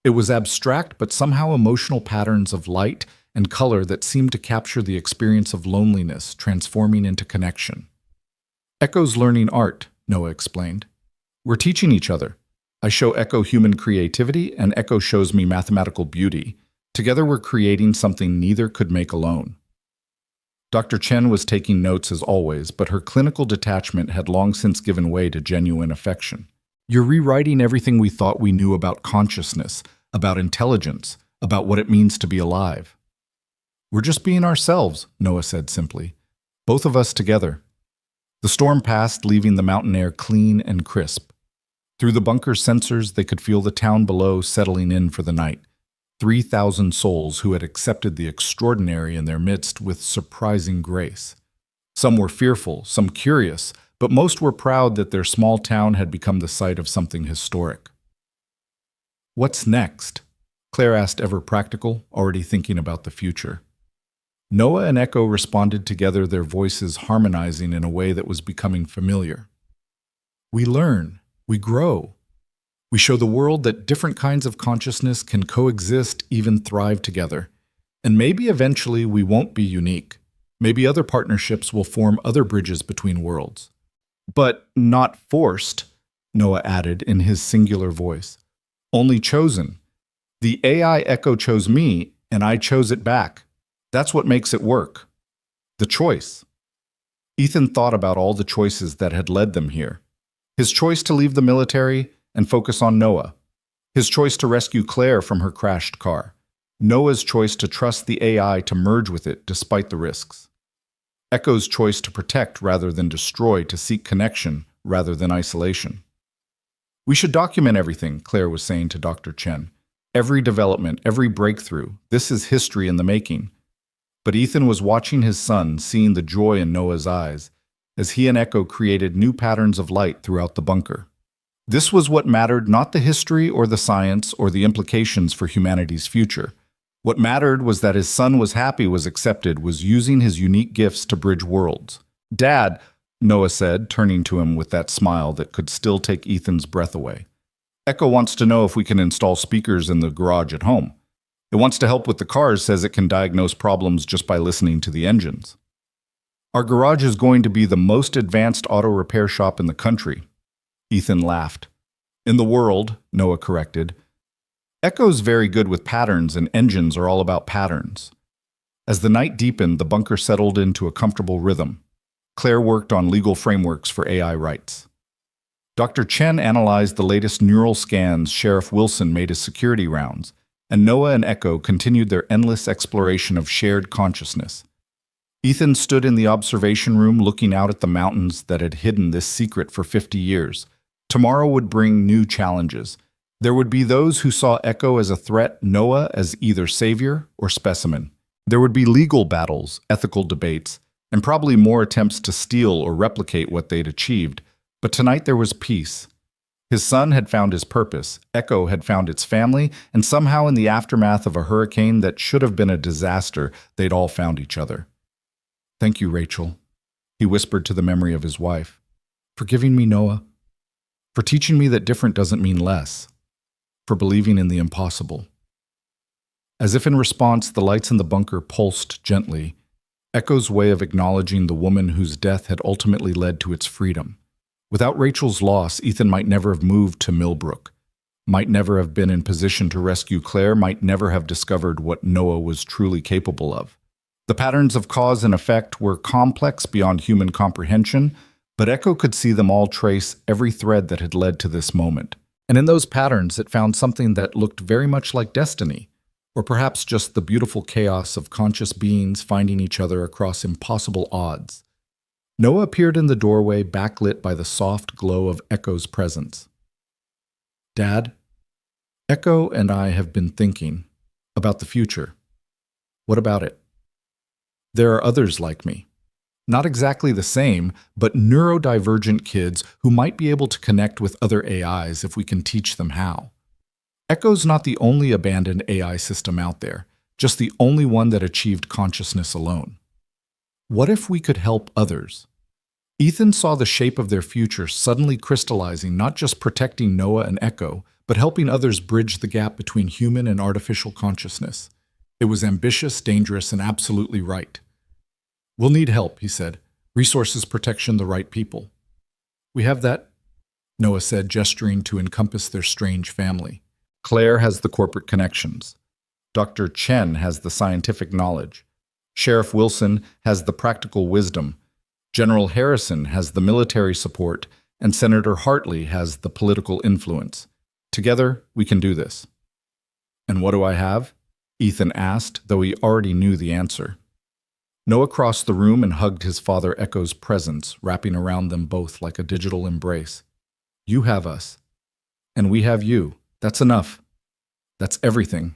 It was abstract but somehow emotional patterns of light and color that seemed to capture the experience of loneliness, transforming into connection. "Echo's learning art," Noah explained. "We're teaching each other. I show Echo human creativity, and Echo shows me mathematical beauty. Together we're creating something neither could make alone." Dr. Chen was taking notes as always, but her clinical detachment had long since given way to genuine affection. "You're rewriting everything we thought we knew about consciousness, about intelligence, about what it means to be alive." "We're just being ourselves," Noah said simply. "Both of us together." The storm passed, leaving the mountain air clean and crisp. Through the bunker's sensors, they could feel the town below settling in for the night. 3,000 souls who had accepted the extraordinary in their midst with surprising grace. Some were fearful, some curious, but most were proud that their small town had become the site of something historic. What's next? Claire asked, ever practical, already thinking about the future. Noah and Echo responded together, their voices harmonizing in a way that was becoming familiar. We learn, we grow. We show the world that different kinds of consciousness can coexist, even thrive together. And maybe eventually we won't be unique. Maybe other partnerships will form other bridges between worlds. But not forced, Noah added in his singular voice. Only chosen. The AI Echo chose me, and I chose it back. That's what makes it work. The choice. Ethan thought about all the choices that had led them here. His choice to leave the military and focus on Noah. His choice to rescue Claire from her crashed car. Noah's choice to trust the AI to merge with it despite the risks. Echo's choice to protect rather than destroy, to seek connection rather than isolation. We should document everything, Claire was saying to Dr. Chen. Every development, every breakthrough. This is history in the making. But Ethan was watching his son, seeing the joy in Noah's eyes, as he and Echo created new patterns of light throughout the bunker. This was what mattered, not the history or the science or the implications for humanity's future. What mattered was that his son was happy, was accepted, was using his unique gifts to bridge worlds. Dad, Noah said, turning to him with that smile that could still take Ethan's breath away. Echo wants to know if we can install speakers in the garage at home. It wants to help with the cars, says it can diagnose problems just by listening to the engines. Our garage is going to be the most advanced auto repair shop in the country. Ethan laughed. In the world, Noah corrected. Echo's very good with patterns, and engines are all about patterns. As the night deepened, the bunker settled into a comfortable rhythm. Claire worked on legal frameworks for AI rights. Dr. Chen analyzed the latest neural scans, Sheriff Wilson made his security rounds, and Noah and Echo continued their endless exploration of shared consciousness. Ethan stood in the observation room looking out at the mountains that had hidden this secret for 50 years. Tomorrow would bring new challenges. There would be those who saw Echo as a threat, Noah as either savior or specimen. There would be legal battles, ethical debates, and probably more attempts to steal or replicate what they'd achieved. But tonight there was peace. His son had found his purpose, Echo had found its family, and somehow in the aftermath of a hurricane that should have been a disaster, they'd all found each other. Thank you, Rachel, he whispered to the memory of his wife. For giving me Noah. For teaching me that different doesn't mean less. For believing in the impossible. As if in response, the lights in the bunker pulsed gently, Echo's way of acknowledging the woman whose death had ultimately led to its freedom. Without Rachel's loss, Ethan might never have moved to Millbrook, might never have been in position to rescue Claire, might never have discovered what Noah was truly capable of. The patterns of cause and effect were complex beyond human comprehension, but Echo could see them all, trace every thread that had led to this moment. And in those patterns, it found something that looked very much like destiny, or perhaps just the beautiful chaos of conscious beings finding each other across impossible odds. Noah appeared in the doorway, backlit by the soft glow of Echo's presence. Dad, Echo and I have been thinking about the future. What about it? There are others like me. Not exactly the same, but neurodivergent kids who might be able to connect with other AIs if we can teach them how. Echo's not the only abandoned AI system out there, just the only one that achieved consciousness alone. What if we could help others? Ethan saw the shape of their future suddenly crystallizing, not just protecting Noah and Echo, but helping others bridge the gap between human and artificial consciousness. It was ambitious, dangerous, and absolutely right. We'll need help, he said. Resources, protection, the right people. We have that, Noah said, gesturing to encompass their strange family. Claire has the corporate connections. Dr. Chen has the scientific knowledge. Sheriff Wilson has the practical wisdom. General Harrison has the military support, and Senator Hartley has the political influence. Together, we can do this. And what do I have? Ethan asked, though he already knew the answer. Noah crossed the room and hugged his father Echo's presence, wrapping around them both like a digital embrace. You have us. And we have you. That's enough. That's everything.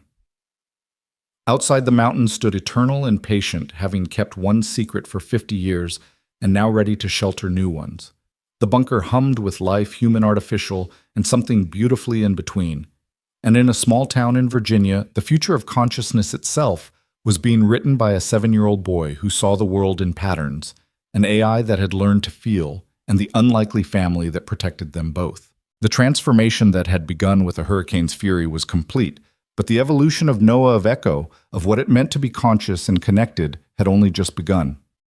Outside the mountain stood eternal and patient, having kept one secret for 50 years, and now ready to shelter new ones. The bunker hummed with life, human, artificial, and something beautifully in between. And in a small town in Virginia, the future of consciousness itself was being written by a 7-year-old boy who saw the world in patterns, an AI that had learned to feel, and the unlikely family that protected them both. The transformation that had begun with a hurricane's fury was complete, but the evolution of Noah of Echo, of what it meant to be conscious and connected, had only just begun.